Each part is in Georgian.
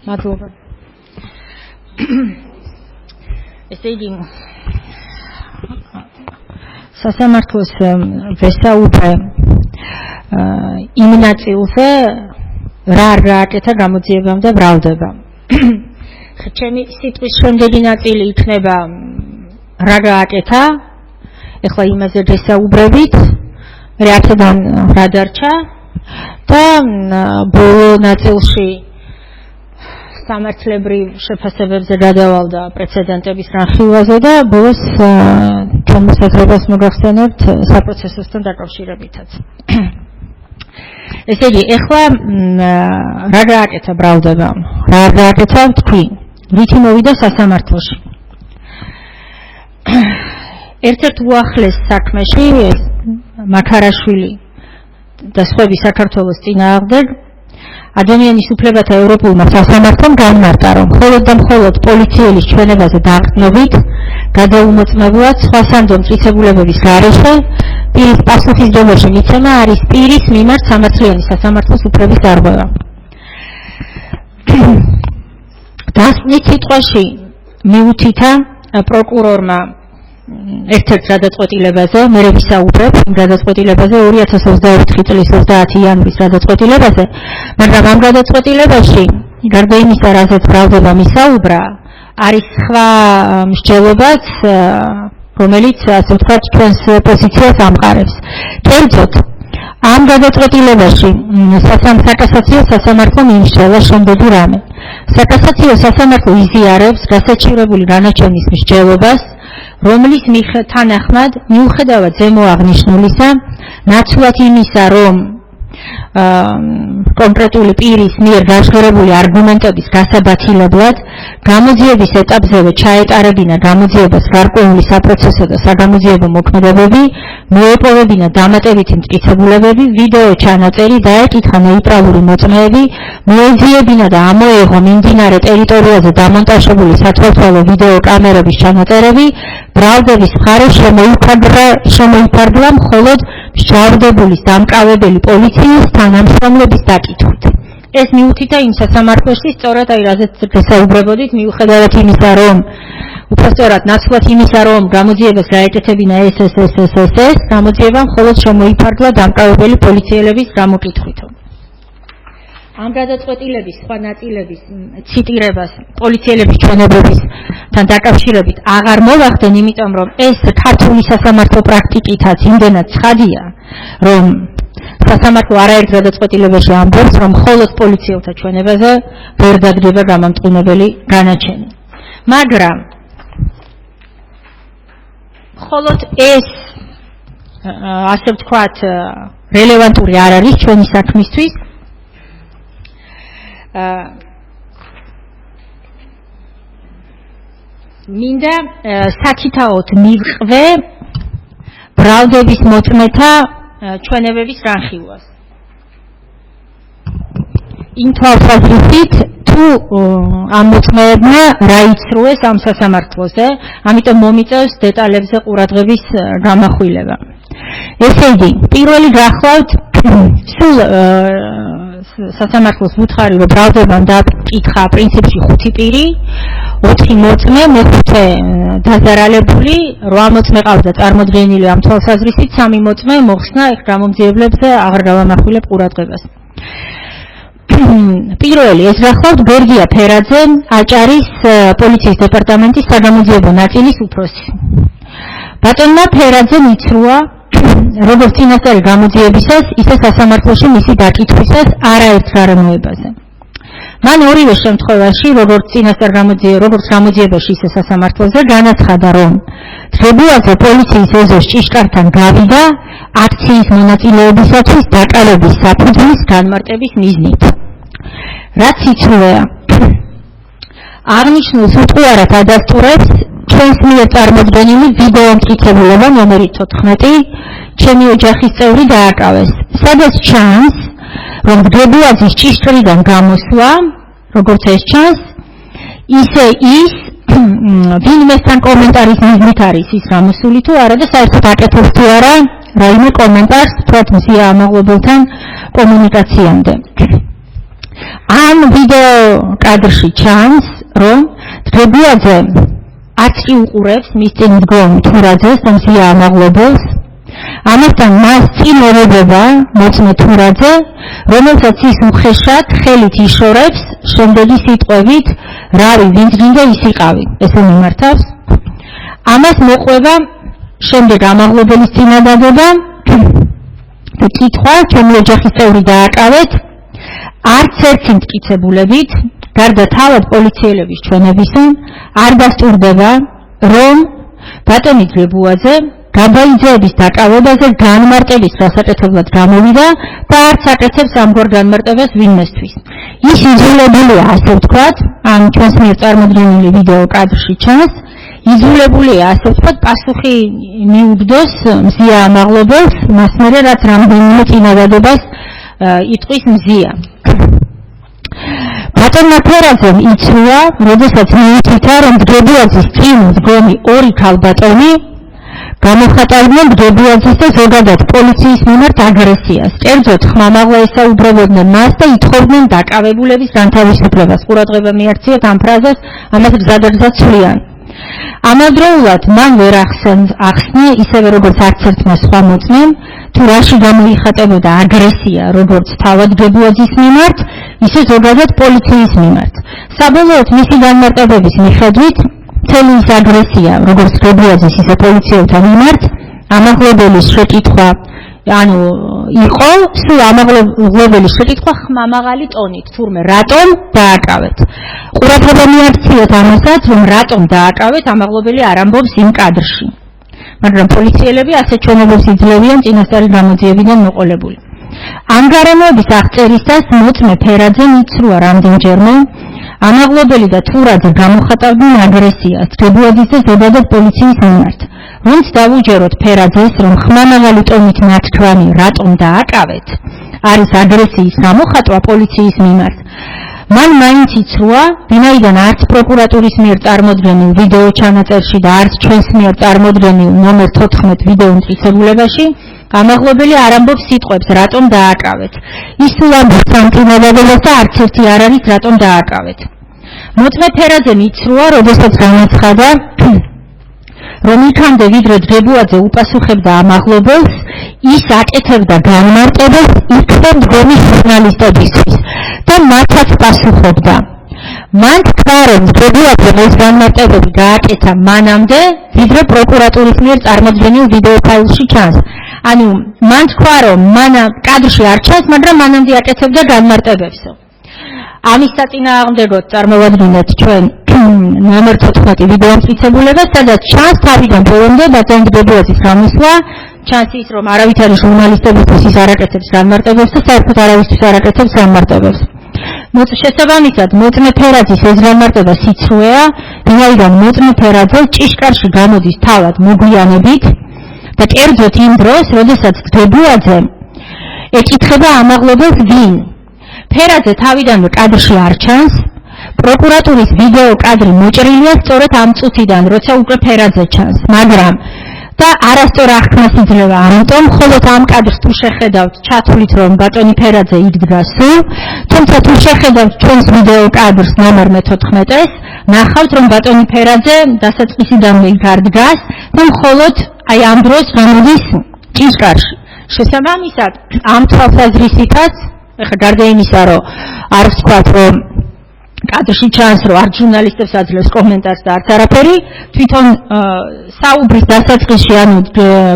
მადლობა. ესე იგი სასამართლოს ვესაუბრე იმ ნაწილზე რა აკეთა გამოძიებამ და ბრალდებამ. ჩემი სიტყვის შემდეგი ნაწილი იქნება რა გააკეთა, ეხლა იმაზე ვესაუბრებით, მე აქედან რა დარჩა და ბოლო ნაწილში სამართლებრივ შეფასებებზე გადავალდა პრეცედენტების რანხილვაზე და ბოლოს ჩვენ მოსაზრებას მოგახსენებთ საპროცესოსთან დაკავშირებითაც. ესე იგი, ეხლა რა გააკეთა ბრალდებამ? რა გააკეთა თქვი? რითი მოვიდა სასამართლოში? ერთ-ერთ უახლეს საქმეში მაქარაშვილი და სხვები საქართველოს წინააღმდეგ ადამიანის უფლებათა ევროპულმა სასამართლომ განმარტა, რომ მხოლოდ და მხოლოდ პოლიციელის ჩვენებაზე დაყრდნობით გადაუმოწმებულად სხვა სანდო მტკიცებულებების გარეშე პირის პასუხისმგებლობაში მიცემა არის პირის მიმართ სამართლიანი სასამართლოს უფლების დარღვევა. დასკვნით სიტყვაში მიუთითა პროკურორმა ერთ-ერთ გადაწყვეტილებაზე, მე ვისაუბრებ იმ გადაწყვეტილებაზე 2024 წლის 30 იანვრის გადაწყვეტილებაზე, მაგრამ ამ გადაწყვეტილებაში გარდა იმისა, რაზეც ბრალდება მისაუბრა, არის სხვა მსჯელობაც, რომელიც ასე ვთქვათ ჩვენს პოზიციას ამყარებს. კერძოდ, ამ გადაწყვეტილებაში საკასაციო სასამართლომ იმსჯელა შემდეგი რამე. საკასაციო სასამართლო იზიარებს გასაჩივრებული განაჩენის მსჯელობას, რომლის თანახმად მიუხედავად ზემო აღნიშნულისა, ნაცვლად იმისა, რომ კონკრეტული პირის მიერ გაჟღერებული არგუმენტების გასაბათილებლად გამოძიების ეტაპზევე ჩაეტარებინა გამოძიებას გარკვეული საპროცესო და საგამოძიებო მოქმედებები, მოეპოვებინა დამატებითი მტკიცებულებები, ვიდეო ჩანაწერი, დაეკითხა ნეიტრალური მოწმეები, მოეძიებინა და ამოეღო მიმდინარე ტერიტორიაზე დამონტაჟებული სათვალთვალო ვიდეო კამერების ჩანაწერები, ბრალდების მხარეს შემოიფარგლა მხოლოდ მსჯავრდებულის დამკავებელი პოლიციის თანამშრომლების დაკითხვით. ეს მიუთითა იმ სასამართლოში, სწორად აი რაზეც ვესაუბრებოდით, მიუხედავად იმისა, რომ უпростоრად ნაცვლად იმისა, რომ გამოძიებას გაეკეთებინა ეს გამოძიება მხოლოდ შემოიფარგლა დამკავებელი პოლიციელების გამოკითხვით. ამ გადაწყვეტილების სხვა ნაწილების ციტირებას პოლიციელების ჩვენებებისთან დაკავშირებით აღარ მოვახდენ, იმიტომ რომ ეს ქართული სასამართლო პრაქტიკითაც იმდენად ცხადია, რომ სასამართლო არაერთ გადაწყვეტილებაში ამბობს, რომ მხოლოდ პოლიციელთა ჩვენებაზე ვერ დადგება გამამტყუნებელი განაჩენი. მაგრამ მხოლოდ ეს ასე ვთქვათ რელევანტური არ არის ჩვენი საქმისთვის. მინდა საკითხაოდ მივყვე ბრალდების მოწმეთა ჩვენებების რანხილვას. იმ თვალსაზრისით თუ ამ მოწმეებმა რა იცრუეს ამ სასამართლოზე, ამიტომ მომიწევს დეტალებზე ყურადღების გამახვილება. ესე იგი, პირველი გახლავთ სულ სასამართლოს ვუთხარი, რომ ბრალდებამ დაკითხა პრინციპში 5 პირი, 4 მოწმე, მე-5 დაზარალებული, 8 მოწმე ყავდა წარმოდგენილი ამ თვალსაზრისით, 3 მოწმე მოხსნა ეგ გამომძიებლებზე აღარ გავამახვილებ ყურადღებას. პირველი ეს გახლავთ გორგია ფერაძე, აჭარის პოლიციის დეპარტამენტის საგამოძიებო ნაწილის უფროსი. ბატონმა ფერაძემ იცრუა როგორც წინასწარი გამოძიებისას, ისე სასამართლოში მისი დაკითხვისას არაერთ გარემოებაზე. მან ორივე შემთხვევაში, როგორც გამოძიებაში, ისე სასამართლოზე განაცხადა, რომ დღებულაძე პოლიციის ეზოს ჭიშკართან გავიდა აქციის მონაწილეობისათვის დაკავების საფუძვლის განმარტების მიზნით. რაც იცრუა, აღნიშნულს უტყუარად ადასტურებს ჩვენს მიერ წარმოდგენილი ვიდეო მტკიცებულება ნომერი 14, ჩემი ოჯახის წევრი დააკავეს, სადაც ჩანს, რომ გდებულაძის ჭიშკრიდან გამოსვლა, როგორც ეს ჩანს, ისე ის ვინმესთან კომენტარის მიზნით არის ის გამოსული თუ არა და საერთოდ აკეთებს თუ არა რაიმე კომენტარს თქვათ მზია ამაღლებელთან კომუნიკაციამდე. ამ ვიდეო კადრში ჩანს, რომ დღებიაძე აცი უყურებს მის წინ მდგომ თურაძეს, მზია ამაღლებელს. ამასთან მას წინ ერებება მოწმე თურაძე, რომელსაც ის უხეშად ხელით იშორებს შემდეგი სიტყვებით, რავი, ვინც გინდა ის იყავი, ესე მიმართავს. ამას მოყვება შემდეგ ამაღლებელის წინადადება და კითხვა, ჩემი ოჯახის წევრი დააკავეთ, არც ერთი მტკიცებულებით, გარდა თავად პოლიციელების ჩვენებისა, არ დასტურდება, რომ ბატონი გრებუაძე გაბაიძეების დაკავებაზე განმარტების დასაკეთებლად გამოვიდა და არც აკეთებს ამგვარ განმარტებას ვინმესთვის. ის იძულებულია, ასე ვთქვათ, ამ ჩვენს მიერ წარმოდგენილი ვიდეო კადრში ჩანს, იძულებულია, ასე ვთქვათ, პასუხი მიუგდოს მზია ამაღლებელს, მას მერე რაც რამდენიმე წინადადებას იტყვის მზია. ბატონმა თერაძემ იცრუა, როდესაც მიუთითა, რომ გრებუაძის წინ მდგომი ორი ქალბატონი გამოხატავდნენ გრებუაძის და ზოგადად პოლიციის მიმართ აგრესიას. კერძოდ ხმამაღლა ესაუბრებოდნენ მას და ითხოვდნენ დაკავებულების განთავისუფლებას. ყურადღება მიაქციეთ ამ ფრაზას, ამას გზადაგზად ცვლიან. ამავდროულად მან ვერ ახსნია, ისევე როგორც არც ერთმა სხვა მოწმემ, თუ რაში გამოიხატებოდა აგრესია როგორც თავად გრებუაძის მიმართ, ისე ზოგადად პოლიციის მიმართ. საბოლოოდ მისი განმარტებების მიხედვით მთელი ის აგრესია, როგორც გრებუაძის ისე პოლიციელთა მიმართ, ამაღლებელის შეკითხვა, იყო, სულ ამაღლებელის შეკითხვა ხმამაღალი ტონით, თურმე რატომ დააკავეთ. ყურადღება მიაქციეთ ამასაც, რომ რატომ დააკავეთ, ამაღლებელი არ ამბობს იმ კადრში. მაგრამ პოლიციელები ასეთ ჩვენებებს იძლევიან წინასწარი გამოძიებიდან მოყოლებული. ამ გარემოების აღწერისას მოწმე ფერაძემ იცრუა რამდენჯერმე, ამაღლებელი და თურაძე გამოხატავდნენ აგრესიას გრებუაძის და ზოგადად პოლიციის მიმართ. ვინც დავუჯეროთ ფერაძეს, რომ ხმამაღალი ტონით ნათქვამი რატომ დააკავეთ, არის აგრესიის გამოხატვა პოლიციის მიმართ. მან მაინც იცრუა, ვინაიდან არც პროკურატურის მიერ წარმოდგენილ ვიდეო ჩანაწერში და არც ჩვენს მიერ წარმოდგენილ ნომერ 14 ვიდეო მტკიცებულებაში ამაღლებელი არ ამბობს სიტყვებს, რატომ დააკავეთ. ის სულ ამბობს ამ წინადადებას და არც ერთი არ არის, რატომ დააკავეთ. მოწმე ფერაძემ იცრუა, როდესაც განაცხადა, რომ იქამდე ვიდრე გრებუაძე უპასუხებდა ამაღლებელს, ის აკეთებდა განმარტებებს იქნებ მდგომი ჟურნალისტებისთვის და მათაც პასუხობდა. მან თქვა, რომ გრებუაძემ ეს განმარტებები გააკეთა მანამდე, ვიდრე პროკურატურის მიერ წარმოდგენილ ვიდეო ფაილში ჩანს. ანუ მან თქვა, რომ კადრში არ ჩანს, მაგრამ მანამდე აკეთებდა განმარტებებსო. ამის საწინააღმდეგოდ წარმოვადგინეთ ჩვენ ნომერ 14 ვიდეო მტკიცებულებას, სადაც ჩანს თავიდან ბოლომდე ბატონ გრებუაძის გამოსვლა, ჩანს ის, რომ არავითარი ჟურნალისტებისთვის ის არ აკეთებს განმარტებებს და საერთოდ არავისთვის არ აკეთებს განმარტებებს. შესაბამისად, მოწმე ფერაძის ეს განმარტება სიცრუეა, ვინაიდან მოწმე ფერაძე ჭიშკარში გამოდის თავად მოგვიანებით და კერძოდ იმ დროს, როდესაც გრებუაძე ეკითხება ამაღლებელს ვინ. ფერაძე თავიდანვე კადრში არ ჩანს, პროკურატურის ვიდეო კადრი მოჭრილია სწორედ ამ წუთიდან, როცა უკვე ფერაძე ჩანს, მაგრამ და არასწორ აღქმას იძლევა ამიტომ, მხოლოდ ამ კადრს თუ შეხედავთ, ჩათვლით, რომ ბატონი ფერაძე იქ დგას სულ, თუმცა თუ შეხედავთ ჩვენს ვიდეო კადრს ნომერ 14-ს, ნახავთ, რომ ბატონი ფერაძე დასაწყისიდანვე იქ არ დგას და მხოლოდ აი ამ დროს გამოდის ჭიშკარში. შესაბამისად, ამ თვალსაზრისითაც, ეხლა გარდა იმისა, რომ არ ვთქვათ, რომ კადრში ჩანს, რომ არ ჟურნალისტებს აძლევს კომენტარს და არც არაფერი, თვითონ საუბრის დასაწყისში, ანუ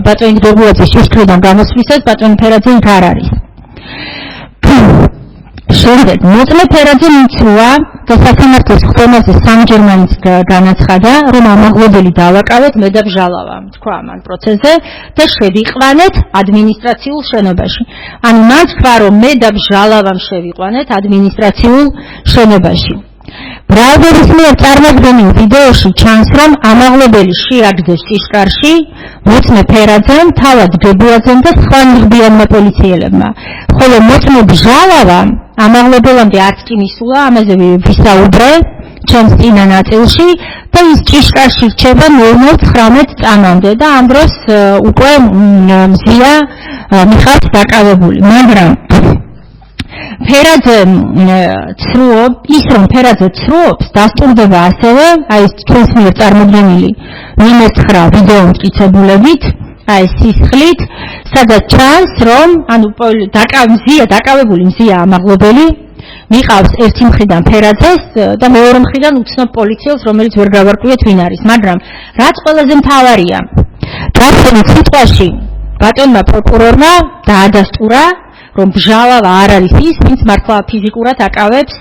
ბატონი გრებუაძის ჭიშკრიდან გამოსვლისას, ბატონი ფერაძე იქ არ არის. შემდეგ, მოწმე ფერაძემ იცრუა და სასამართლოს ხდომაზე სამჯერ მაინც განაცხადა, რომ ამაღლებელი დავაკავეთ, მე დავჟალავა, თქვა ამ პროცესზე და შევიყვანეთ ადმინისტრაციულ შენობაში. ანუ მან თქვა, რომ მე დავჟალავამ შევიყვანეთ ადმინისტრაციულ შენობაში. ბრალდერის მიერ წარმოდგენილ ვიდეოში ჩანს, რომ ამაღლებელი შეაგდეს ჭიშკარში მოწმე ფერაძემ, თავად გრებუაძემ და სხვა ნიღბიანმა პოლიციელებმა. ხოლო მოწმე ბჟალავამ ამაღლებელამდე არც კი მისულა, ამაზე ვისაუბრე ჩემს წინა ნაწილში და ის ჭიშკარში რჩება 00:19 წამამდე და ამ დროს უკვე მზია მიხარს დაკავებული. მაგრამ ფერაძე ის რომ ფერაძე ცრუობს, დასტურდება ასევე აი ეს ჩვენს მიერ წარმოდგენილი მიმერცხრა ვიდეო მტკიცებულებით, აი ეს სისხლით, სადაც ჩანს რომ ანუ დაკავებული მზია ამაღლობელი მიყავს ერთი მხრიდან ფერაძეს და მეორე მხრიდან უცნობ პოლიციელს, რომელიც ვერ გავარკვიეთ ვინ არის, მაგრამ რაც ყველაზე მთავარია, დასწრების სიტყვაში ბატონმა პროკურორმა დაადასტურა, რომ ბჟალავა არ არის ის, ვინც მართლა ფიზიკურად აკავებს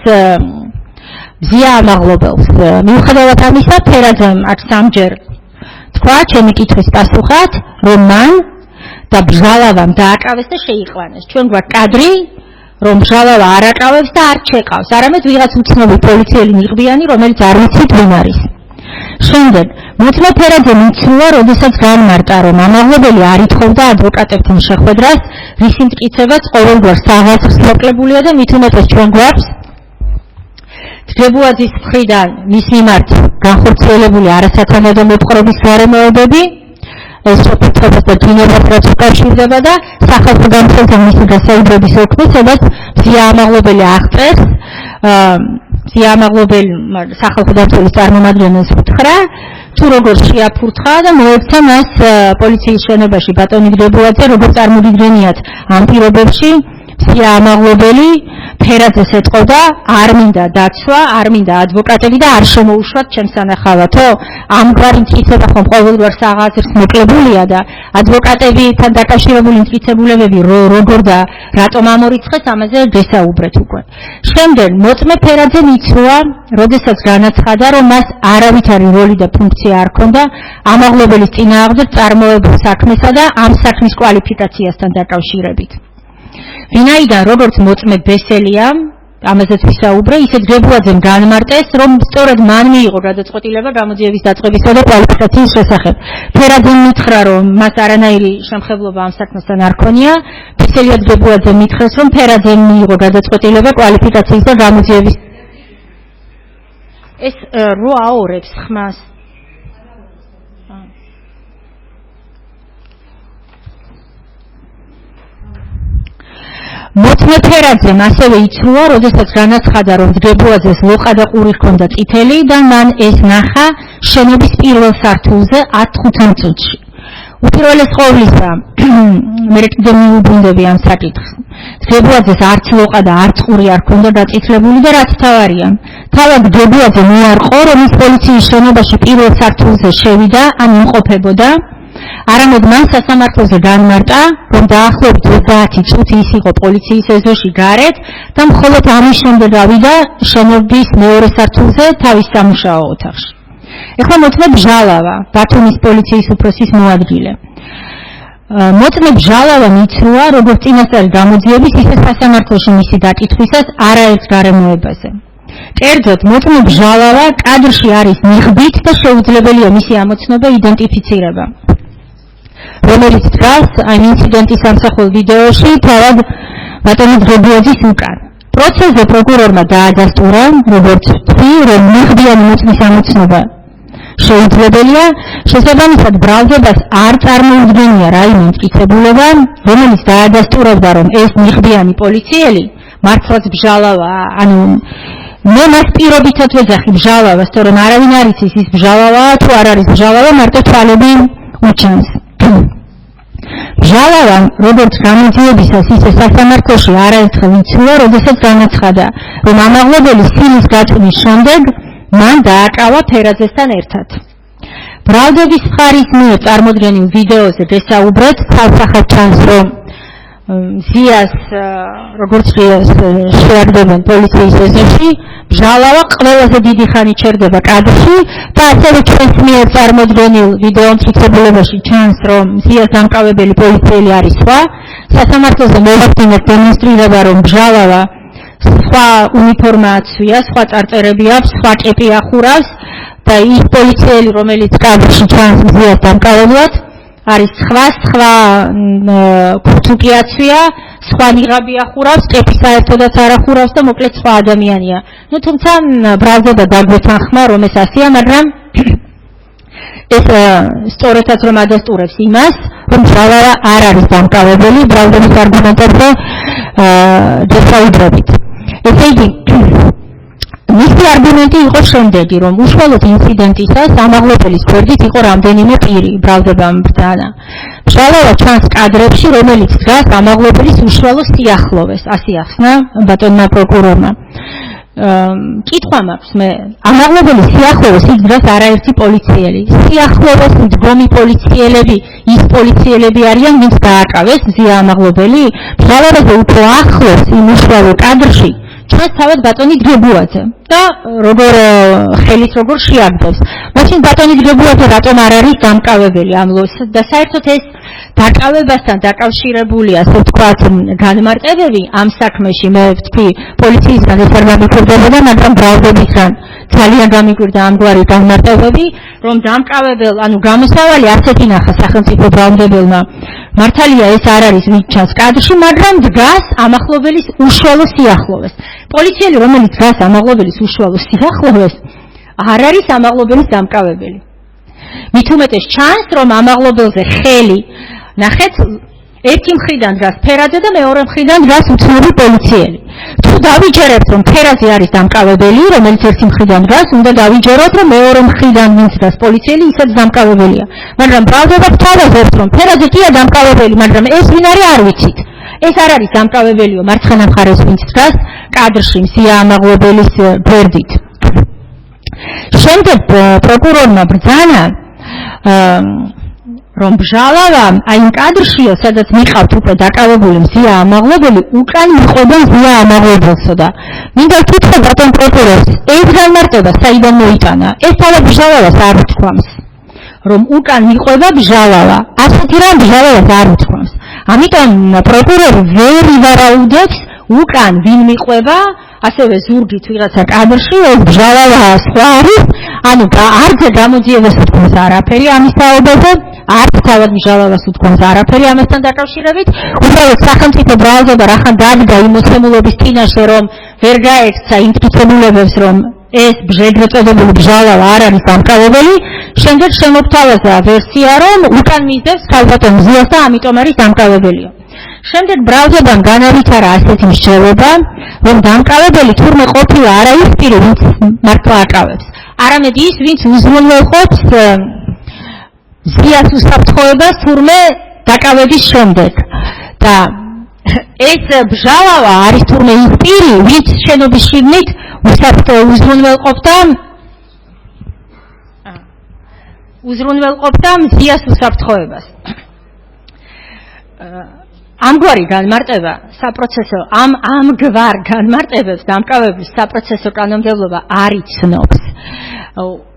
მზია ამაღლობელს. მიუხედავად ამისა, ფერაძემ აქ სამჯერ თქვა ჩემი კითხვის პასუხად, რომ მან და ბჟალავამ დააკავეს და შეიყვანეს. ჩვენ გვაქვს კადრი, რომ ბჟალავა არ აკავებს და არ ჩეკავს, არამედ ვიღაც უცნობი პოლიციელი ნიღბიანი, რომელიც არ ვიცით ვინ არის. შემდეგ, მოწმე ფერაძემ იცნობა, როდესაც განმარტა, რომ ამაღლობელი არ ითხოვდა ადვოკატებთან შეხვედრას, რისი მტკიცებაც ყოველგვარ საღაზრს მოკლებულია და მით უმეტეს ჩვენ გვაქვს დგებუაძის მხრიდან მის მიმართ განხორციელებული არასათანადო მოპყრობის გარემოებები, ეს შეფუთებას და ძინებას რაც უკავშირდება და სახალხო გამოსვლაზე მისი გასაუბრების ოქმი, სადაც მზია ამაღლობელი აღწერს სახალხო დამცველის წარმომადგენელს უთხრა, თუ როგორ შეაფურთხა და მოექცა მას პოლიციის შენობაში ბატონი დგებუაძე, როგორ წარმოგიდგენიათ ამ პირობებში მზია ამაღლობელი ფერაძეს ეტყოდა, არ მინდა დაცვა, არ მინდა ადვოკატები და არ შემოუშვათ ჩემს სანახავათო. ამგვარი მტკიცება ხომ ყოველგვარ საღაზრს მოკლებულია და ადვოკატებთან დაკავშირებული მტკიცებულებები როგორ და რატომ ამორიცხეს, ამაზე გესაუბრეთ უკვე. შემდეგ მოწმე ფერაძემ იცნობა, როდესაც განაცხადა, რომ მას არავითარი როლი და ფუნქცია არ ჰქონდა ამაღლობელის წინააღმდეგ წარმოებულ საქმესა და ამ საქმის კვალიფიკაციასთან დაკავშირებით. ვინაიდან როგორც მოწმე ბესელია, ამაზეც ვისაუბრე, ისე დგებუაძემ განმარტეს, რომ სწორედ მან მიიღო გადაწყვეტილება გამოძიების დაწყებისა და კვალიფიკაციის შესახებ. ფერაძემ მითხრა, რომ მას არანაირი შემხებლობა ამ საქმესთან არ ჰქონია. ბესელია დგებუაძემ მითხრეს, რომ ფერაძემ მიიღო გადაწყვეტილება კვალიფიკაციის და გამოძიების. ეს რო აორებს ხმას. მოწმე ფერაძემ ასევე იცნობა, როდესაც განაცხადა, რომ დგებუაძეს ლოყა და ყური ჰქონდა წითელი და მან ეს ნახა შენობის პირველ სართულზე 10-15 წუთში. უპირველეს ყოვლისა, მე კიდევ მიუბრუნდები ამ საკითხს. დგებუაძეს არც ლოყა და არც ყური არ ჰქონდა დაწითლებული და რაც თავარია. თავად დგებუაძე მიარყო, რომ ის პოლიციის შენობაში პირველ სართულზე შევიდა, ან იმყოფებოდა. არამედ მან სასამართლოზე განმარტა, რომ დაახლოებით 30 წუთი ის იყო პოლიციის ეზოში გარეთ და მხოლოდ ამის შემდეგ ავიდა შენობის მეორე სართულზე თავის სამუშაო ოთახში. ეხლა მოწმე ბჟალავა, ბათუმის პოლიციის უფროსის მოადგილე. მოწმე ბჟალავამ იცნობა, როგორც წინასწარი გამოძიების, ისე სასამართლოში მისი დაკითხვისას არაერთ გარემოებაზე. კერძოდ, მოწმე ბჟალავა კადრში არის ნიღბით და შეუძლებელია მისი ამოცნობა იდენტიფიცირება. რომელიც დგას ამ ინციდენტის ამსახველ ვიდეოში თავად ბატონი დგებუაძის უკან. პროცესზე პროკურორმა დაადასტურა, როგორც თქვი, რომ ნიღბიანი მოწმის ამოცნობა შეუძლებელია, შესაბამისად ბრალდებას არ წარმოუდგენია რაიმე მტკიცებულება, რომელიც დაადასტურებდა, რომ ეს ნიღბიანი პოლიციელი მართლაც ბჟალავა, ანუ მე მას პირობითად ვეძახი ბჟალავას, თორემ არავინ არ იცის ის ბჟალავაა თუ არ არის ბჟალავა, მარტო თვალები უჩანს. ბჟალავამ, როგორც გამოძიებისას, ისე სასამართლოში არაერთხელ იცნობა, როდესაც განაცხადა, რომ ამაღლობელი სილის გაწვნის შემდეგ მან დააკავა ფერაძესთან ერთად. ბრალდების მხარის მიერ წარმოდგენილ ვიდეოზე გესაუბრეთ, თავსახად ჩანს, რომ მზიას, როგორც შეაგდებენ პოლიციის ეზოში, ბჟალავა ყველაზე დიდი ხანი ჩერდება კადრში და ასევე ჩვენს მიერ წარმოდგენილ ვიდეო მტკიცებულებაში ჩანს, რომ მზიას დამკავებელი პოლიციელი არის სხვა. სასამართლოზე მოვახდინეთ დემონსტრირება, რომ ბჟალავა სხვა უნიფორმა აცვია, სხვა წარწერები აქვს, სხვა კეპი ახურავს და ის პოლიციელი, რომელიც კადრში ჩანს მზიას დამკავებლად, არის სხვა ქურთუკი აცვია, სხვა ნიღაბი ახურავს, კეპი საერთოდაც არ ახურავს და მოკლედ სხვა ადამიანია. თუმცა ბრალდება დაგვეთანხმა, რომ ეს ასეა, მაგრამ ეს სწორედაც რომ ადასტურებს იმას, რომ ბჟალავა არ არის დამკავებელი, ბრალდების არგუმენტებზე დასაუბრებით. ესე იგი მისი არგუმენტი იყო შემდეგი, რომ უშუალოდ ინციდენტისას ამაღლობელის გვერდით იყო რამდენიმე პირი, ბრალდებამ ბრძანა. მშალავა ჩანს კადრებში, რომელიც დგას ამაღლობელის უშუალო სიახლოვეს, ასე ახსნა ბატონმა პროკურორმა. კითხვა მაქვს მე, ამაღლობელის სიახლოვეს იქ დგას არაერთი პოლიციელი. სიახლოვეს მდგომი პოლიციელები, ის პოლიციელები არიან, ვინც დააკავეს მზია ამაღლობელი, მშალავაზე უფრო ახლოს იმ უშუალო კადრში ჩანს თავად ბატონი დგებუაძე და როგორ ხელის როგორ შეაგდებს. მაშინ ბატონი დგებუაძე რატომ არ არის დამკავებელი ამ ლოს და საერთოდ ეს დაკავებასთან დაკავშირებულია, ასე ვთქვათ, განმარტებები ამ საქმეში, მე ვთქვი, პოლიციისგან ეს არ გამიკვირდებოდა, მაგრამ ბრალდებისგან ძალიან გამიკვირდა ამგვარი განმარტებები, რომ დამკავებელ, ანუ გამოსავალი ასეთ ინახა სახელმწიფო ბრალდებელმა. მართალია ეს არ არის ვინც ჩანს კადრში, მაგრამ დგას ამაღლობელის უშუალო სიახლოვეს. პოლიციელი, რომელიც დგას ამაღლობელის უშუალო სიახლოვეს, არ არის ამაღლობელის დამკავებელი. მით უმეტეს ჩანს, რომ ამაღლობელზე ხელი, ნახეთ, ერთი მხრიდან დგას ფერაძე და მეორე მხრიდან დგას უცნობი პოლიციელი. თუ დავიჯერებთ, რომ ფერაძე არის დამკავებელი, რომელიც ერთი მხრიდან დგას, უნდა დავიჯეროთ, რომ მეორე მხრიდან ვინც დგას პოლიციელი, ისაც დამკავებელია. მაგრამ ბრალდება თავაზობს, რომ ფერაძე კია დამკავებელი, მაგრამ ეს ვინ არის არ ვიცით. ეს არ არის დამკავებელიო, მარცხენა მხარეს ვინც დგას კადრში მზია ამაღლობელის გვერდით. შემდეგ პროკურორმა ბრძანა, რომ ბჟალავა აი იმ კადრშია, სადაც მიყავთ უკვე დაკავებული მზია ამაღლობელი, უკან მიყვება მზია ამაღლებელსო და მინდა ვკითხო ბატონ პროკურორს, ეს განმარტება საიდან მოიტანა? ეს თავად ბჟალავას არ უთქვამს, რომ უკან მიყვება ბჟალავა, ასეთი რამ ბჟალავას არ უთქვამს. ამიტომ პროკურორი ვერ ივარაუდებს უკან ვინ მიყვება, ასევე ზურგით ვიღაცა კადრში, ეს ბჟალავა სხვა არის, ანუ არც გამოძიებას უთქვამს არაფერი ამის თაობაზე, არც თავად ბჟალავას უთქვამს არაფერი ამასთან დაკავშირებით, უბრალოდ სახელმწიფო ბრალდება რახან დადგა იმ მოსემულობის წინაშე, რომ ვერ გაექცა იმტკიცებულებებს, რომ ეს ეგრეთ წოდებული ბჟალავა არ არის დამკავებელი, შემდეგ შემოგთავაზა ვერსია, რომ უკან მისდევს ქალბატონ მზიას და ამიტომ არის დამკავებელია. შემდეგ ბრალდებამ განავითარა ასეთი მსჯელობა, რომ დამკავებელი თურმე ყოფილა არა ის პირი, ვინც მართლა აკავებს, არამედ ის, ვინც უზრუნველყოფს მზიას უსაფრთხოებას თურმე დაკავების შემდეგ. და ეს ბჟალავა არის თურმე ის პირი, ვინც შენობის შიგნით უზრუნველყოფდა მზიას უსაფრთხოებას. ამგვარი განმარტება საპროცესო ამგვარ განმარტებებს დამკავების საპროცესო კანონმდებლობა არ იცნობს.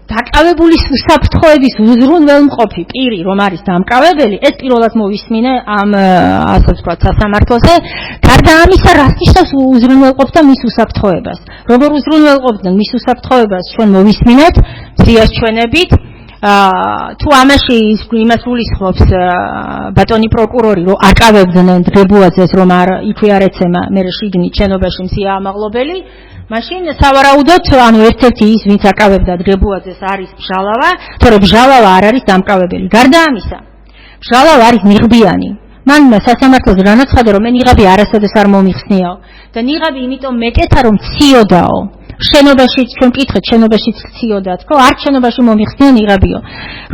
დაკავებულის უსაფრთხოების უზრუნველმყოფი პირი, რომ არის დამკავებელი, ეს პირველად მოვისმინე ამ ასე ვთქვათ სასამართლოზე. გარდა ამისა, რას ნიშნავს უზრუნველყოფდა მის უსაფრთხოებას? როგორ უზრუნველყოფდნენ მის უსაფრთხოებას, ჩვენ მოვისმინეთ მზიას ჩვენებით. თუ ამაში იმას გულისხმობს ბატონი პროკურორი, რომ აკავებდნენ დგებუაძეს, რომ იქვე არ ეცემა მერე შიგნით შენობაში მზია ამაღლობელი, მაშინ სავარაუდოდ, ანუ ერთ-ერთი ის, ვინც აკავებდა დგებუაძეს, არის ბჟალავა, თორე ბჟალავა არ არის დამკავებელი. გარდა ამისა, ბჟალავა არის ნიღბიანი. მან სასამართლოზე განაცხადა, რომ მე ნიღაბი არასოდეს არ მომიხსნიაო და ნიღაბი იმიტომ მეკეთა, რომ ციოდაო. შენობაში ჩვენ მკითხეთ, შენობაში ციოდა თქო, არც შენობაში მომიხსნია ნიღაბიო.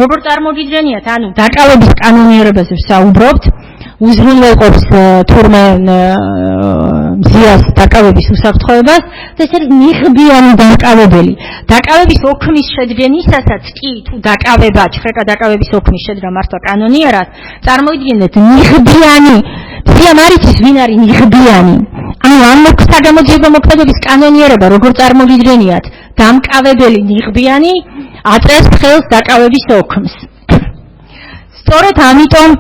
როგორ წარმოგიდგენიათ, ანუ დაკავების კანონიერებაზე ვსაუბრობთ, უზრუნველყოფს თურმე მზიას დაკავების უსაფრთხოებას და ეს არის ნიღბიანი დამკავებელი. დაკავების ოქმის შედგენისასაც კი თუ დაკავება, ჩხრეკა დაკავების ოქმის შედგა მართლა კანონიერად, წარმოიდგინეთ ნიღბიანი, მზიამ არ იცის ვინ არის ნიღბიანი. ანუ ამ საგამოძიებო მოქმედების კანონიერება როგორ წარმოგიდგენიათ, დამკავებელი ნიღბიანი აწერს ხელს დაკავების ოქმს. სწორედ ამიტომ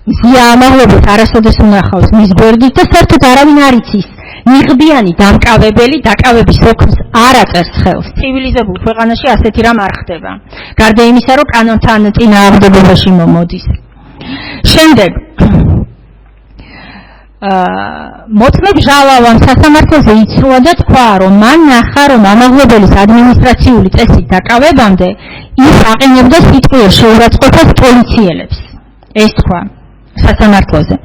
მზია ამაღლობელს არასოდეს უნახავს მის გვერდით და საერთოდ არავინ არ იცის ნიღბიანი დამკავებელი დაკავების ოქმს არ აწერს ხელს. ცივილიზებულ ქვეყანაში ასეთი რამ არ ხდება. გარდა იმისა, რომ კანონთან წინააღმდეგობაში მომოდის. შემდეგ მოწმე ბჟალავამ სასამართლოზე იცრუა და თქვა, რომ მან ნახა, რომ ამაღლობელის ადმინისტრაციული წესით დაკავებამდე ის აყენებდა სიტყვიერ შეურაცხყოფას პოლიციელებს. ეს თქვა. სასამართლოზე.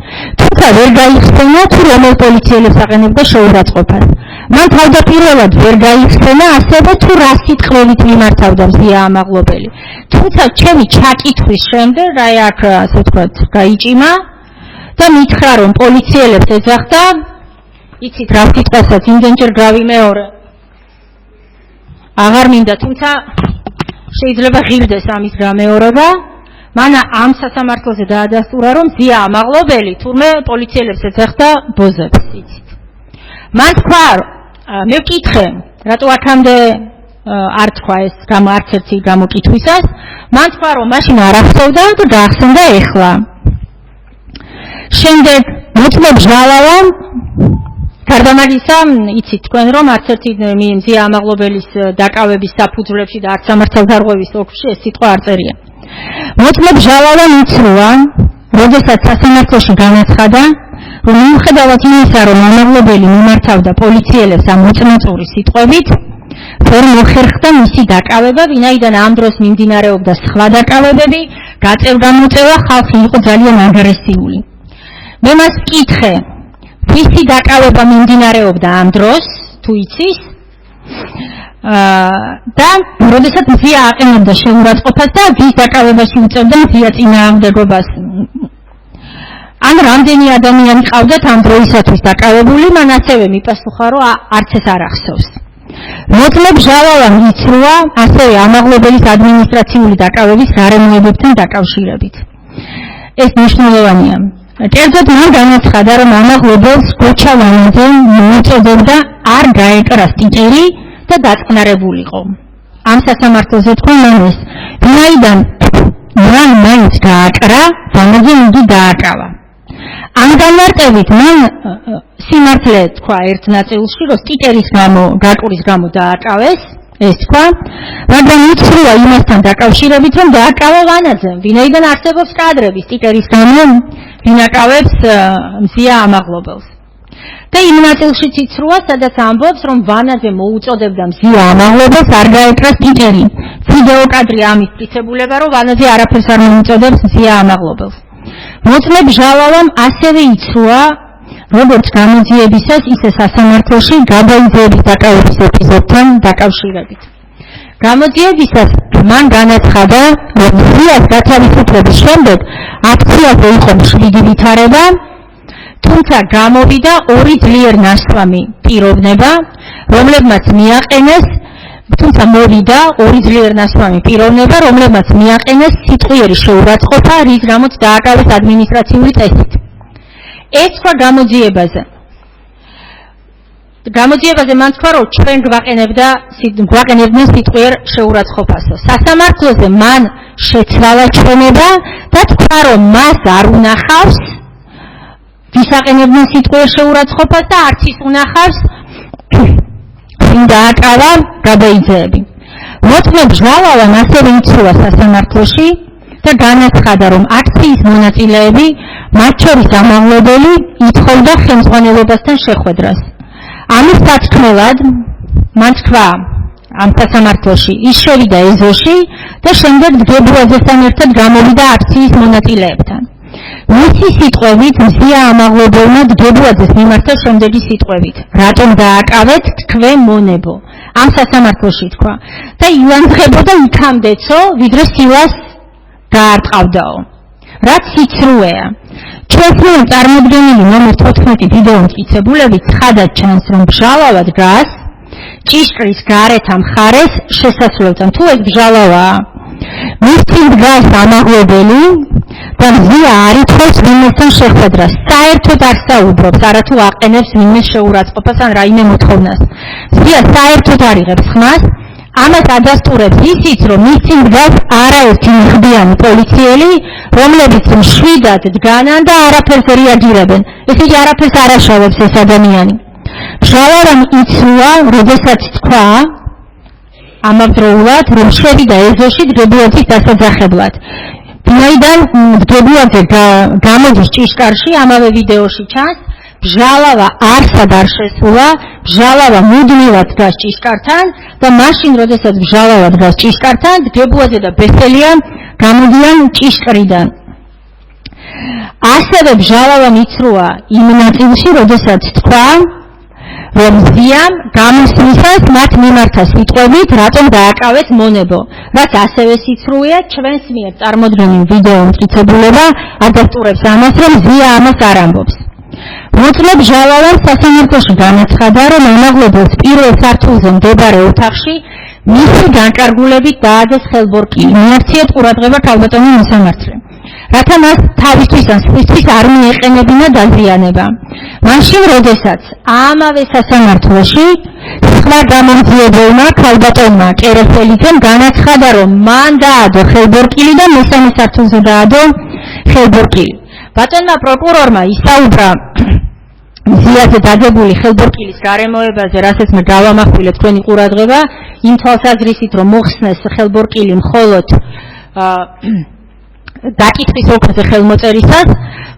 თუმცა ვერ გაიხსენა თუ რომელ პოლიციელებს აყენებდა შეურაცხყოფას. მან თავდაპირველად ვერ გაიხსენა ასევე თუ რა სიტყვებით მიმართავდა მზია ამაღლობელი. თუმცა ჩემი ჩაკითხვის შემდეგ რა აქ ასე ვთქვათ გაიჭიმა და მითხრა რომ პოლიციელებს ეძახდა იცით რა სიტყვასაც იმდენჯერ გავიმეორე აღარ მინდა თუმცა შეიძლება ღირდეს ამის გამეორება მან ამ სასამართლოზე დაადასტურა რომ მზია ამაღლობელი თურმე პოლიციელებს ეძახდა ბოზებს იცით მან თქვა მე ვკითხე რატო აქამდე არ თქვა ეს არც ერთი გამოკითხვისას მან თქვა რომ მაშინ არ ახსოვდა და გაახსენდა ეხლა შემდეგ მოწმობ ჟალავამ გარდა მაგისა იცით თქვენ რომ არც ერთი მზია ამაღლობელის დაკავების საფუძვლებში და არც სამართალდარღვევის ოლქში ეს სიტყვა არ წერია მოწმობ ჟალავამ იცრუა როდესაც სასამართლოში განაცხადა რომ მიუხედავად იმისა რომ ამაღლობელი მიმართავდა პოლიციელებს ამ მოწმოწური სიტყვებით ვერ მოხერხდა მისი დაკავება ვინაიდან ამ დროს მიმდინარეობდა სხვა დაკავებები გაწევ-გამოწევა ხალხი იყო ძალიან აგრესიული მე მას ვკითხე ვისი დაკავება მიმდინარეობდა ამ დროს თუ იცის და როდესაც მზია აყენებდა შეურაცხყოფას და ვის დაკავებაში უწევდა მზია წინააღმდეგობას ან რამდენი ადამიანი ყავდათ ამ დროისათვის დაკავებული მან ასევე მიპასუხა რომ არც ეს არ ახსოვს მოწმობ ჟალავამ იცრუა ასევე ამაღლობელის ადმინისტრაციული დაკავების გარემოებებთან დაკავშირებით ეს მნიშვნელოვანია კერძოდ მან განაცხადა რომ ამაღლობელს გოჩა ვანაძე მოუწოდებდა არ გაეკრა სტიკერი და დაწყნარებულიყო ამ სასამართლოზე თქვა მან ეს ვინაიდან მან მაინც გააკრა ვანაძე იგი დააკავა ამ განმარტებით მან სიმართლე თქვა ერთ ნაწილში რომ სტიკერის გამო გაკურის გამო დააკავეს ეს თქვა მაგრამ იცრუა იმასთან დაკავშირებით რომ დააკავა ვანაძემ ვინაიდან არსებობს კადრები სტიკერის გამო ვინ აკავებს მზია ამაღლობელს და იმ ნაწილშიც იცრუა სადაც ამბობს რომ ვანაძე მოუწოდებდა მზია ამაღლობელს არ გაეკრა სტიკერი ვიდეო კადრი ამის წითებულება რომ ვანაძე არაფერს არ მოუწოდებს მზია ამაღლობელს მოწმობ ჟალავამ ასევე იცრუა როგორც გამოძიებისას ისე სასამართლოში გადაიზეების დაკავების ეპიზოდთან დაკავშირებით გამოძიებისას მან განაცხადა რომ მზიას გათავისუფლების შემდეგ აქციაზე იყო მშვიდი ვითარება თუმცა გამოვიდა ორი ძლიერ ნასვამი პიროვნება რომლებმაც მიაყენეს თუმცა მოვიდა ორი ძლიერ ნასვამი პიროვნება რომლებმაც მიაყენეს სიტყვიერი შეურაცხყოფა რის გამოც დააკავეს ადმინისტრაციული წესით ეს თქვა გამოძიებაზე მან თქვა რომ ჩვენ გვაყენებდნენ სიტყვიერ შეურაცხყოფასო სასამართლოზე მან შეცვალა ჩვენება და თქვა რომ მას არ უნახავს ვის აყენებდნენ სიტყვიერ შეურაცხყოფას და არც ის უნახავს ვინ დააკავა გადაიძეები მოწმობ ჟალავამ ასევე იცრუა სასამართლოში და განაცხადა რომ აქციის მონაწილეები მათ შორის ამაღლობელი ითხოვდა ხელმძღვანელობასთან შეხვედრას ამის სათქმელად მან თქვა ამ სასამართლოში ის შევიდა ეზოში და შემდეგ დგებუაძესთან ერთად გამოვიდა აქციის მონაწილეებთან მისი სიტყვებით მზია ამაღლობელმა დგებუაძეს მიმართა შემდეგი სიტყვებით რატომ დააკავეთ თქვენ მონებო ამ სასამართლოში თქვა და ილანძღებოდა იქამდეცო ვიდრე სილას გაარტყავდაო რაც იცრუეა ჩვენს წარმოდგენილი ნომერ 14 ვიდეო მტკიცებულებით ცხადად ჩანს რომ ჟალავა დგას ჭიშკრის გარეთა მხარეს შესასვლელთან თუ ეს ჟალავაა მის წინ დგას ამაღლობელი და მზია არ ითხოვს ვინმესთან შეხვედრას საერთოდ არ საუბრობს არათუ აყენებს ვინმეს შეურაცხყოფას ან რაიმე მოთხოვნას მზია საერთოდ არ იღებს ხმას ამას ადასტურებს ისიც რომ მის წინ დგას არაერთი მეხბიანი პოლიციელი რომლებიც მშვიდად დგანან და არაფერს რეაგირებენ ესე იგი არაფერს არ აშავებს ეს ადამიანი ჟალავამ იცრუა როდესაც თქვა ამავდროულად რომ შევიდა ეზოში დგებუაძის დასაძახებლად ვინაიდან დგებუაძე გამოდის ჭიშკარში ამავე ვიდეოში ჩანს ჟალავა არსად არ შესულა ჟალავა მუდმივად დგას ჭიშკართან და მაშინ როდესაც ჟალავა დგას ჭიშკართან დგებუაძე და ბესელია გამოდიან ჭიშკრიდან ასევე ბჟალავამ იცრუა იმ ნაწილში, როდესაც თქვა, რომ ზიამ გამოსვლისას მათ მიმართა სიტყვებით, რატომ დააკავეთ მონებო, რაც ასევე სიცრუეა ჩვენს მიერ წარმოდგენილ ვიდეო მტკიცებულება ადასტურებს ამას, რომ ზია ამას არ ამბობს. მოწმე ბჟალავამ სასამართლოში განაცხადა, რომ ამაღლებელს პირველ სართულზე მდებარე ოთახში მისი განკარგულებით დაადეს ხელბორკილი. მიაქციეთ ყურადღება ქალბატონი მოსამართლე. რათა მას თავისთვის ან სხვისთვის არ მიეყენებინა დაზიანება. მაშინ, როდესაც ამავე სასამართლოში სხვა გამომძიებელმა ქალბატონმა ტერესელიძემ განაცხადა, რომ მან დაადო ხელბორკილი და მესამე სართულზე დაადო ხელბორკილი. ბატონმა პროკურორმა ისაუბრა ზიაზე დადებული ხელბორკილის გარემოებაზე, რასაც მე გავამახვილებ თქვენი ყურადღება, იმ თვალსაზრისით, რომ მოხსნეს ხელბორკილი მხოლოდ დაკითხვის ოქროზე ხელმოწერისას,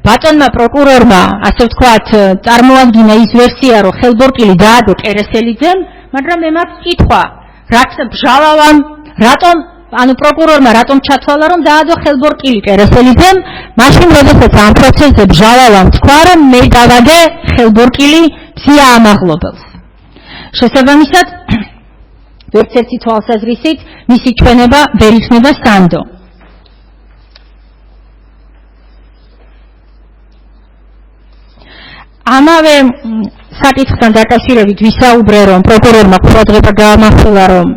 ბატონმა პროკურორმა, ასე ვთქვათ, წარმოადგინა ის ვერსია, რომ ხელბორკილი დაადო ტერესელიძემ, მაგრამ მე მაქვს კითხვა, რაც ბჟალავამ, პროკურორმა რატომ ჩათვალა, რომ დაადო ხელბორკილი ტერესელიძემ, მაშინ, როდესაც ამ პროცესზე ბჟალავამ თქვა, რომ მე დავადე ხელბორკილი ზია ამაღლობელს. შესაბამისად, ვერცერთი თვალსაზრისით მისი ჩვენება ვერ იქნება სანდო. ამავე საკითხთან დაკავშირებით ვისაუბრე, რომ პროკურორმა ყურადღება გაამახვილა, რომ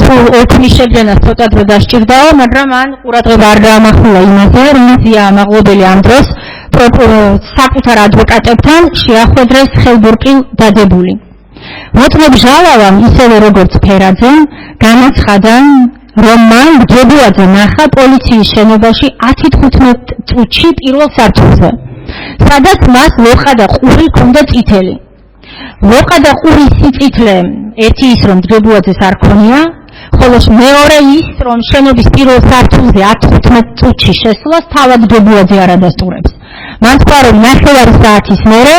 სულ ოქმის შეძენას ცოტა დრო დასჭირდაო, მაგრამ მან ყურადღება არ გაამახვილა იმაზე, რომ ზია ამაღლობელი ამ დროს საკუთარ ადვოკატებთან შეახვედრეს ხელბურკილ დადებული. მოწმე ბჟალავამ, ისევე როგორც ფერაძემ, განაცხადა, რომ მან გებუაძე ნახა პოლიციის შენობაში 10-15 წუთში პირველ სართულზე, სადაც მას ლოყა და ყური ჰქონდა წითელი. ლოყა და ყურის სიწითლე ერთი ის, რომ გებუაძეს არ ქონია, ხოლო მეორე ის, რომ შენობის პირველ სართულზე 10-15 წუთში შესვლას თავად გებუაძე არ ადასტურებს. მან თქვა, რომ ნახევარი საათის მერე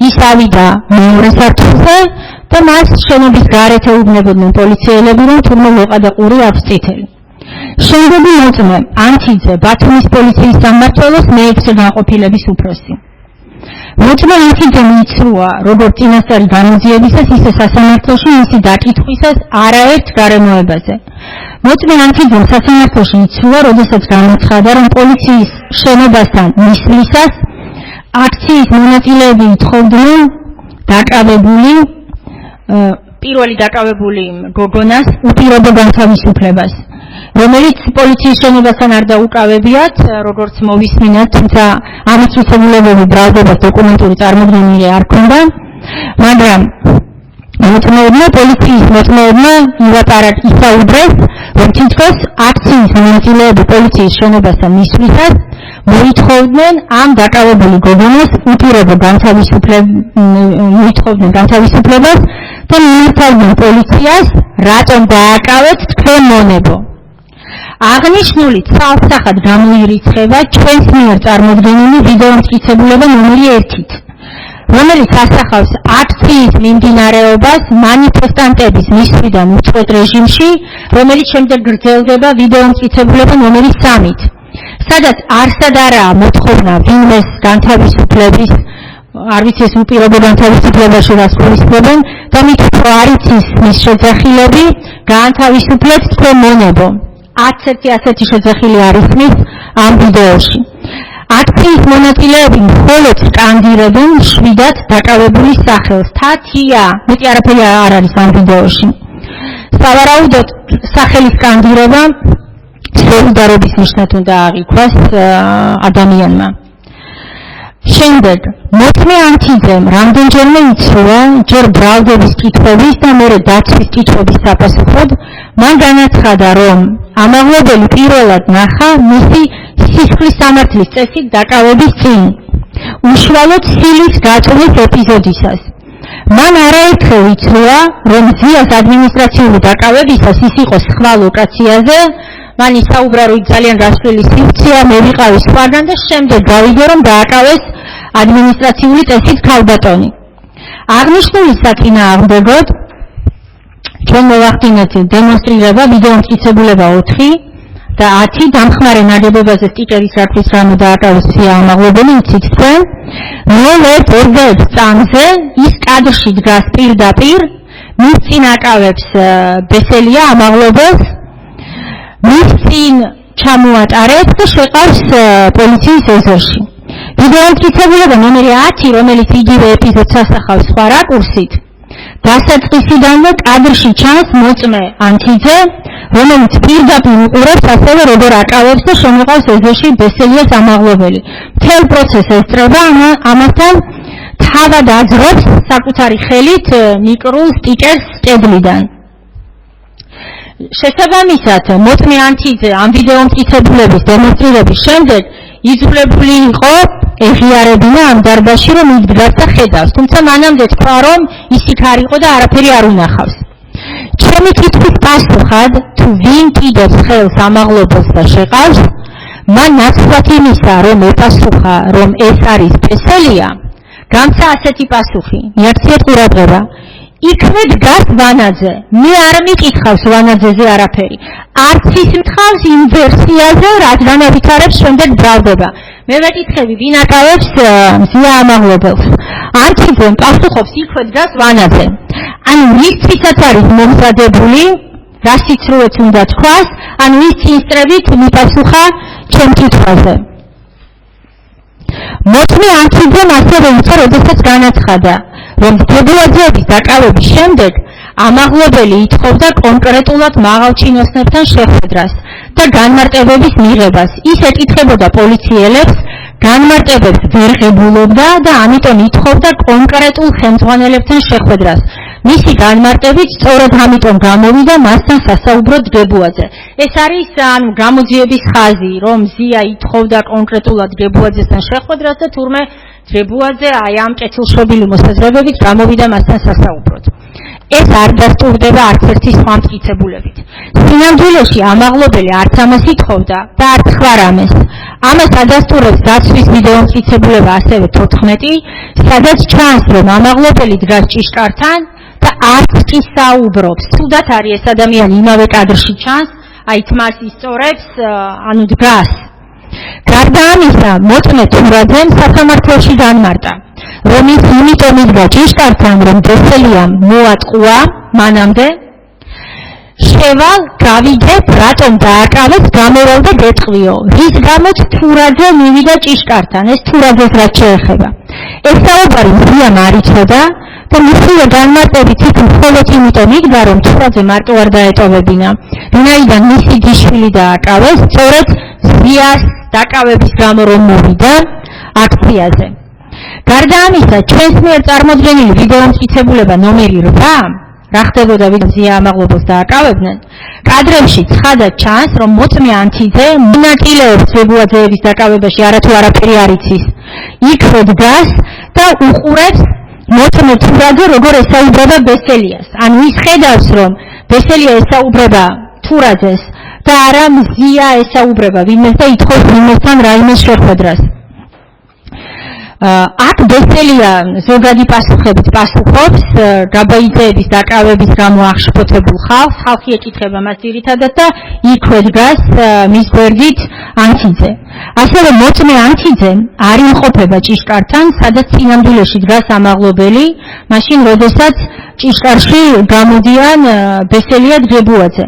ის ავიდა მეორე სართულზე და მას შენობის გარეთ ეუბნებოდნენ პოლიციელები, რომ თურმე ლოყა და ყური აქვს წითელი. შემდეგი მოწმე ანთიძე, ბათუმის პოლიციის სამმართველოს მეექვსე განყოფილების უფროსი. მოწმე ანთიძემ იცრუა, როგორც წინასწარი გამოძიებისას, ისე სასამართლოში მისი დაკითხვისას არაერთ გარემოებაზე. მოწმე ანთიძემ სასამართლოში იცრუა, როდესაც განაცხადა, რომ პოლიციის შენობასთან მისვლისას აქციის მონაწილეები ითხოვდნენ დაკავებული პირველი დაკავებული გოგონას უპირობო განთავისუფლებას, რომელიც პოლიციის შენობასთან არ დაუკავებიათ, როგორც მოვისმინეთ, თუმცა ამის მიცემულებები ბრალდებას დოკუმენტური წარმოდგენილი არ ქონდა, მაგრამ პოლიციის მოწმეებმა ისაუბრეს, რომ თითქოს აქციის მონაწილეები პოლიციის შენობასთან მისვლისას მოითხოვდნენ ამ დაკავებული გოგონას უპირობო განთავისუფლებას და მიირთმევდნენ პოლიციას, რატომ დააკავეთ თქვენ მონებო. აღნიშნული ცალსახად გამოირიცხება ჩვენს მიერ წარმოდგენილი ვიდეო მტკიცებულება ნომერი 1-ით, რომელიც ასახავს აქციის მიმდინარეობას მანიფესტანტების მისვლიდან უწყვეტ რეჟიმში, რომელიც შემდეგ გრძელდება ვიდეო მტკიცებულება ნომერი 3-ით, სადაც არსად არაა მოთხოვნა ვინმეს განთავისუფლების, არ ვიცი ეს უპირობო განთავისუფლებაში რას გულისხმობენ და მით უფრო არ იცის მის შეძახილები გაანთავისუფლეთ თქვენ მონებო. 10 ასეთი შეძახილი არ ისმის ამ ვიდეოში. აქციის მონაწილეები მხოლოდ სკანდირებენ შვიდად დაკავებული სახელს. თათია, მეტი არაფერი არ არის ამ ვიდეოში. სავარაუდოდ სახელის სკანდირება სოლიდარობის ნიშნად უნდა აღიქვას ადამიანმა. შემდეგ მოწმე ანთიძემ რამდენჯერმე იცრუა, ჯერ ბრალდების კითხვების და მერე დაცვის კითხვების საპასუხოდ, მან განაცხადა, რომ ამაღლებელი პირველად ნახა მისი სისხლის სამართლის წესით დაკავების წინ, უშუალოდ სილის გაწვრის ეპიზოდისას. მან არაერთხელ იცრუა, რომ ზიას ადმინისტრაციული დაკავებისას ის იყო სხვა ლოკაციაზე, მან ისაუბრა, რომ ძალიან გასვლილი სივრცეა, მე ვიყავი სხვაგან და შემდეგ გავიგე, რომ დააკავეს ადმინისტრაციული წესით ქალბატონი. აღნიშნული საწინააღმდეგოდ ჩვენ მოვახდინეთ დემონსტრირება ვიდეო მტკიცებულება 4, და 10 დამხმარე ნაგებობაზე სტიკერის რაქვის რამო დააკავეს მზია ამაღლობელი, იცით თქვენ, ნოლებ 26 წამზე ის კადრში დგას პირდაპირ, მის წინ აკავებს ბესელია ამაღლობელს, მის წინ ჩამოატარებს და შეყავს პოლიციის ეზოში. ვიდეომტკიცებულება ნომერი 10, რომელიც იგივე ეპიზოდს ასახავს სხვა რაკურსით, დასაწყისიდანვე კადრში ჩანს მოწმე ანთიძე, რომელიც პირდაპირ უყურებს ასევე როგორ აკავებს და შემოყავს ეზოში ბესელიას ამაღლობელი. მთელ პროცესს ესწრება, ამასთან თავად აძრობს საკუთარი ხელით მიკრულ სტიკერს კედლიდან. შესაბამისად, მოწმე ანთიძე ამ ვიდეომტკიცებულების დემონსტრირების შემდეგ იძულებული იყო ეღიარებინა ამ დარბაზში, რომ იდგას და ხედავს, თუმცა მანამდე თქვა, რომ ის იქ არ იყო და არაფერი არ უნახავს. ჩემი კითხვის პასუხად, თუ ვინ კიდევ ხელს ამაღლობელს და შეყავს, მან ნაცვლად იმისა, რომ ეპასუხა, რომ ეს არის ბესელია, გამცა ასეთი პასუხი, მიაქციეთ ყურადღება. იქვე დგას ვანაძე, მე არ მიკითხავს ვანაძეზე არაფერი, არც ის მთავს იმ ვერსიაზე, რაც განავითარებს შემდეგ ბრალდება. მე ვეკითხები, ვინ აკავებს მზია ამაღლობელს. ანთიძემ პასუხობს, იქვე დგას ვანაძე. ანუ რისთვისაც არის მომზადებული, რა სიცრუეც უნდა თქვას, ანუ ის წინსწრებით მიპასუხა ჩემ კითხვაზე. მოწმე ანთიძემ ასევე უთხრა, როდესაც განაცხადა, რომ დებულაძეების დაკავების შემდეგ ამაღლობელი ითხოვდა კონკრეტულად მაღალჩინოსნებთან შეხვედრას და განმარტებების მიღებას. ის ეკითხებოდა პოლიციელებს, განმარტებებს ვერ ღებულობდა და ამიტომ ითხოვდა კონკრეტულ ხელმძღვანელებთან შეხვედრას. მისი განმარტებით სწორედ ამიტომ გამოვიდა მასთან სასაუბროდ დებულაძე. ეს არის გამოძიების ხაზი, რომ მზია ითხოვდა კონკრეტულად დებულაძესთან შეხვედრას და თურმე დებულაძე აი ამ კეთილშობილი მოსაზრებებით გამოვიდა მასთან სასაუბროდ. ეს არ დასტურდება არც ერთი სხვა მტკიცებულებით. სინამდვილეში ამაღლობელი არც ამას ითხოვდა და არც ხვარამეს. ამას ადასტურებს დაცვის ვიდეომტკიცებულება ასევე 14, სადაც ჩანს, რომ ამაღლობელი დგას ჭიშკართან და არც კი საუბრობს. თუდად არის ეს ადამიანი იმავე კადრში ჩანს, აი თმას ისწორებს, ანუ დგას. გარდა ამისა, მოწმე თურაძემ სასამართლოში განმარტა, რომ ის იმიტომ იდგა ჭიშკართან, რომ ბესელიამ მოატყუა მანამდე, შევალ, გავიგებ, რატომ დააკავეს, გამოვალ და გეტყვიო, რის გამოც თურაძე მივიდა ჭიშკართან, ეს თურაძეს რაც შეეხება. ეს საუბარი მზიამ არ იცოდა და მისივე განმარტებით იქ მხოლოდ იმიტომ იდგა, რომ თურაძე მარტო არ დაეტოვებინა, ვინაიდან მისი გიშვილი დააკავეს, სწორედ მზიას დაკავების გამო რომ მოვიდა აქციაზე. გარდა ამისა, ჩვენს მიერ წარმოდგენილი ვიდეომტკიცებულება ნომერი 8, რა ხდებოდა ვიდრე მზია ამაღლობელს დააკავებდნენ, კადრებში ცხადად ჩანს, რომ მოწმე ანთიძე მონაწილეობს დებულაძეების დაკავებაში, არათუ არაფერი არ იცის. იქვე დგას და უყურებს მოწმე თურაძე როგორ ესაუბრება ბესელიას. ანუ ის ხედავს, რომ ბესელია ესაუბრება თურაძეს და არა მზია ესაუბრება ვინმეს და ითხოვს ვინმესთან რაიმე შეხვედრას. აქ ბესელია ზოგადი პასუხებით პასუხობს გაბაიძეების დაკავების გამო აღშფოთებულ ხალხს, ხალხი ეკითხება მას ძირითადად და იქვე დგას მის გვერდით ანთიძე. ასევე მოწმე ანთიძე არ იმყოფება ჭიშკართან, სადაც სინამდვილეში დგას ამაღლობელი, მაშინ როდესაც ჭიშკარში გამოდიან ბესელია დებულაძე.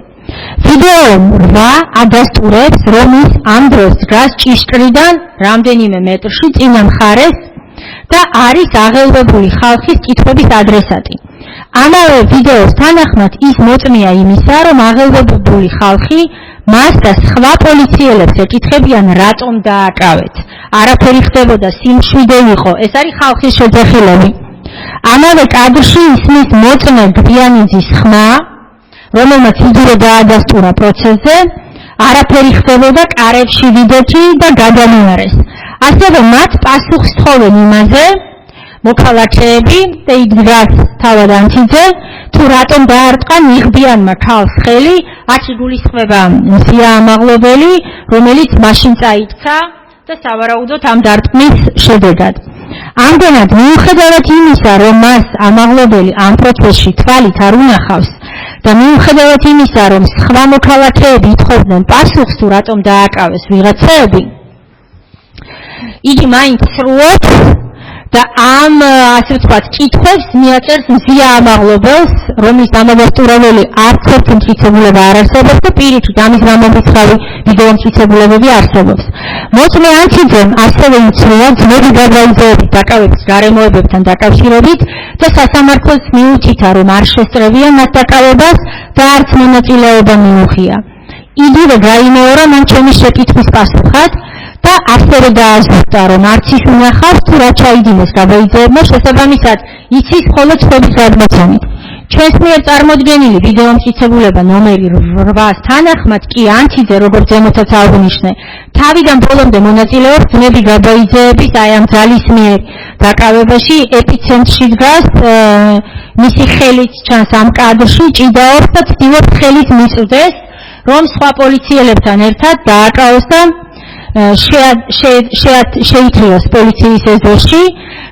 ვიდეო 8 ადასტურებს, რომ ის ამ დროს დგას ჭიშკრიდან რამდენიმე მეტრში წინა მხარეს და არის აღელვებული ხალხის კითხვების ადრესატი. ამავე ვიდეოს თანახმად ის მოწმეა იმისა, რომ აღელვებული ხალხი მას და სხვა პოლიციელებს ეკითხებიან, რატომ დააკავეთ. არაფერი ხდებოდა, სიმშვიდე იყო, ეს არის ხალხის შეძახილები. ამავე კადრში ისმის მოწმე გვიანიძის ხმა, რომელმაც იგივე დაადასტურა პროცესზე, არაფერი ხდებოდა, კარებში ვიდეოჩი და გადამიარეს. ასევე მათ პასუხს თხოვენ იმაზე, მოქალაქეები და იქ დგას თავად ანთიძე, თუ რატომ დაარტყა ნიღბიანმა ქალს ხელი, აქ იგულისხმება მზია ამაღლობელი, რომელიც მაშინ წაიქცა და სავარაუდოდ ამ დარტყმის შედეგად. ამდენად, მიუხედავად იმისა, რომ მას ამაღლობელი ამ პროცესში თვალით არ უნახავს და მიუხედავად იმისა, რომ სხვა მოქალაქეები ითხოვდნენ პასუხს თუ რატომ დააკავეს ვიღაცები, იგი მაინც სრულობს და ამ ასე ვთქვათ კითხვებს მიაწერს მზია ამაღლობელს, რომლის დამაგვასტურებელი არც ერთი მტკიცებულება არ არსებობს და პირიქით ამის გამომრიცხავი ვიდეო მტკიცებულებები არსებობს. მოწმე ანჩიძემ ასევე იცნობა ძმები გადაიზეების დაკავების გარემოებებთან დაკავშირებით და სასამართლოს მიუთითა, რომ არ შესწრებია მათ დაკავებას და არც მონაწილეობა მიუღია. იგივე გაიმეორა მან ჩემი შეკითხვის პასუხად და ასევე დააზუსტა, რომ არც ის უნახავს თუ რა ჩაიდინეს გადაიზეებმა, შესაბამისად იცის მხოლოდ სხვების გადმოცემით. ჩვენს მიერ წარმოდგენილი ვიდეო მტკიცებულება ნომერი 8-ს თანახმად კი ანჩიძე, როგორც ზემოთაც აღვნიშნე, თავიდან ბოლომდე მონაწილეობს ძმები გადაიზეების აი ამ ძალის მიერ დაკავებაში, ეპიცენტრში დგას, მისი ხელით ჩანს ამ კადრში, ჭიდაობს და ცდილობს ხელით მიწვდეს, რომ სხვა პოლიციელებთან ერთად დააკავოს და შეითრიოს პოლიციის ეზოში.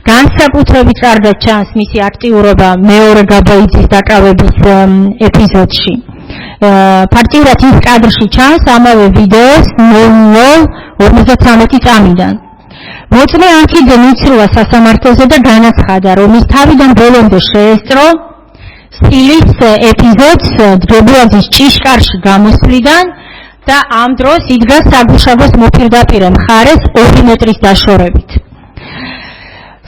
განსაკუთრებით კარგად ჩანს მისი აქტიურობა მეორე გადაიზის დაკავების ეპიზოდში. ფაქტიურად ის კადრში ჩანს ამავე ვიდეოს 00:53 წამიდან. მოწმე ანჩიძემ იცრუა სასამართლოზე და განაცხადა, რომ ის თავიდან ბოლომდე შეესწრო სტილის ეპიზოდს დგებუაძის ჭიშკარში გამოსვლიდან და ამ დროს იდგა საგუშაგოს მოპირდაპირე მხარეს 2 მეტრის დაშორებით.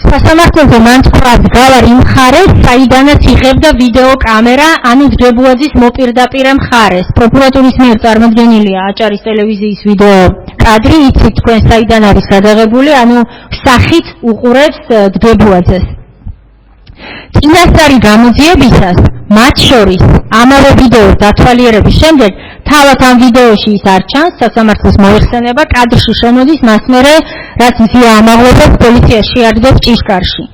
სასამართლოზე მან თქვა დგავარ იმ მხარეს, საიდანაც იღებდა ვიდეო კამერა, ანუ დგებუაძის მოპირდაპირე მხარეს. პროკურატურის მიერ წარმოდგენილია აჭარის ტელევიზიის ვიდეო კადრი, იცით თქვენ საიდან არის გადაღებული, ანუ სახით უყურებს დგებუაძეს. წინასწარი გამოძიებისას, მათ შორის ამავე ვიდეოს დათვალიერების შემდეგ, თავად ამ ვიდეოში ის არ ჩანს, სასამართლოს მოიხსენება, კადრში შემოდის მას მერე, რაც მზია ამაღლობებს პოლიცია შეადგეს ჭიშკარში.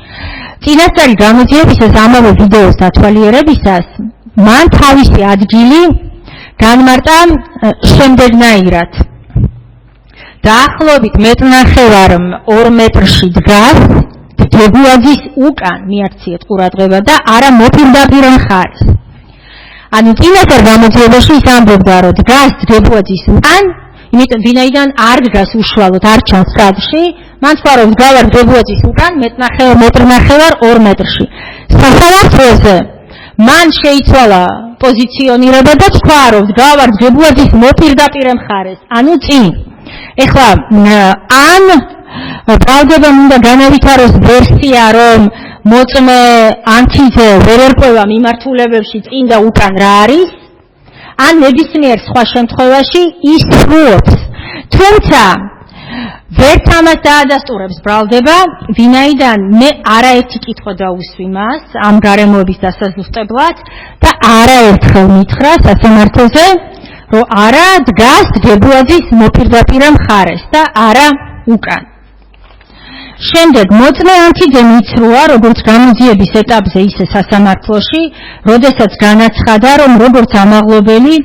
წინასწარი გამოძიებისას ამავე ვიდეოს დათვალიერებისას, მან თავისი ადგილი განმარტა შემდეგნაირად. დაახლოებით 1.5 მეტრში დგას დგებუაძის უკან მიაქციეთ ყურადღება და არა მოპირდაპირე მხარეს. ანუ წინასწარ გამოძიებაში ის ამბობდა, რომ დგას დგებუაძის უკან, იმიტომ ვინაიდან არ დგას უშუალოდ, არ ჩანს კადრში, მან თქვა, რომ დგავარ დგებუაძის უკან 1.5 2 მეტრში. სასამართლოზე მან შეიცვალა პოზიციონირება და თქვა, რომ დგავარ დგებუაძის მოპირდაპირე მხარეს, ანუ წინ. ეხლა ან ბრალდებამ უნდა განავითაროს ვერსია, რომ მოწმე ანჩიძე ვერ ერკვევა მიმართულებებში წინ და უკან რა არის, ან ნებისმიერ სხვა შემთხვევაში ის სრულობს. თუმცა ვერც ამას დაადასტურებს ბრალდება, ვინაიდან მე არაერთი კითხვა დაუსვი მას ამ გარემოების დასაზუსტებლად და არაერთხელ მითხრა სასამართლოზე, რომ არა დგას დგებუაძის მოპირდაპირე მხარეს და არა უკან. შემდეგ მოწმე ანჩიძემ იცრუა როგორც გამოძიების ეტაპზე, ისე სასამართლოში, როდესაც განაცხადა, რომ როგორც ამაღლობელი,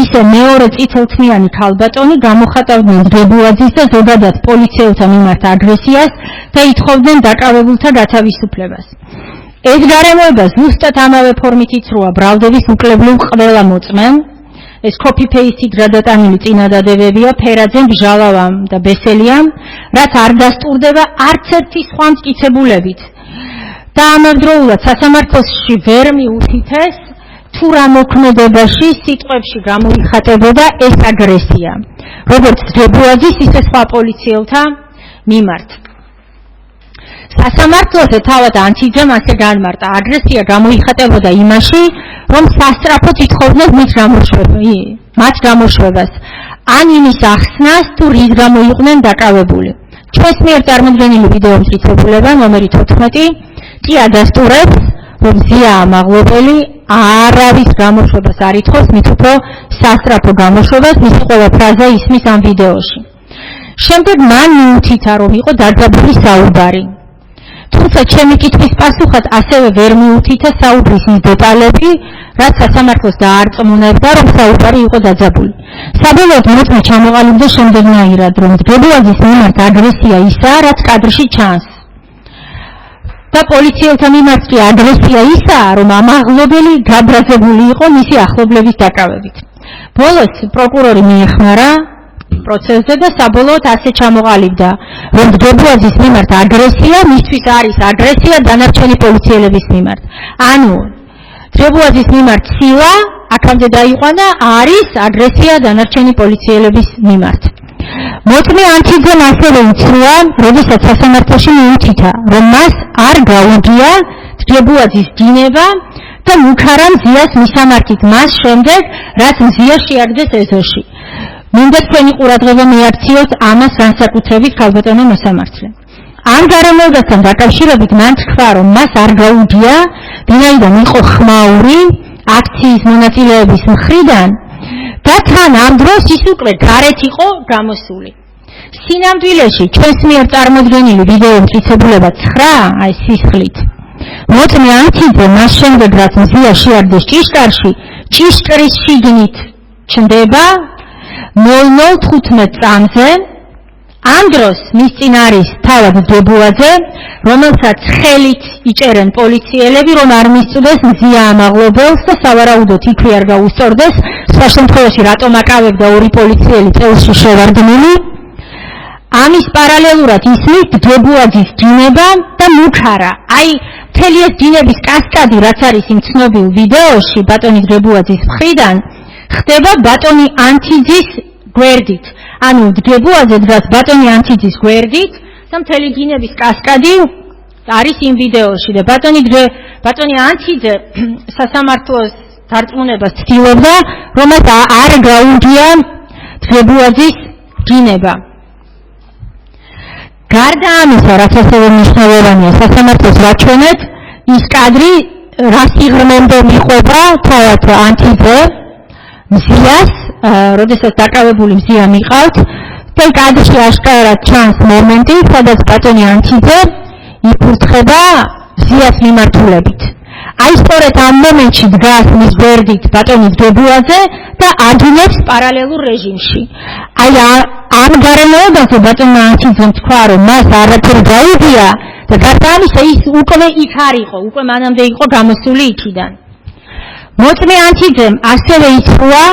ისე მეორე წითელთმიანი ქალბატონი გამოხატავდნენ დგებუაძის და ზოგადად პოლიციელთა მიმართ აგრესიას და ითხოვდნენ დაკავებულთა გათავისუფლებას. ეს გარემოება ზუსტად ამავე ფორმით იცრუა ბრალდების უკლებლივ ყველა მოწმემ. ეს copy-paste-ით გადატანილი წინადადებებია ფერაძემ, ბჟალავამ და ბესელიამ, რაც არ დასტურდება არც ერთი სხვა მტკიცებულებით. და ამავდროულად სასამართლოში ვერ მიუთითეს, თუ რა მოქმედებაში სიტყვებში გამოიხატებოდა ეს აგრესია, როგორც დგებუაძის, ისე სხვა პოლიციელთა მიმართ. სასამართლოზე თავად ანჩიძემ ასე განმარტა, აგრესია გამოიხატებოდა იმაში, რომ სასწრაფოდ ითხოვდნენ მათ გამოშვებას, ან იმის ახსნას, თუ რის გამო იყვნენ დაკავებული. ჩვენს მიერ წარმოდგენილი ვიდეო მტკიცებულება ნომერი 14 კი ადასტურებს, რომ მზია ამაღლობელი არავის გამოშვებას არ ითხოვს, მით უფრო სასწრაფო გამოშვებას, მისი ყველა ფრაზა ისმის ამ ვიდეოში. შემდეგ მან მიუთითა, რომ იყო დაძაბული საუბარი. თუმცა ჩემი კითხვის პასუხად ასევე ვერ მიუთითა საუბრის ის დეტალები, რაც სასამართლოს დაარწმუნებდა, რომ საუბარი იყო დაძაბული. საბოლოოდ მოწმე ჩამოყალიბდა შემდეგნაირად, რომ დგებუაძის მიმართ აგრესია ისაა, რაც კადრში ჩანს. და პოლიციელთა მიმართ კი აგრესია ისაა, რომ ამაღლობელი გაბრაზებული იყო მისი ახლობლების დაკავებით. ბოლოს პროკურორი მიეხმარა პროცესზე და საბოლოოდ ასე ჩამოყალიბდა, რომ დგებუაძის მიმართ აგრესია მისთვის არის აგრესია დანარჩენი პოლიციელების მიმართ. ანუ დგებუაძის მიმართ ცილა აქამდე დაიყვანა არის აგრესია დანარჩენი პოლიციელების მიმართ. მოწმე ანჩიძემ ასევე იცრუა, როდესაც სასამართლოში მიუთითა, რომ მას არ გაუგია დგებუაძის დინება და მუქარა მზიას მისამართით მას შემდეგ, რაც მზია შეაგდეს ეზოში. მინდა თქვენი ყურადღება მიაქციოთ ამას განსაკუთრებით ქალბატონო მოსამართლე. ამ გარემოებასთან დაკავშირებით მან თქვა, რომ მას არ გაუგია, ვინაიდან იყო ხმაური აქციის მონაწილეების მხრიდან და თან ამ დროს ის უკვე გარეთ იყო გამოსული. სინამდვილეში ჩვენს მიერ წარმოდგენილი ვიდეო მტკიცებულება 9 აი სისხლით. მოწმე ანჩიძე მას შემდეგ რაც მზია შეაგდეს ჭიშკარში, ჭიშკრის შიგნით ჩნდება 00:15 წამზე. ამ დროს მის წინ არის თავად დგებუაძე, რომელსაც ხელით იჭერენ პოლიციელები, რომ არ მისწვდეს მზია ამაღლობელს და სავარაუდოდ იქვე არ გაუსწორდეს, სხვა შემთხვევაში რატომ აკავებდა ორი პოლიციელი წელში შევარდნილი. ამის პარალელურად ისმის დგებუაძის დინება და მუქარა. აი, მთელი ეს დინების კასკადი, რაც არის იმ ცნობილ ვიდეოში ბატონი დგებუაძის მხრიდან, ხდება ბატონი ანჩიძის გვერდით. ანუ დგებუაძე დგას ბატონი ანჩიძის გვერდით და მთელი დინების კასკადი არის იმ ვიდეოში და ბატონი ანჩიძე სასამართლოს დარწმუნებას ცდილობდა, რომ არ გაუგია დგებუაძის დინება. გარდა ამისა, რაც ასევე მნიშვნელოვანია სასამართლოს რაჩვენეთ, ის კადრი რას იღრმემდე მიყვება თავად ანჩიძე მზიას, როდესაც დაკავებული მზია მიყავთ და კადრში აშკარად ჩანს მომენტი, სადაც ბატონი ანჩიძე იფურთხება მზიას მიმართულებით. აი სწორედ ამ მომენტში დგას მის გვერდით ბატონი დგებუაძე და აგინებს პარალელურ რეჟიმში. აი ამ გარემოებაზე ბატონმა ანჩიძემ თქვა, რომ მას არაფერი გაუგია და გარდა ამისა ის უკვე იქ არ იყო, უკვე მანამდე იყო გამოსული იქიდან. მოწმე ანჩიძემ ასევე იცრუა,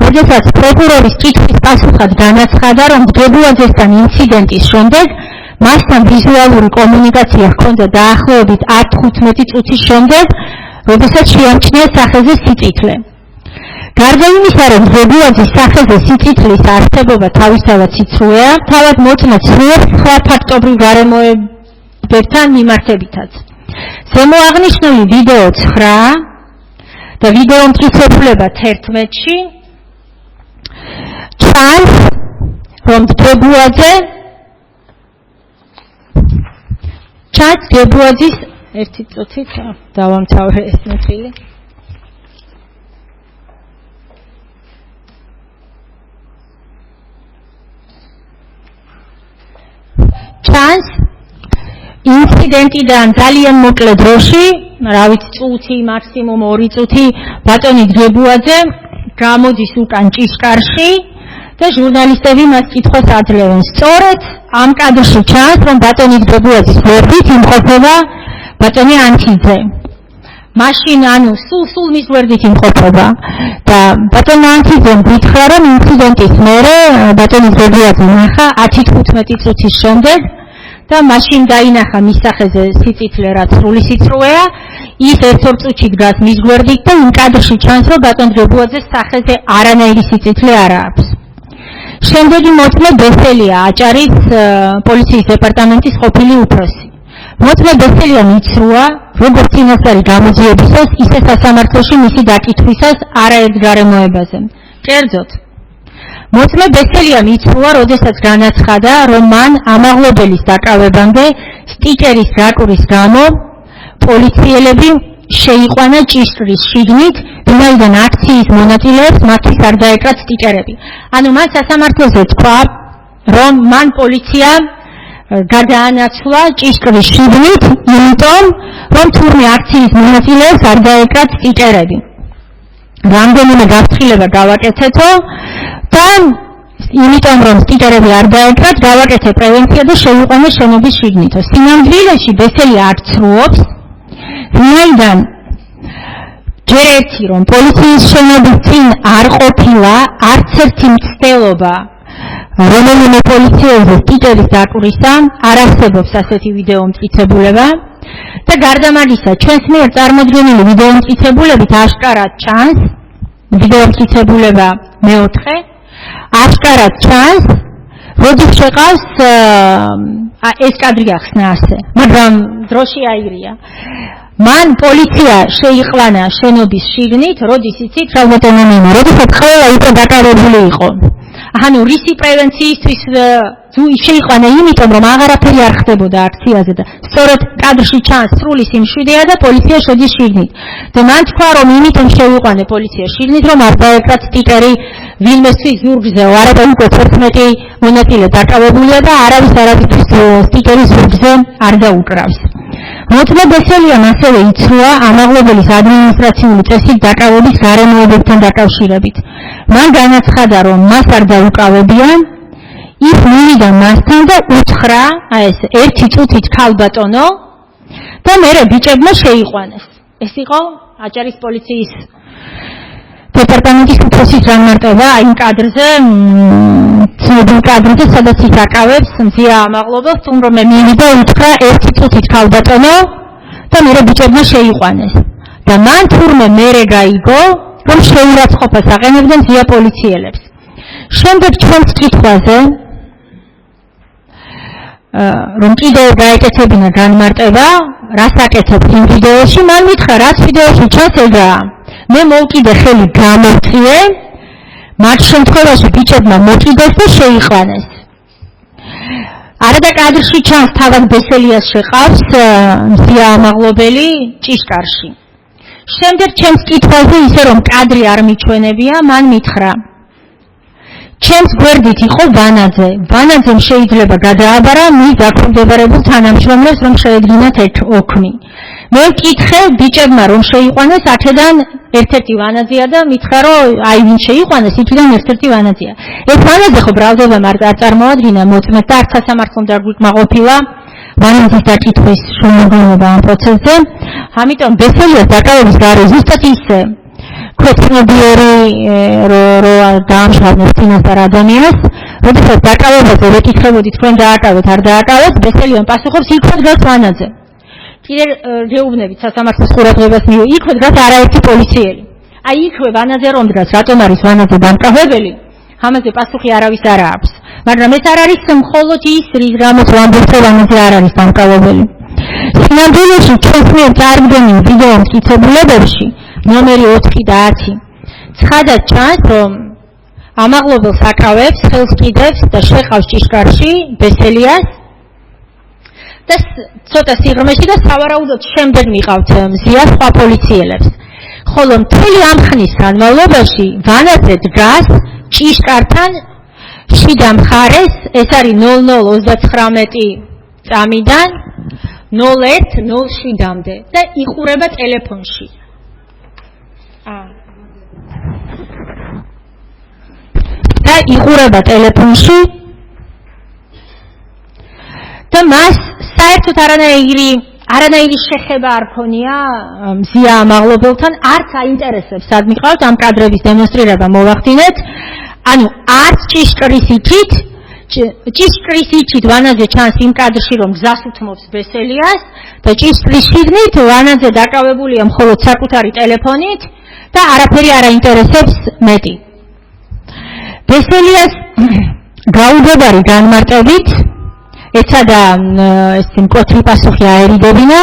როდესაც პროკურორის კითხვის პასუხად განაცხადა, რომ დგებუაძესთან ინციდენტის შემდეგ მასთან ვიზუალური კომუნიკაცია ჰქონდა დაახლოებით 10-15 წუთის შემდეგ, როდესაც შეამჩნია სახეზე სიწითლე. გარდა იმისა, რომ დგებუაძის სახეზე სიწითლის არსებობა თავისთავად სიცრუეა, თავად მოწმე ცდილობს სხვა ფაქტობრივ გარემოებებთან მიმართებითაც. ზემო აღნიშნული ვიდეო 9 და ვიდეო მტკიცებულება 11-ში ჩანს, რომ დგებუაძის ერთი წუთით დავამთავრე ეს ნაწილი. ჩანს ინციდენტიდან ძალიან მოკლე დროში, რა ვიცი, წუთი, მაქსიმუმ 2 წუთი ბატონი დგებუაძე გამოდის უკან ჭიშკარში და ჟურნალისტები მას კითხვას აძლევენ. სწორედ ამ კადრში ჩანს, რომ ბატონი დგებუაძის გვერდით იმყოფება ბატონი ანჩიძე. მაშინ ანუ სულ მის გვერდით იმყოფება და ბატონი ანჩიძემ გითხრა, რომ ინციდენტის მერე ბატონი დგებუაძე ნახა 10-15 წუთის შემდეგ და მაშინ დაინახა მის სახეზე სიწითლე, რაც სრული სიწრუეა, ის 1-2 წუთში დგას მის გვერდით და იმ კადრში ჩანს, რომ ბატონ დგებუაძეს სახეზე არანაირი სიწითლე არ აქვს. შემდეგი მოწმე ბესელია, აჭარის პოლიციის დეპარტამენტის ყოფილი უფროსი. მოწმე ბესელიამ იცრუა, როგორც წინასწარი გამოძიებისას, ისე სასამართლოში მისი დაკითხვისას არაერთ გარემოებაზე. კერძოდ, მოწმე ბესელიამ იცრუა, როდესაც განაცხადა, რომ მან ამაღლობელის დაკავებამდე სტიკერის რაკურის გამო პოლიციელები შეიყვანა ჭიშკრის შიგნით, ვინაიდან აქციის მონაწილეებს მათთვის არ დაეკრათ სტიკერები. ანუ მან სასამართლოზე თქვა, რომ მან პოლიცია გადაანაცვლა ჭიშკრის შიგნით, იმიტომ, რომ თურმე აქციის მონაწილეებს არ დაეკრათ სტიკერები. რამდენიმე გაფრთხილება გავაკეთეთო და იმიტომ რომ სტიკერები არ დაეკრათ, გავაკეთე პრევენცია და შევიყვანე შენობის შიგნითო. სინამდვილეში ბესელი არ ცრუობს, ვინაიდან ჯერ ერთი რომ პოლიციის შენობის წინ არ ყოფილა არც ერთი მცდელობა რომელიმე პოლიციელზე სტიკერის დაკვრისა, არ არსებობს ასეთი ვიდეო მტკიცებულება და გარდა მაგისა, ჩვენს მიერ წარმოდგენილი ვიდეო მტკიცებულებით აშკარად ჩანს, ვიდეო მტკიცებულება მეოთხე, აშკარად ჩანს, როდის შეყავს ეს კადრი ახსნა ასე, მაგრამ დროში აირია. მან პოლიცია შეიყვანა შენობის შიგნით, როდის იცით, რა ბატონო, როდესაც ყველა უკვე დაკავებული იყო. ანუ რისი პრევენციისთვის შეიყვანა, იმიტომ რომ აღარაფერი არ ხდებოდა აქციაზე და სწორედ კადრში ჩანს სრული სიმშვიდეა და პოლიცია შედის შიგნით. და მან თქვა, რომ იმიტომ შევიყვანე პოლიცია შიგნით, რომ არ დაეკრათ სტიკერი ვინმესთვის ზურგზეო, არა უკვე 11 მონაწილე დაკავებულია და არავისთვის სტიკერის ზურგზე არ დაუკრავს. მოწმე ბესელიამ ასევე იცრუა ამაღლებელის ადმინისტრაციული წესით დაკავების გარემოებებთან დაკავშირებით. მან განაცხადა, რომ მას არ დაუკავებიან, ის მივიდა მასთან და უთხრა, ეს ერთი წუთით ქალბატონო და მერე ბიჭებმა შეიყვანეს. ეს იყო აჭარის პოლიციის დეპარტამენტის უფროსის განმარტება იმ კადრზე, ცნობილ კადრზე, სადაც ის აკავებს მზია ამაღლობელს, თუმრომ მივიდა უთხრა ერთი წუთით ქალბატონო და მერე ბიჭებმა შეიყვანეს. და მან თურმე მერე გაიგო, რომ შეურაცხყოფას აყენებდნენ მზია პოლიციელებს. შემდეგ ჩვენს კითხვაზე, რომ კიდევ გაეკეთებინა განმარტება, რას აკეთებს იმ ვიდეოში, მან მითხრა, რაც ვიდეოში ჩანს ეგაა. მე მოვკიდე ხელი გამოვწიე, მათ შემთხვევაში ბიჭებმა მოკიდეს და შეიყვანეს. არა და კადრში ჩანს თავად ბესელიას შეყავს მზია ამაღლობელი ჭიშკარში. შემდეგ ჩემს კითხვაზე ისე რომ კადრი არ მიჩვენებია, მან მითხრა, ჩემს გვერდით იყო ვანაძე. ვანაძემ შეიძლება გადააბარა მის დაქვემდებარებულ თანამშრომლებს, რომ შეედგინათ ოქმი. მე ვკითხე ბიჭებმა რომ შეიყვანეს, აქედან ერთ-ერთი ვანაძეა და მითხრა, რომ აი ვინ შეიყვანეს, იქიდან ერთ-ერთი ვანაძეა. ეს ვანაძე ხო ბრალდება არ წარმოადგინა მოწმეს და არც სასამართლომ არ გვიკმაყოფილა ვანაძის დაკითხვის შემოგვიმობა ამ პროცესზე. ამიტომ ბესელიას დაკავების გარე ზუსტად ისე ქვეცნობიერი რო დაამშრალნებს წინასწარ ადამიანს, როდესაც დაკავებაზე ვეკითხებოდი თქვენ დააკავეთ, არ დააკავეთ, ბესელიამ პასუხობს, იქვე დგას ვანაძე. კიდე გეუბნებით სასამართლოს ყურადღებას მივიღე, იქვე დგას არაერთი პოლიციელი. აი იქვე ვანაძე რომ დგას, რატომ არის ვანაძე დამკავებელი? ამაზე პასუხი არავის არ აქვს. მაგრამ ეს არ არის მხოლოდ ის, რამაც ვამბობთ, რომ ვანაძე არ არის დამკავებელი. სინამდვილეში ჩვენს მიერ წარდგენილ ვიდეო მტკიცებულებებში ნომერი 4 და 10 ცხადად ჩანს, რომ ამაღლობელს აკავებს, ხელს კიდევს და შეყავს ჭიშკარში ბესელიას და ცოტა სიღრმეში და სავარაუდოდ შემდეგ მიყავთ მზია სხვა პოლიციელებს. ხოლო მთელი ამ ხნის განმავლობაში ვანაძე დგას ჭიშკართან შიდა მხარეს, ეს არის 00:39 წამიდან 01:07-მდე და იყურება ტელეფონში. და იყურება ტელეფონში და მას საერთოდ არანაირი შეხება არ ქონია მზია ამაღლობელთან, არც აინტერესებს სად მიყავთ ამ კადრების დემონსტრირება მოვახდინეთ, ანუ არც ჭიშკრის იქით ვანაძე ჩანს იმ კადრში, რომ გზას უთმობს ბესელიას და ჭიშკრის შიგნით ვანაძე დაკავებულია მხოლოდ საკუთარი ტელეფონით და არაფერი არ აინტერესებს მეტი. ბესელიას გაუგებარი განმარტებით ეცადა ეს მკვეთრი პასუხი აერიდებინა,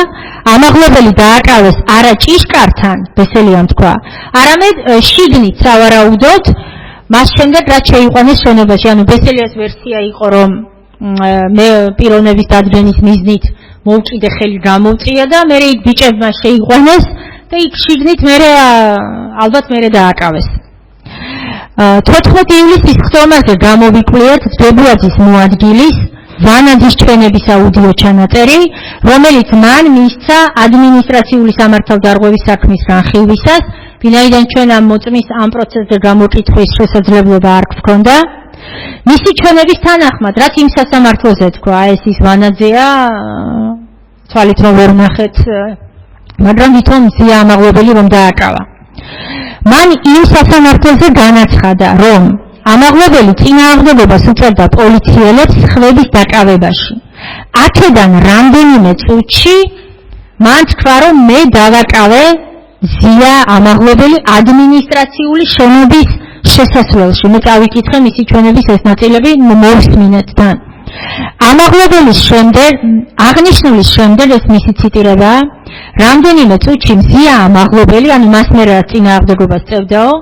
ამაღლებელი დააკავეს არა ჭიშკართან, ბესელიამ თქვა, არამედ შიგნით სავარაუდოდ, მას შემდეგ რაც შეიყვანეს შენობაში. ანუ ბესელიას ვერსია იყო, რომ მე პიროვნების დადგენის მიზნით მოვკიდე ხელი გამოვწია და მე იქ ბიჭებმა შეიყვანეს და იქ შიგნით ალბათ მე დააკავეს. 14 ივლისის ხსომაზე გამოვიკვლიეთ დებუაძის მოადგილის ვანაძის ჩვენების აუდიო ჩანაწერი, რომელიც მან მისცა ადმინისტრაციული სამართალდარღვევის საქმის განხილვისას, ვინაიდან ჩვენ ამ მოწმის ამ პროცესზე გამოკითხვის შესაძლებლობა არ გვქონდა. მისი ჩვენების თანახმად, რაც იმ სასამართლოზე თქვა, ეს ის ვანაძეა, თვალით რომ ვერ ნახეთ, მაგრამ ვითომ მზია ამაღლობელი რომ დააკავა. მან იმ სასამართლოზე განაცხადა, რომ ამაღლობელი წინააღმდეგობას უწევდა პოლიციელებს ხმების დაკავებაში. აქედან რამდენიმე წუთში მან თქვა, რომ მე დავაკავე მზია ამაღლობელი ადმინისტრაციული შენობის შესასვლელში. მე წავიკითხე მისი ჩვენების ეს ნაწილები მოვისმინეთ თან. ამაღლობელის შემდეგ, აღნიშნულის შემდეგ ეს მისი ციტირებაა, რამდენიმე წუთში მზია ამაღლობელი, ანუ მას მე რა წინააღმდეგობას წევდაო,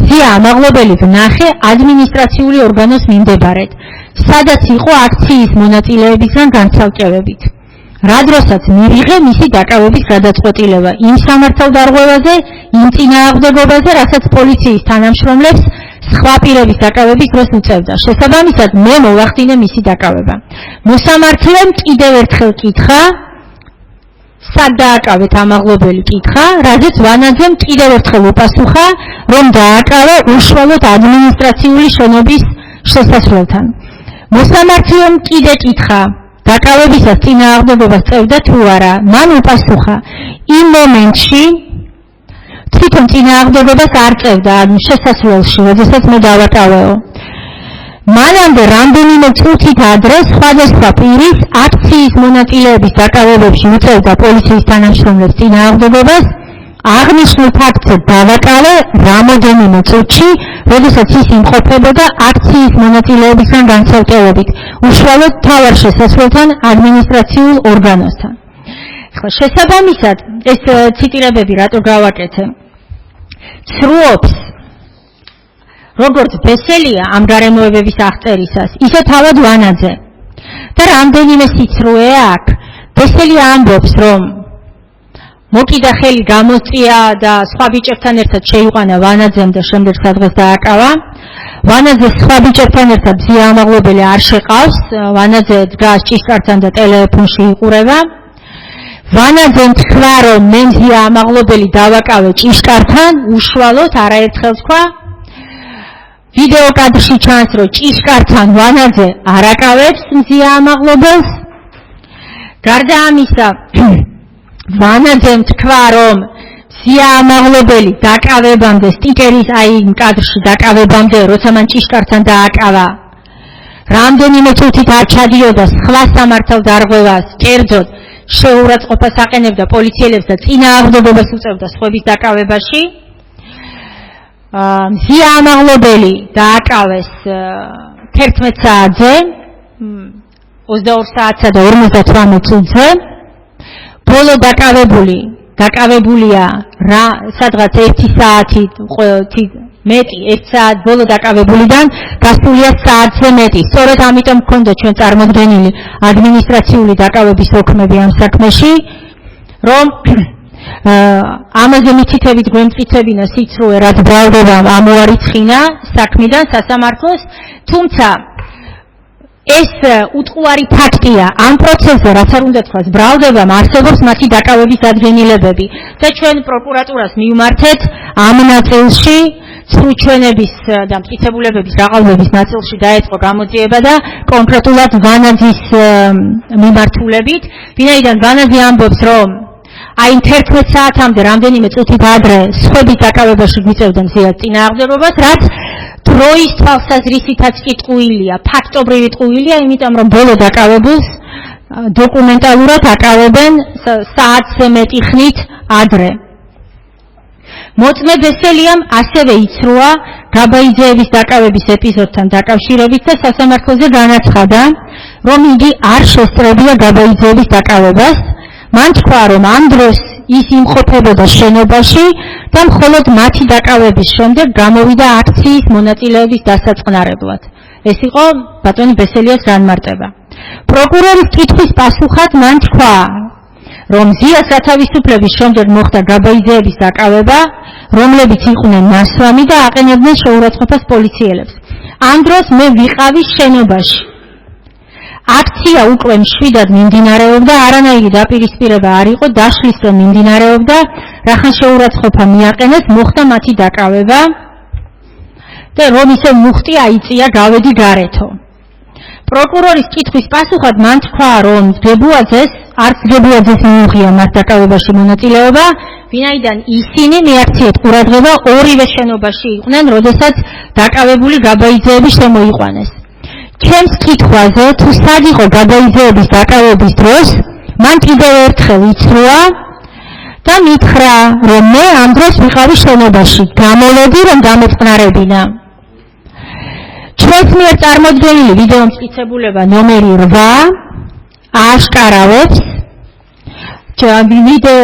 მზია ამაღლობელი ვნახე ადმინისტრაციული ორგანოს მიმდებარედ, სადაც იყო აქციის მონაწილეებისგან განცალკევებით. რა დროსაც მივიღე მისი დაკავების გადაწყვეტილება იმ სამართალდარღვევაზე, იმ წინააღმდეგობაზე, რასაც პოლიციის თანამშრომლებს სხვა პირების დაკავების დროს უწევდა. შესაბამისად, მე მოვახდინე მისი დაკავება. მოსამართლემ კიდევ ერთხელ კითხა, სად დააკავეთ ამაღლობელი კითხა, რაზეც ვანაძემ კიდევ ერთხელ უპასუხა, რომ დააკავე უშუალოდ ადმინისტრაციული შენობის შესასვლელთან. მოსამართლემ კიდე კითხა, დაკავებისას წინააღმდეგობას წევდა თუ არა, მან უპასუხა, იმ მომენტში თვითონ წინააღმდეგობას არ წევდა შესასვლელში, როდესაც მე დავაკავეო. მანამდე რამდენიმე წუთით ადრე სხვადასხვა პირის აქციის მონაწილეების დაკავებებში უწევდა პოლიციის თანამშრომლებს წინააღმდეგობას, აღნიშნულ ფაქტზე დავაკავე რამოდენიმე წუთში, როდესაც ის იმყოფებოდა აქციის მონაწილეებისგან განცალკევებით, უშუალოდ მთავარ შესასვლელთან ადმინისტრაციულ ორგანოსთან. ხო, შესაბამისად, ეს ციტირებები რატო გავაკეთე? ცრუობს როგორც ბესელია ამ გარემოებების აღწერისას, ისე თავად ვანაძე. და რამდენიმე სიცრუე აქვს. ბესელია ამბობს, რომ მოკიდა ხელი გამოწია და სხვა ბიჭებთან ერთად შეიყვანა ვანაძემ და შემდეგ სადღაც დააკავა. ვანაძე სხვა ბიჭებთან ერთად მზია ამაღლობელი არ შეყავს, ვანაძე დგას ჭიშკართან და ტელეფონში იყურება. ვანაძემ თქვა, რომ მე მზია ამაღლობელი დავაკავე ჭიშკართან, უშუალოდ არაერთხელ თქვა. ვიდეო კადრში ჩანს, რომ ჭიშკართან ვანაძე არ აკავებს მზია ამაღლობელს. გარდა ამისა, ვანაძემ თქვა, რომ მზია ამაღლობელი დაკავებამდე, სტიკერის აი იმ კადრში დაკავებამდე, როცა მან ჭიშკართან დააკავა, რამდენიმე წუთით არ ჩადიოდა სხვა სამართალდარღვევას, კერძოდ შეურაცხყოფას აყენებდა პოლიციელებს და წინააღმდეგობას უწევდა სხვების დაკავებაში. მზია ამაღლობელი დააკავეს 11 საათზე, 22 საათსა და 58 წუთზე. ბოლო დაკავებულია სადღაც 1 საათი მეტი, 1 საათ ბოლო დაკავებულიდან გასულია საათზე მეტი. სწორედ ამიტომ მქონდა ჩვენ წარმოდგენილი ადმინისტრაციული დაკავების ოქმები ამ საქმეში, რომ ამაზე მითითებით გვემწითებინა სიცრუე, რაც ბრალდებამ ამოარიცხინა საქმიდან სასამართლოს, თუმცა ეს უტყუარი ფაქტია ამ პროცესზე, რაც არ უნდა თქვას, ბრალდებამ არსებობს მათი დაკავების დადგენილებები და ჩვენ პროკურატურას მივმართეთ ამ ნაწილში სრულჩვენების და მტკიცებულებების რაყალბების ნაწილში დაეწყო გამოძიება და კონკრეტულად ვანაძის მიმართულებით, ვინაიდან ვანაძე ამბობს, რომ აი 11 საათამდე რამდენიმე წუთით ადრე სხვების დაკავებაში გვიწევდა მზიას წინააღმდეგობას, რაც დროის თვალსაზრისითაც კი ტყუილია, ფაქტობრივი ტყუილია, იმიტომ რომ ბოლო დაკავებულს დოკუმენტალურად აკავებენ საათზე მეტი ხნით ადრე. მოწმე ბესელიამ ასევე იცრუა გაბაიძეების დაკავების ეპიზოდთან დაკავშირებით და სასამართლოზე განაცხადა, რომ იგი არ შესწრებია გაბაიძეების დაკავებას. მან თქვა, რომ ამ დროს ის იმყოფებოდა შენობაში და მხოლოდ მათი დაკავების შემდეგ გამოვიდა აქციის მონაწილეების დასაწყნარებლად. ეს იყო ბატონი ბესელიას განმარტება. პროკურორის კითხვის პასუხად მან თქვა, რომ მზიას გათავისუფლების შემდეგ მოხდა გაბაიძეების დაკავება, რომლებიც იყვნენ ნასვამი და აყენებდნენ შეურაცხყოფას პოლიციელებს. ამ დროს მე ვიყავი შენობაში. აქცია უკვე მშვიდად მიმდინარეობდა, არანაირი დაპირისპირება არ იყო, დაშლისკენ მიმდინარეობდა, რახან შეურაცხყოფა მიაყენეს, მოხდა მათი დაკავება და რომ ისე მუხტი აიწია გავედი გარეთო. პროკურორის კითხვის პასუხად მან თქვა, რომ დგებუაძეს მიუღია მას დაკავებაში მონაწილეობა, ვინაიდან ისინი მიაქციეთ ყურადღება ორივე შენობაში იყვნენ, როდესაც დაკავებული გაბაიძეები შემოიყვანეს. ჩემს კითხვაზე, თუ სად იყო გაბაიძეების დაკავების დროს, მან კიდევ ერთხელ იცრუა და მითხრა, რომ მე ამ დროს ვიყავი შენობაში, გამოლოდი, რომ დამეწყნარებინა. ჩვენს მიერ წარმოდგენილი ვიდეო მტკიცებულება ნომერი 8 აშკარავებს ვიდეო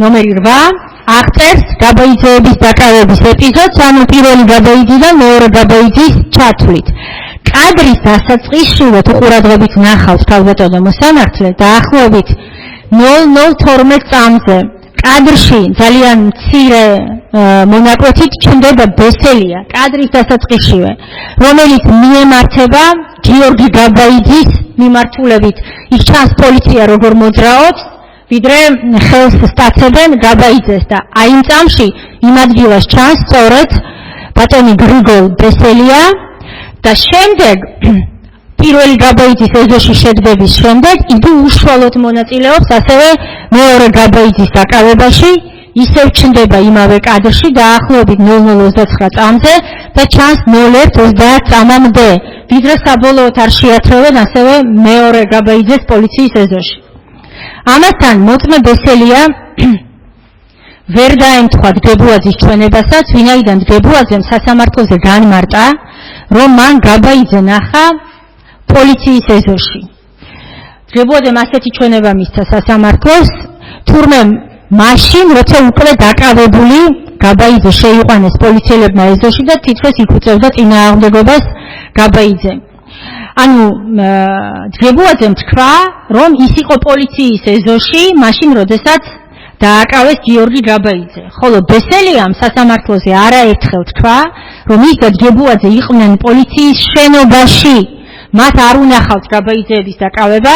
ნომერი 8 აღწერს გაბაიძეების დაკავების ეპიზოდს, ანუ პირველი გაბაიძიდან მეორე გაბაიძის ჩათვლით. კადრის დასაწყისშივე თუ ყურადღებით ნახავთ ქალბატონო მოსამართლე, დაახლოებით 00:12 წამზე კადრში ძალიან მცირე მონაკვეთით ჩნდება ბესელია კადრის დასაწყისშივე, რომელიც მიემართება გიორგი გაბაიძის მიმართულებით. ის ჩანს პოლიცია როგორ მოძრაობს, ვიდრე ხელს სტაცებენ გაბაიძეს და აი იმ წამში იმ ადგილას ჩანს სწორედ ბატონი გრიგოლ ბესელია და შემდეგ პირველი გაბაიძის ეზოში შედგების შემდეგ იგი უშუალოდ მონაწილეობს ასევე მეორე გაბაიძის დაკავებაში, ისევ ჩნდება იმავე კადრში დაახლოებით 00:29 წამზე და ჩანს 01:30 წამამდე, ვიდრე საბოლოოდ არ შეათრევენ ასევე მეორე გაბაიძეს პოლიციის ეზოში. ამასთან მოწმე ბესელია ვერ დაემთხვა დგებუაძის ჩვენებასაც, ვინაიდან დგებუაძემ სასამართლოზე განმარტა, რომ მან გაბაიძე ნახა პოლიციის ეზოში. დგებუაძემ ასეთი ჩვენება მისცა სასამართლოს, თურმე მაშინ, როცა უკვე დაკავებული გაბაიძე შეიყვანეს პოლიციელებმა ეზოში და თითქოს იქ უწევდა წინააღმდეგობას გაბაიძემ. ანუ დგებუაძემ თქვა, რომ ის იყო პოლიციის ეზოში, მაშინ როდესაც დააკავეს გიორგი გაბაიძე. ხოლო ბესელიამ სასამართლოზე არაერთხელ თქვა, რომ ის და დგებუაძე იყვნენ პოლიციის შენობაში, მათ არ უნახავთ გაბაიძეების დაკავება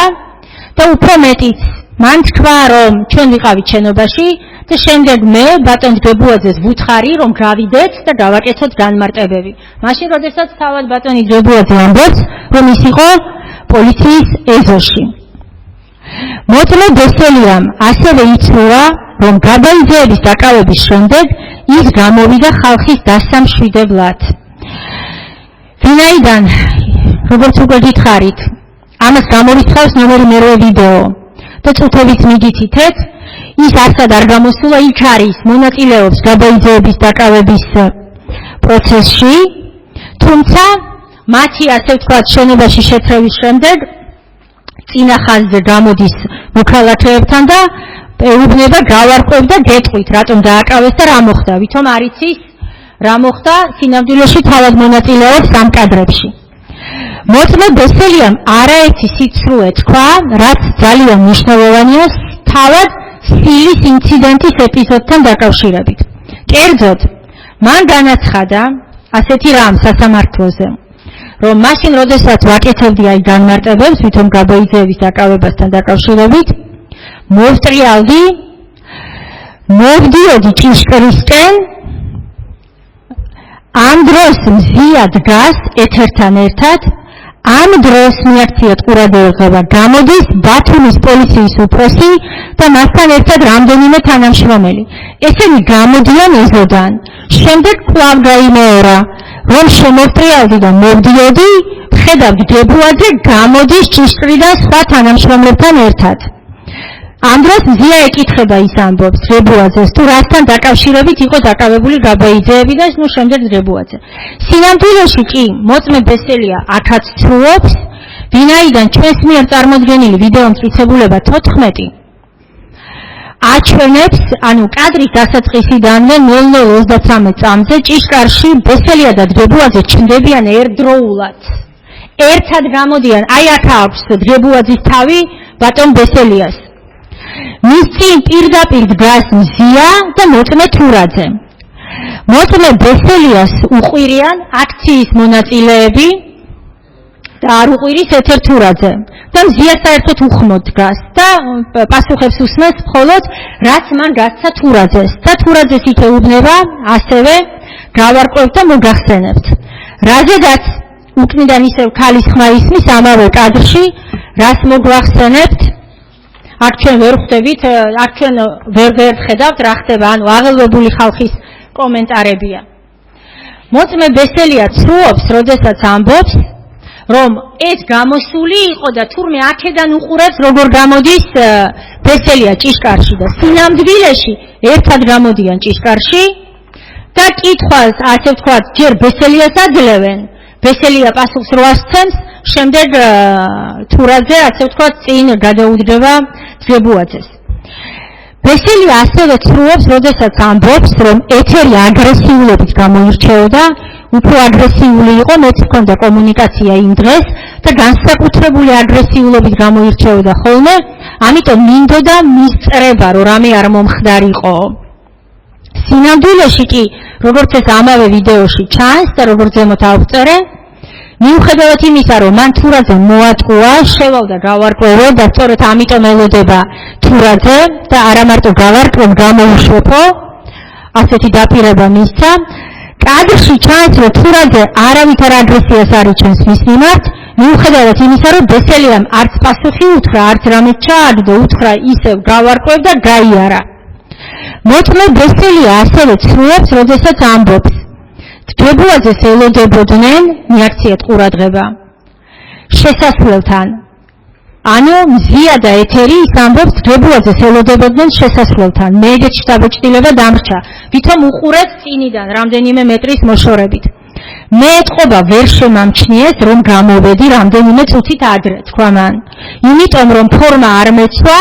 და უფრო მეტიც მან თქვა, რომ ჩვენ ვიყავით შენობაში და შემდეგ მე ბატონ დგებუაძეს ვუთხარი, რომ გავიდეთ და გავაკეთოთ განმარტებები. მაშინ, როდესაც თავად ბატონი დგებუაძე ამბობს, რომ ის იყო პოლიციის ეზოში. მოწმე ბესელიამ ასევე იცნობა, რომ გაბაიძეების დაკავების შემდეგ ის გამოვიდა ხალხის დასამშვიდებლად. ვინაიდან, როგორც უკვე გითხარით, ამას გამორიცხავს ნომერი მერვე ვიდეო და წუთებით მიგითითეთ, ის არცად არ გამოსულა, იქ არის, მონაწილეობს გაბაიძეების დაკავების პროცესში, თუმცა მათი ასე ვთქვათ შენობაში შეცრევის შემდეგ წინა ხაზზე გამოდის მოქალაქეებთან და ეუბნება გავარკვევ და გეტყვით, რატომ დააკავეს და რა მოხდა, ვითომ არ იცის რა მოხდა, სინამდვილეში თავად მონაწილეობს ამ კადრებში. მოწმე ბესელიამ არაერთი სიცრუე თქვა, რაც ძალიან მნიშვნელოვანია თავად სილის ინციდენტის ეპიზოდთან დაკავშირებით. კერძოდ, მან განაცხადა ასეთი რამ სასამართლოზე, რომ მაშინ, როდესაც ვაკეთებდი აი განმარტებებს, ვითომ გაბაიძეების დაკავებასთან დაკავშირებით, მოვტრიალდი, მოვდიოდი ჭიშკრისკენ, ამ დროს მზია დგას ეთერთან ერთად, ამ დროს მიაქციეთ ყურადღება, გამოდის ბათუმის პოლიციის უფროსი და მასთან ერთად რამდენიმე თანამშრომელი. ესენი გამოდიან ეზოდან. შემდეგ კვლავ გაიმეორა, რომ შემოვტრიალდი და მოვდიოდი, ვხედავ დგებუაძე გამოდის ჭიშკრიდან სხვა თანამშრომლებთან ერთად. ამ დროს მზია ეკითხება, ის ამბობს დგებუაძეს, თუ რასთან დაკავშირებით იყო დაკავებული გაბაიძეები და ნუ შემდეგ დგებუაძე. სინამდვილეში კი მოწმე ბესელია აქაც ცრუობს, ვინაიდან ჩვენს მიერ წარმოდგენილი ვიდეო მტკიცებულება 14 აჩვენებს, ანუ კადრის დასაწყისიდანვე 00:33 წამზე ჭიშკარში ბესელია და დგებუაძე ჩნდებიან ერთდროულად. ერთად გამოდიან, აი აქ აქვს დგებუაძის თავი ბატონ ბესელიას. მის წინ პირდაპირ დგას მზია და მოწმე თურაძე. მოწმე ბესელიას უყვირიან აქციის მონაწილეები და არ უყვირის ეთერ თურაძე და მზია საერთოდ უხმოდ დგას და პასუხებს უსმენს მხოლოდ რაც მან გასცა თურაძეს და თურაძეს იქ ეუბნება ასევე გავარკვევთ და მოგახსენებთ. რაზედაც უკნიდან ისევ ქალის ხმა ისმის ამავე კადრში, რას მოგვახსენებთ, აქ ჩვენ ვერ ხვდებით, აქ ჩვენ ვერ ხედავთ რა ხდება, ანუ აღელვებული ხალხის კომენტარებია. მოწმე ბესელია ცრუობს, როდესაც ამბობს, რომ ეს გამოსული იყო და თურმე აქედან უყურებს როგორ გამოდის ბესელია ჭიშკარში და სინამდვილეში ერთად გამოდიან ჭიშკარში და კითხვას, ასე ვთქვათ, ჯერ ბესელიას აძლევენ, ბესელია პასუხს რო ასცემს, შემდეგ თურაძე, ასე ვთქვათ, წინ გადაუდგება ძგებუაძეს. ბესელია ასევე ცრუობს, როდესაც ამბობს, რომ ეთერი აგრესიულობით გამოირჩეოდა, უფრო აგრესიული იყო, მეც ჰქონდა კომუნიკაცია იმ დღეს და განსაკუთრებული აგრესიულობით გამოირჩეოდა ხოლმე, ამიტომ მინდოდა მის წრება, რომ რამე არ მომხდარიყო. სინამდვილეში კი, როგორც ეს ამავე ვიდეოში ჩანს და როგორც ზემოთ ავწერე, მიუხედავად იმისა, რომ მან თურაძე მოატყუა, შევალდა გავარკვევო და სწორედ ამიტომ ელოდება თურაძე და არა მარტო გავარკვევ, გამოუშვებო, ასეთი დაპირება მისცა. კადრში ჩანს, რომ თურაძე არავითარ აგრესიას არ იჩენს მის მიმართ, მიუხედავად იმისა, რომ ბესელიამ არც პასუხი უთხრა, არც რამე ჩააგდო, უთხრა ისევ გავარკვევ და გაიარა. მოწმე ბესელია ასევე ცრუობს, როდესაც ამბობს. ძგებუაძეს ელოდებოდნენ, მიაქციეთ ყურადღება, შესასვლელთან. ანუ მზია და ეთერი ის ამბობს, ძგებუაძეს ელოდებოდნენ შესასვლელთან. მე ეგეთ შთაბეჭდილება დამრჩა, ვითომ უყურეთ წინიდან რამდენიმე მეტრის მოშორებით. მე ეთყობა ვერ შემამჩნიეს, რომ გამოვედი რამდენიმე წუთით ადრე, თქვა მან. იმიტომ რომ ფორმა არ მეცვა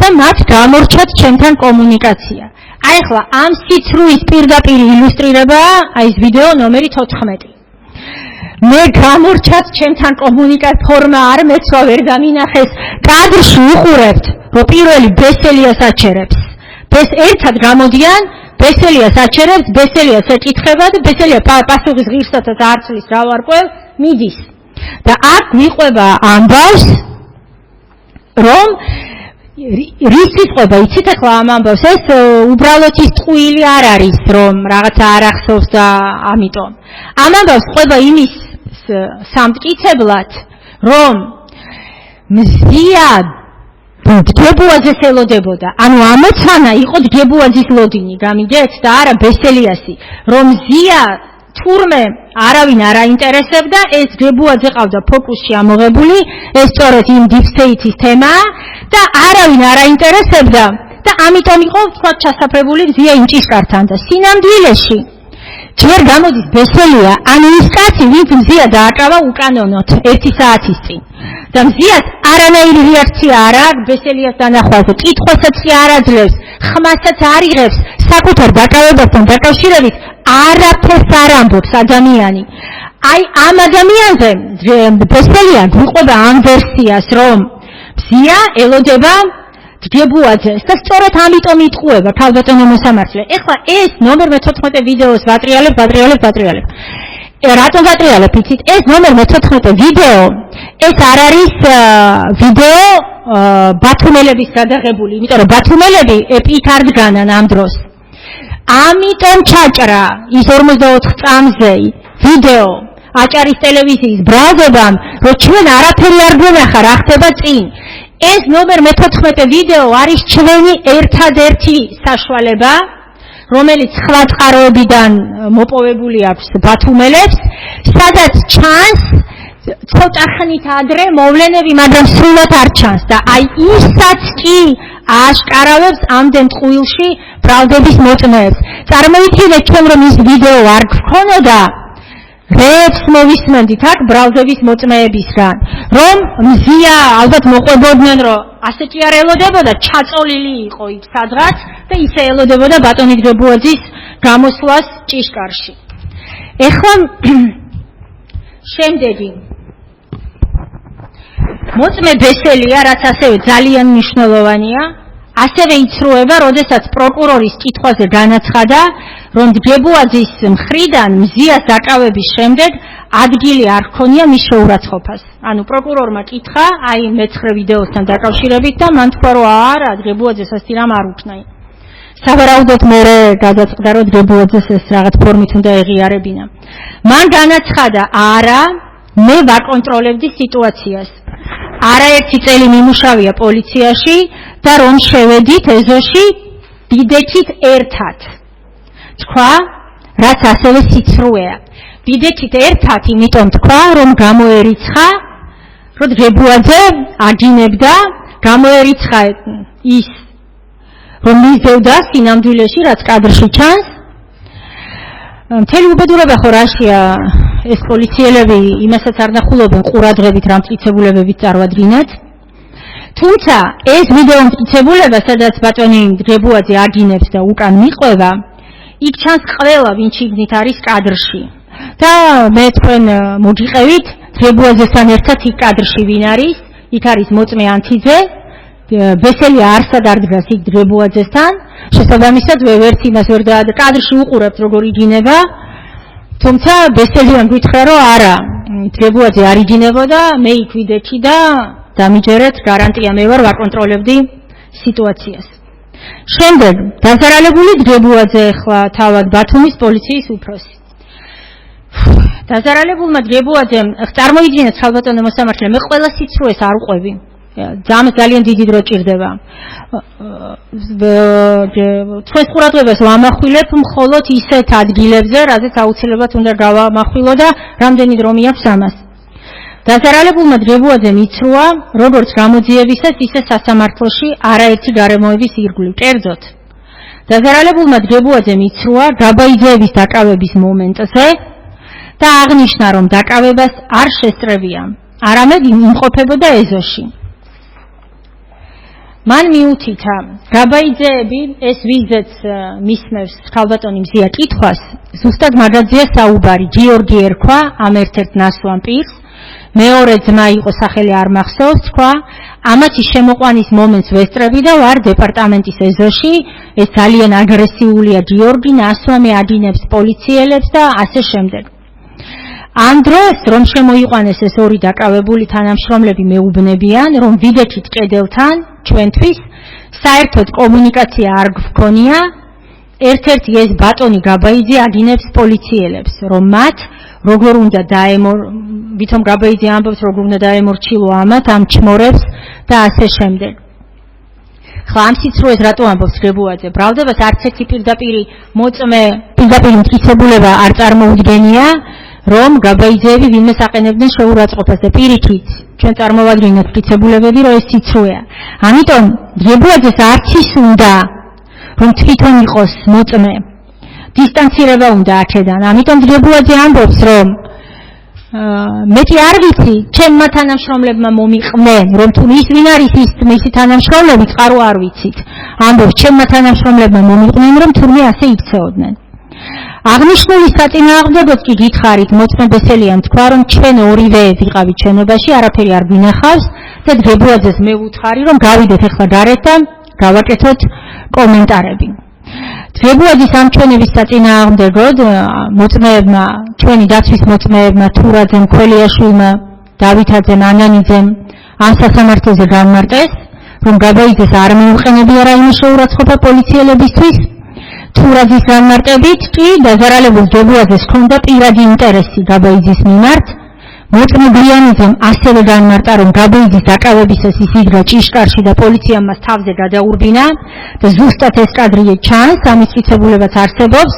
და მათ გამორჩათ ჩემთან კომუნიკაცია. აი ახლა ამ სიცრუის პირდაპირ ილუსტრირებაა აი ეს ვიდეო ნომერი 14. მე გამორჩათ ჩემთან კომუნიკაცია, ფორმა არ მეცვა, ვერ გამინახეს. კადრში უყურებთ, რომ პირველი ბესელიას აჩერებს. ერთად გამოდიან, ბესელიას აჩერებს, ბესელიას ეკითხება და ბესელია პასუხის ღირსათაც არცლის რა ვარკვევ, მიდის. და აქ მიყვება ამბავს, რომ რისთვის ყვება, იცით ახლა ამ ამბავს, ეს უბრალოდ ის ტყუილი არ არის, რომ რაღაცა არ ახსოვს და ამიტომ. ამ ამბავს ყვება იმის სამტკიცებლად, რომ მზია ძგებუაძეს ელოდებოდა. ანუ ამოცანა იყო ძგებუაძის ლოდინი, გამიგეთ და არა ბესელიასი, რომ მზია თურმე არავინ არ აინტერესებდა, ეს ძგებუაძე ყავდა ფოკუსში ამოღებული, ეს სწორედ იმ დიფსტეიტის თემაა და არავინ არ აინტერესებდა და ამიტომ იყო თქვა ჩასაფრებული მზია იმ ჭიშკართან და სინამდვილეში ჯერ გამოდის ბესელია, ანუ ის კაცი, ვინც მზია დააკავა უკანონოდ 1 საათის წინ. და მზიას არანაირი რეაქცია არ აქვს ბესელიას დანახვაზე, კითხვასაც კი არ აძლევს, ხმასაც არ იღებს, საკუთარ დაკავებასთან დაკავშირებით არაფერს არ ამბობს ადამიანი. აი ამ ადამიანზე ბესელია გვიყვება ამ ვერსიას, რომ მზია ელოდება ძგებუაძეს და სწორედ ამიტომ იტყუება ქალბატონო მოსამართლე. ეხლა ეს ნომერ 14 ვიდეოს ვატრიალებ. რატომ ვატრიალებ იცით? ეს ნომერ 14 ვიდეო, ეს არ არის ვიდეო ბათუმელების გადაღებული, იმიტომ რომ ბათუმელები ეკით არ დგანან ამ დროს. ამიტომ ჩაჭრა ის 44 წამზე ვიდეო აჭარის ტელევიზიის ბრალდებამ, რომ ჩვენ არაფერი არ გვენახა რა ხდება წინ. ეს ნომერ 14 ვიდეო არის ჩვენი ერთადერთი საშუალება, რომელიც სხვა წყაროებიდან მოპოვებული აქვს ბათუმელებს, სადაც ჩანს ცოტა ხნით ადრე მოვლენები, მაგრამ სრულად არ ჩანს და აი ისაც კი აშკარავებს ამდენ ტყუილში ბრალდების მოწმეებს. წარმოიდგინეთ ჩვენ რომ ის ვიდეო არ გქონოდა, რეებს მოვისმენდით აქ ბრალდების მოწმეებისგან, რომ მზია ალბათ მოყვებოდნენ, რომ ასეთი არ ელოდებოდა, ჩაწოლილი იყო იქ სადღაც და ისე ელოდებოდა ბატონი ძგებუაძის გამოსვლას ჭიშკარში. ეხლა შემდეგი მოწმე ბესელია, რაც ასევე ძალიან მნიშვნელოვანია, ასევე იცრუება, როდესაც პროკურორის კითხვაზე განაცხადა, რომ ძგებუაძის მხრიდან მზიას დაკავების შემდეგ ადგილი არ ჰქონია მის შეურაცხყოფას. ანუ პროკურორმა კითხა, აი მე-9 ვიდეოსთან დაკავშირებით და მან თქვა, რომ არა, ძგებუაძეს ასეთი რამ არ უქნა. სავარაუდოდ მე გადაწყდა, რომ ძგებუაძეს ეს რაღაც ფორმით უნდა ეღიარებინა. მან განაცხადა, არა, მე ვაკონტროლებდი სიტუაციას. არაერთი წელი მიმუშავია პოლიციაში და რომ შევედით ეზოში ბიდეჩით ერთად. თქვა, რაც ასევე სიცრუეა. ბიდეჩით ერთად იმიტომ თქვა, რომ გამოერიცხა, რომ დღებუაძე აჯინებდა, გამოერიცხა ის, რომ მიზევდა სინამდვილეში, რაც კადრში ჩანს. მთელი უბედურება ხო რაშია, ეს პოლიციელები იმასაც არ ნახულობენ ყურადღებით რა მტკიცებულებებით წარვადგინათ. თუმცა ეს ვიდეო მტკიცებულება, სადაც ბატონი დღებუაძე აჯინებს და უკან მიყვება, იქ ჩანს ყველა, ვინც შიგნით არის კადრში. და მე თქვენ მოგიყევით დღებუაძესთან ერთად იქ კადრში ვინ არის? იქ არის მოწმე ანთიძე, ბესელი არსად არ დგას იქ დღებუაძესთან, შესაბამისად ვერც იმას ვერ და კადრში უყურებთ როგორ იჯინება, თუმცა ბესელიან გითხრა რომ არა, დღებუაძე არ იჯინებოდა, მე იქ ვიდექი და დამიჯერეთ, გარანტია მე ვარ, ვაკონტროლებდი სიტუაციას. შემდეგ დაზარალებული დღებუაძე ახლა თავად ბათუმის პოლიციის უფროსი. დაზარალებულმა დღებუაძემ წარმოიდგინეთ ხალბატონო მოსამართლე, მე ყველა სიცრუეს არ უყვები. ძალიან დიდი დრო ჭირდება. თქვენს ყურადღებას ვამახვილებ მხოლოდ ისეთ ადგილებზე, რაზეც აუცილებლად უნდა გავამახვილო და რამდენი დრო მიაქვს ამას. დაზარალებულმა დღებუაძემ იცრუა, როგორც გამოძიებისას, ისე სასამართლოში არაერთი გარემოების ირგვლივ. კერძოდ, დაზარალებულმა დღებუაძემ იცრუა გაბაიძეების დაკავების მომენტზე და აღნიშნა, რომ დაკავებას არ შესწრებია, არამედ იმყოფებოდა ეზოში. მან მიუთითა, გაბაიძეები, ეს ვიზეც მისმევს ხალბატონი მზია კითხვას, ზუსტად მაგაზია საუბარი, გიორგი ერქვა ამ ერთ-ერთ ნასვამ პირს, მეორე ძმა იყო სახელი არ მახსოვს, თქვა, ამათი შემოყვანის მომენტს ვესწრები და ვარ დეპარტამენტის ეზოში, ეს ძალიან აგრესიულია გიორგი, ნასვამი აჯინებს პოლიციელებს და ასე შემდეგ. ამ დროს, რომ შემოიყვანეს ეს ორი დაკავებული თანამშრომლები მეუბნებიან, რომ ვიდექით კედელთან, ჩვენთვის, საერთოდ კომუნიკაცია არ გვქონია, ერთ-ერთი ეს ბატონი გაბაიძე აჯინებს პოლიციელებს, რომ მათ როგორ უნდა ვითომ გაბაიძე ამბობს, როგორ უნდა დაემორჩილო ამათ, ამ ჩმორებს და ასე შემდეგ. ხლა ამ სიცრუეს რატო ამბობს დღებუაძე? ბრალდებას არც ერთი პირდაპირი მტკიცებულება არ წარმოუდგენია, რომ გაბაიძეები ვინმეს აყენებდნენ შეურაცხყოფას და პირიქით ჩვენ წარმოვადგინეთ მტკიცებულებები, რომ ეს სიცრუეა. ამიტომ დღებუაძეს არც ის უნდა, რომ თვითონ იყოს მოწმე. დისტანცირება უნდა აქედან. ამიტომ დღებუაძე ამბობს, რომ მეტი არ ვიცი, ჩემმა თანამშრომლებმა მომიყვნენ, რომ თუ ის ვინ არის ის მისი თანამშრომლები, წყარო არ ვიცით. ამბობს, ჩემმა თანამშრომლებმა მომიყვნენ, რომ თურმე ასე იქცეოდნენ. აღნიშნული საწინააღმდეგოდ კი გითხარით, მოწმე ბესელიან თქვა, რომ ჩვენ ორივე ვიყავით შენობაში, არაფერი არ გვინახავს და დღებუაძეს მე ვუთხარი, რომ გავიდეთ ახლა გარეთ და გავაკეთოთ კომენტარები. დღებუაძის ამ ჩვენების საწინააღმდეგოდ მოწმეებმა, ჩვენი დაცვის მოწმეებმა, თურაძემ, ქველიაშვილმა, დავითაძემ, ანანიძემ ამ სასამართლოზე განმარტეს, რომ გაბაიძეს არ მიუყენებია რაიმე შეურაცხყოფა პოლიციელებისთვის. თურაძის განმარტებით კი დაზარალებულ დღებუაძეს ჰქონდა პირადი ინტერესი გაბაიძის მიმართ. მოწმე ბლიანიძემ ასევე განმარტა, რომ გაბაიძის დაკავებისას ის იდგა ჭიშკარში და პოლიციამ მას თავზე გადაურბინა და ზუსტად ეს კადრი ჩანს, ამის მტკიცებულებაც არსებობს,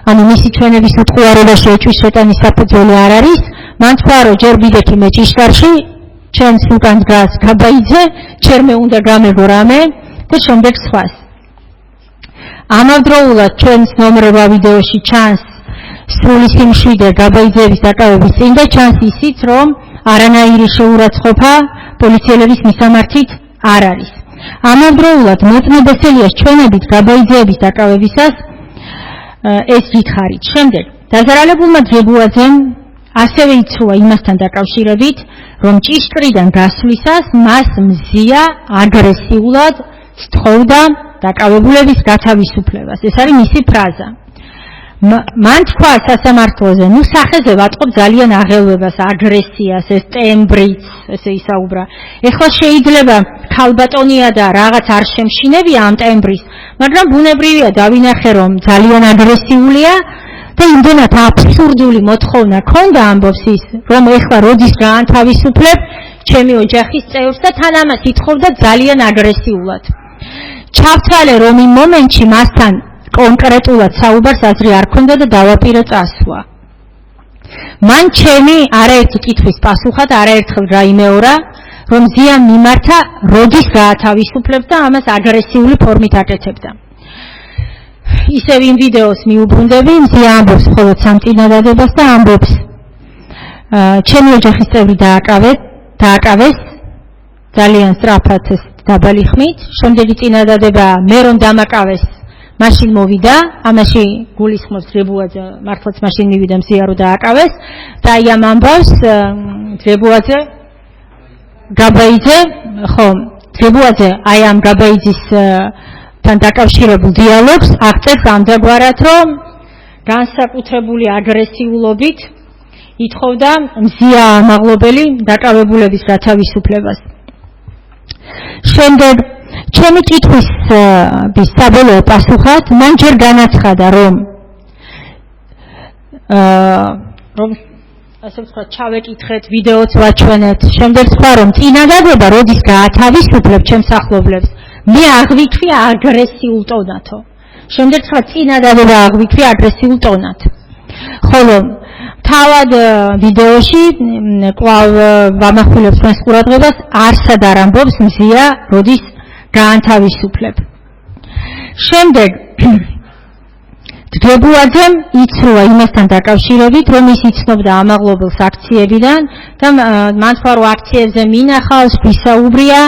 ანუ მისი ჩვენების უტყუარობაში ეჭვის შეტანის საფუძველი არ არის. მან თქვა, რომ ჯერ ვიდექი მე ჭიშკარში, ჩემს უკან დგას გაბაიძე, ჩემ უნდა გამეგო რამე და შემდეგ სხვას. ამავდროულად ჩვენს ნომრება ვიდეოში ჩანს სრული სიმშვიდე გაბაიძეების დაკავების წინ და ჩანს ისიც, რომ არანაირი შეურაცხყოფა პოლიციელების მისამართით არ არის. ამავდროულად მოწმე ბესელიას ჩვენებით გაბაიძეების დაკავებისას ეს გითხარით. შემდეგ დაზარალებულმა დღებუაძემ ასევე იცრუა იმასთან დაკავშირებით, რომ ჭიშკრიდან გასვლისას მას მზია აგრესიულად სთხოვდა დაკავებულების გათავისუფლებას. ეს არის მისი ფრაზა. მან თქვა სასამართლოზე, ნუ სახეზე ვატყობ ძალიან აღელვებას, აგრესიას, ეს ტემბრიც, ესე ისაუბრა. ეხლა შეიძლება ქალბატონია და რაღაც არ შემშინებია ამ ტემბრის, მაგრამ ბუნებრივია დავინახე, რომ ძალიან აგრესიულია და იმდენად აბსურდული მოთხოვნა ქონდა ამბობს ის, რომ ეხლა როდის გაანთავისუფლებ ჩემი ოჯახის წევრს და თან ამას ითხოვდა ძალიან აგრესიულად. ჩავთვალე, რომ იმ მომენტში მასთან კონკრეტულად საუბარს აზრი არ ქონდა და დავაპირე წასვლა. მან ჩემი არაერთი კითხვის პასუხად არაერთხელ გაიმეორა, რომ ზიამ მიმართა როდის გაათავისუფლებს და ამას აგრესიული ფორმით აკეთებდა. ისევ იმ ვიდეოს მიუბრუნდები, მზია ამბობს მხოლოდ სამ წინადადებას და ამბობს, ჩემი ოჯახის წევრი დააკავეს ძალიან სწრაფად ეს დაბალი ხმით, შემდეგი წინადადება მე რომ დამაკავეს, მაშინ მოვიდა, ამაში გულისხმობს დებუაძე, მართლაც მაშინ მივიდა მზია რომ დააკავეს და აი ამ ამბავს დებუაძე გაბაიძე, ხო, დებუაძე აი ამ გაბაიძის თან დაკავშირებულ დიალოგს აღწერს ამგვარად, რომ განსაკუთრებული აგრესიულობით ითხოვდა მზია ამაღლობელი დაკავებულების გათავისუფლებას. შემდეგ ჩემი კითხვის საბოლოო პასუხად მან ჯერ განაცხადა, რომ ასე ვთქვათ, ჩავეკითხეთ, ვიდეოც ვაჩვენეთ, შემდეგ თქვა, რომ წინადადება როდის გაათავისუფლებ ჩემს ახლობლებს, მე აღვიქვი აგრესიულ ტონათო. შემდეგ თქვა, წინადადება აღვიქვი აგრესიულ ტონად. ხოლო თავად ვიდეოში კვლავ ვამახვილებს მას ყურადღებას, არსად არ ამბობს მზია როდის გაანთავისუფლებ. შემდეგ დებუაძემ იცრუა იმასთან დაკავშირებით, რომ ის იცნობდა ამაღლობელს აქციებიდან და მან თქვა, რომ აქციებზე მინახავს, ვისაუბრია,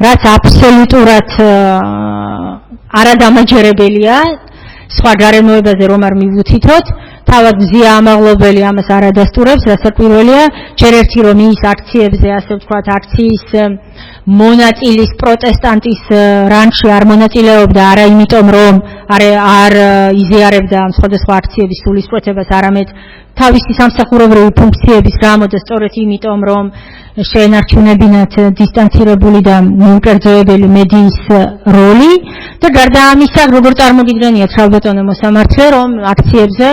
რაც აბსოლუტურად არადამაჯერებელია, სხვა გარემოებაზე რომ არ მივუთითოთ, თავად მზია ამაღლობელი ამას არ ადასტურებს, რასაც პირველია, ჯერ ერთი რომ ის აქციებზე, ასე ვთქვათ, აქციის მონაწილის პროტესტანტის რანჩი არ მონაწილეობდა, არა იმიტომ რომ არ იზიარებდა სხვადასხვა აქციების სულისკვეთებას, არამედ თავისი სამსახურებრივი ფუნქციების გამო და სწორედ იმიტომ რომ შეენარჩუნებინათ დისტანცირებული და მიუკერძოებელი მედიის როლი და გარდა ამისა, როგორ წარმოგიდგენიათ ხალბატონო მოსამართლე, რომ აქციებზე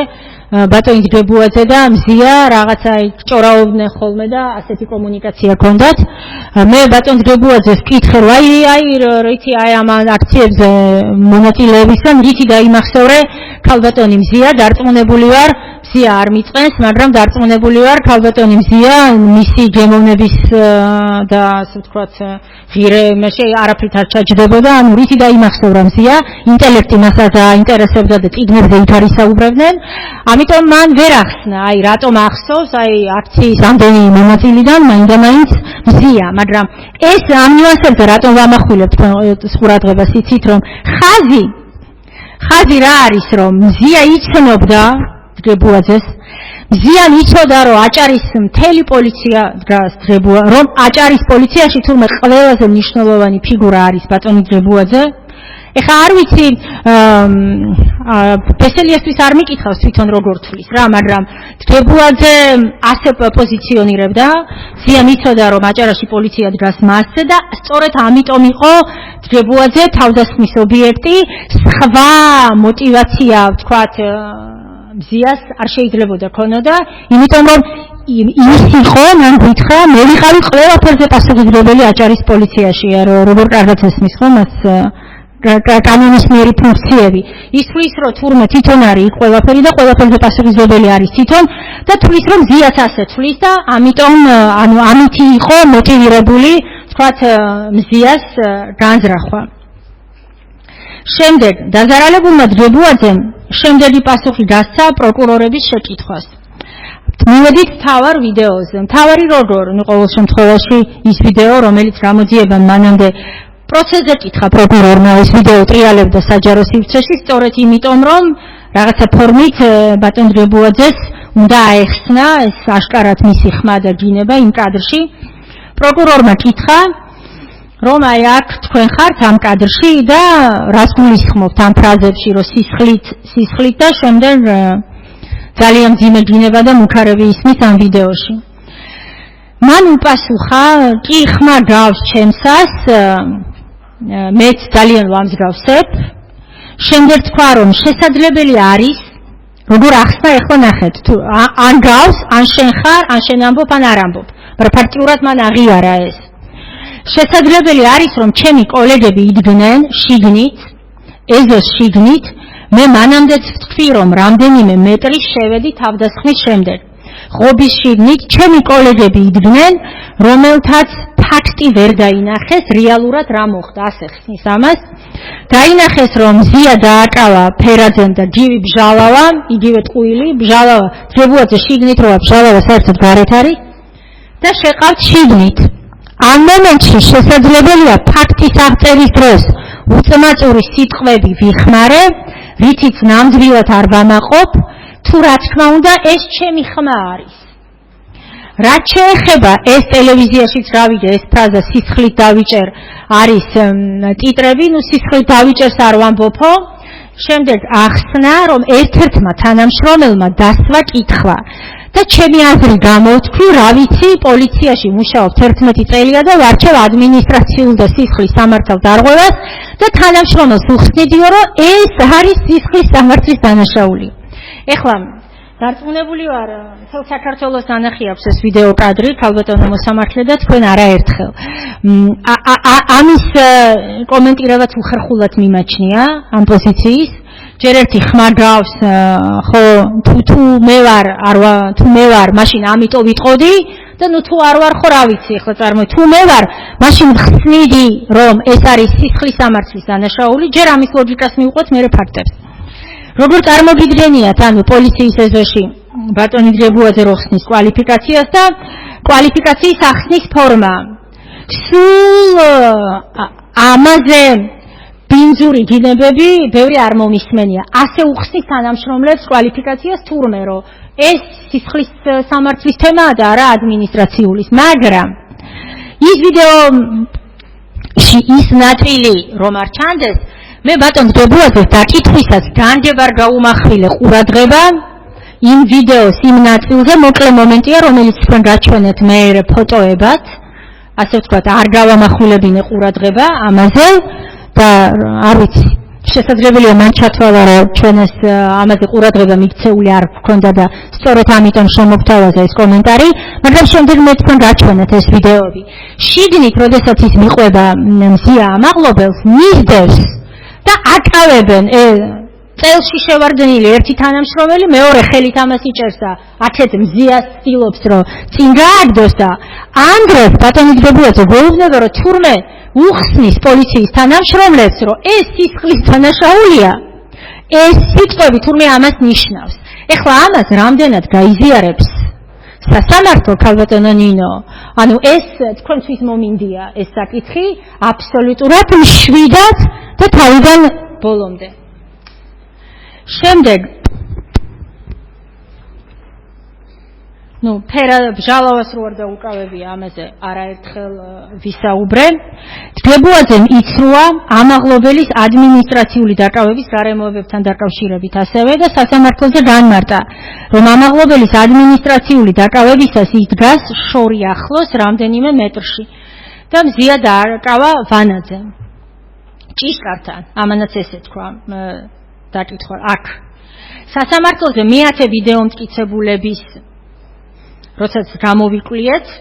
ბატონი დებუაძე და მზია რაღაცა ჭორაობდნენ ხოლმე და ასეთი კომუნიკაცია ჰქონდათ. მე ბატონ დებუაძეს ვკითხე, რომ რითი ამ აქციებზე მონაწილეებისგან რითი დაიმახსოვრე ქალბატონი მზია, დარწმუნებული ვარ, მზია არ მიწყენს, მაგრამ დარწმუნებული ვარ, ქალბატონი მზია მისი გემოვნების და ასე ვთქვათ ღირემში არაფრით არ ჩაჯდებოდა, ანუ რითი დაიმახსოვრა მზია, ინტელექტი მას აინტერესებდა და წიგნებზე იქ არ ისაუბრებდნენ. ამიტომ მან ვერ ახსნა, რატომ ახსოვს, აქციის ამდენი მონაწილიდან მაინდა-მაინც მზია, მაგრამ ეს ამ ნიუანსებზე რატომ ვამახვილებთ ყურადღებას, იცით რომ ხაზი რა არის, რომ მზია იცნობდა დებუაძეს, მზიან იცოდა, რომ აჭარის მთელი პოლიცია დგას რომ აჭარის პოლიციაში თურმე ყველაზე მნიშვნელოვანი ფიგურა არის ბატონი დებუაძე. ეხლა არ ვიცი, ბესელიესთვის არ მიკითხავს თვითონ როგორ თვლის რა, მაგრამ დებუაძე ასე პოზიციონირებდა, მზიან იცოდა, რომ აჭარაში პოლიცია დგას მასზე და სწორედ ამიტომ იყო დებუაძე თავდასხმის ობიექტი, სხვა мотивация, ვთქვათ, მზიას არ შეიძლებოდა ქონოდა, იმიტომ რომ ის იყო, მან გითხრა, მე ვიყავი ყველაფერზე პასუხისმგებელი აჭარის პოლიციაში, როგორ კარგად ესმის ხო მას კანონისმიერი ფუნქციები. ის თვლის, რომ თურმე თვითონ არის იქ ყველაფერი და ყველაფერზე პასუხისმგებელი არის თვითონ და თვლის, რომ მზიაც ასე თვლის და ამიტომ ამითი იყო მოტივირებული, ვთქვათ, მზიას განზრახვა. შემდეგ დაზარალებულმა დებუაძემ შემდეგი პასუხი გასცა პროკურორების შეკითხვას. მივედით მთავარ ვიდეოზე. მთავარი როგორ, ყოველ შემთხვევაში ის ვიდეო, რომელიც გამოძიება მანამდე პროცესზე კითხა პროკურორმა, ეს ვიდეო ტრიალებდა საჯარო სივრცეში, სწორედ იმიტომ, რომ რაღაცა ფორმით ბატონ დებუაძეს უნდა აეხსნა ეს აშკარად მისი ხმა და გინება იმ კადრში. პროკურორმა კითხა, რომ აქ თქვენ ხართ ამ კადრში და რას გულისხმობთ ამ ფრაზებში, რომ სისხლით და შემდეგ ძალიან მძიმე გინება და მუქარები ისმის ამ ვიდეოში. მან უპასუხა, კი ხმა გავს ჩემსას, მეც ძალიან ვამსგავსებ. შემდეგ თქვა, რომ შესაძლებელი არის, როგორ ახსნა ეხლა ნახეთ თუ ან გავს ან შენ ხარ ან შენ ამბობ ან არ ამბობ მაგრამ ფაქტიურად მან აღიარა ეს შესაძლებელი არის რომ ჩემი კოლეგები იდგნენ შიგნით ეზოს შიგნით მე მანამდეც ვთქვი რომ რამდენიმე მეტრი შევედი თავდასხმის შემდეგ ღობის შიგნით ჩემი კოლეგები იდგნენ რომელთაც ფაქტი ვერ დაინახეს რეალურად რა მოხდა ასე ხსნის ამას დაინახეს რომ ზია დააკავა ფერაძემ და ჯივი ბჟალავა იგივე ტყუილი ბჟალავა ძებუაძე შიგნით როა ბჟალავა საერთოდ გარეთ არის და შეყავთ შიგნით ამ მომენტში შესაძლებელია ფაქტის აღწერის დროს უწმაწური სიტყვები ვიხმარე რითიც ნამდვილად არ ვამაყობ თუ რა თქმა უნდა ეს ჩემი ხმა არის რაც შეეხება ეს ტელევიზიაშიც რავიდე ეს ფრაზა სისხლით დავიჭერ არის ტიტრები ნუ სისხლით დავიჭერს არ ვამბობო შემდეგ ახსნა რომ ერთ-ერთმა თანამშრომელმა დასვა კითხვა და ჩემი აზრი გამოვთქვი რა ვიცი პოლიციაში მუშაობ 11 წელია და ვარჩევ ადმინისტრაციულ და სისხლის სამართალ დარღვევას და თანამშრომელს უხსნიდიო რომ ეს არის სისხლის სამართლის დანაშაული ეხლა დარწმუნებული ვარ მთელ საქართველოს ნანახი აქვს ეს ვიდეო კადრი ქალბატონო მოსამართლე და თქვენ არაერთხელ ამის კომენტირებაც უხერხულად მიმაჩნია ამ პოზიციის ჯერ ერთი ხმა გავს ხო თუ მე ვარ მაშინ ამიტომ ვიტყოდი და ნუ თუ არ ვარ ხო რა ვიცი ახლა წარმოი თუ მე ვარ მაშინ ხსნიდი რომ ეს არის სისხლის სამართლის დანაშაული ჯერ ამის ლოგიკას მივყვეთ მე ფაქტებს როგორ წარმოგიდგენიათ ანუ პოლიციის ეზოში ბატონი ძებუაძე რო ხსნის კვალიფიკაციას და კვალიფიკაციის ახსნის ფორმა სულ ამაზე ბინძური დინებები ბევრი არ მომისმენია ასე უხსნის თანამშრომლებს კვალიფიკაციას თურმე რომ ეს სისხლის სამართლის თემაა და არა ადმინისტრაციულის მაგრამ ის ვიდეოში ის ნაწილი რომ არ ჩანდეს მე ბატონ ძებუაძეს დაკითხვისას განჯებარ გაუმახვილე ყურადღება იმ ვიდეოს იმ ნაწილზე მოკლე მომენტია რომელიც თქვენ გაჩვენეთ მე ფოტოებად ასე ვთქვათ არ გავამახვილებინე ყურადღება ამაზე და არ ვიცი შესაძლებელია მან ჩათვალა რომ ჩვენ ეს ამაზე ყურადღება მიქცეული არ გქონდა და სწორედ ამიტომ შემოგთავაზა ეს კომენტარი მაგრამ შემდეგ მე თქვენ გაჩვენეთ ეს ვიდეოები შიგნით როდესაც ის მიყვება მზია ამაღლობელს მისდევს და აკავებენ წელში შევარდნილი ერთი თანამშრომელი მეორე ხელით ამას იჭერს და აქეთ მზიას ცდილობს რომ წინ გააგდოს და ამ დროს ბატონი ძებუაძე გვეუბნება რომ თურმე უხსნის პოლიციის თანამშრომლებს რომ ეს სისხლის დანაშაულია ეს სიტყვები თურმე ამას ნიშნავს ეხლა ამას რამდენად გაიზიარებს სასამართლო ქალბატონო ნინო ანუ ეს თქვენთვის მომინდია ეს საკითხი აბსოლუტურად მშვიდად და თავიდან ბოლომდე შემდეგ ნუ ფერა ბჟალავას რო არ დაუკავებია ამაზე არაერთხელ ვისაუბრე ძებუაძემ იცრუა ამაღლობელის ადმინისტრაციული დაკავების გარემოებებთან დაკავშირებით ასევე და სასამართლოზე განმარტა რომ ამაღლობელის ადმინისტრაციული დაკავებისას ის დგას შორი ახლოს რამდენიმე მეტრში და მზია დააკავა ვანაძემ ჭიშკართან ამანაც ესე თქვა დაკითხვა აქ სასამართლოზე მეათე ვიდეო მტკიცებულების როდესაც გამოვიკვლიეთ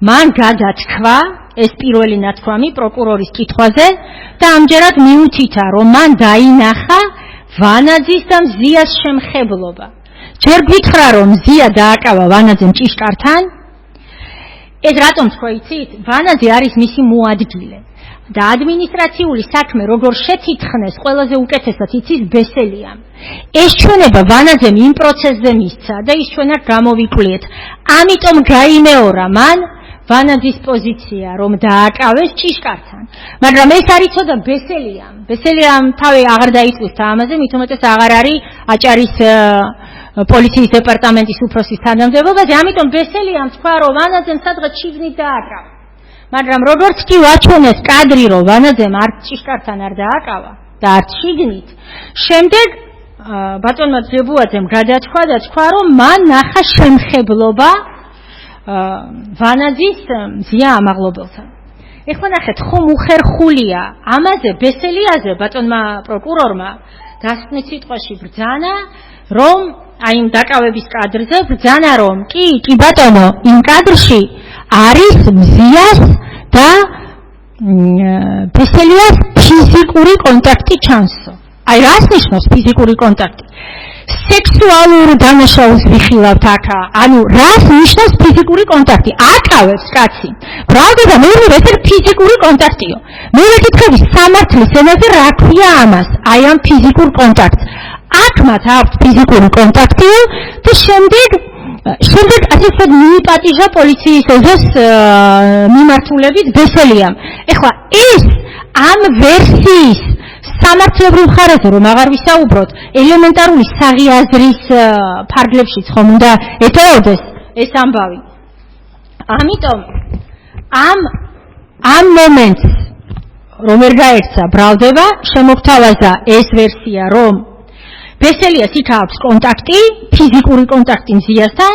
მან გადათქვა ეს პირველი ნათქვამი პროკურორის კითხვაზე და ამჯერად მიუთითა რომ მან დაინახა ვანაძის და მზიას შემხებლობა ჯერ გითხრა რომ მზია დააკავა ვანაძემ ჭიშკართან ეს რატომ თქვა იცით ვანაძე არის მისი მოადგილე და ადმინისტრაციული საქმე როგორ შეთითხნეს ყველაზე უკეთესად იცის ბესელიამ ეს ჩვენება ვანაძემ იმ პროცესზე მისცა და ის ჩვენ აქ გამოვიკვლიეთ ამიტომ გაიმეორა მან ვანაძის პოზიცია რომ დააკავეს ჭიშკართან მაგრამ ეს არ იცოდა ბესელიამ თავი აღარ დაიწვის ამაზე მით უმეტეს აღარ არის აჭარის პოლიციის დეპარტამენტის უფროსის თანამდებობაზე ამიტომ ბესელიამ თქვა რომ ვანაძემ სადღაც შიგნით დააკავა მაგრამ როგორც კი ვაჩვენეს კადრი რომ ვანაძემ არ ჭიშკართან არ დააკავა და არც შიგნით შემდეგ ბატონმა ძებუაძემ გადათქვა და თქვა რომ მან ნახა შემხებლობა ვანაძის მზია ამაღლობელთან ეხლა ნახეთ ხომ უხერხულია ამაზე ბესელიაზე ბატონმა პროკურორმა დასკვნით სიტყვაში ბრძანა, რომ აი იმ დაკავების კადრზე ბრძანა, რომ კი ბატონო, იმ კადრში არის მზიას და ბესელიას ფიზიკური კონტაქტი ჩანსო. აი რას ნიშნავს ფიზიკური კონტაქტი? სექსუალურ დანაშაულს ვიხილავთ აქ, ანუ რას ნიშნავს ფიზიკური კონტაქტი? აკავებს კაცი. ბრალდება მე ეს ფიზიკური კონტაქტიო. მე ვეკითხები სამართლის ენაზე რა ქვია ამას? აი ამ ფიზიკურ კონტაქტს. აქ მათ აქვს ფიზიკური კონტაქტიო და შემდეგ ასე ვთქვათ მიიპატიჟა პოლიციის ეზოს მიმართულებით ბესელიამ. ეხლა ეს ამ ვერსიის სამართლებრივ ხარაზე რომ აღარ ვისაუბროთ, ელემენტარული საღიაზრის ფარგლებშიც ხომ უნდა ეტოვდეს ეს ამბავი. ამიტომ ამ მომენტს რომ ვერ გაექცა ბრალდება, შემოგთავაზა ეს ვერსია, რომ ბესელიას იქ აქვს კონტაქტი, ფიზიკური კონტაქტი მზიასთან,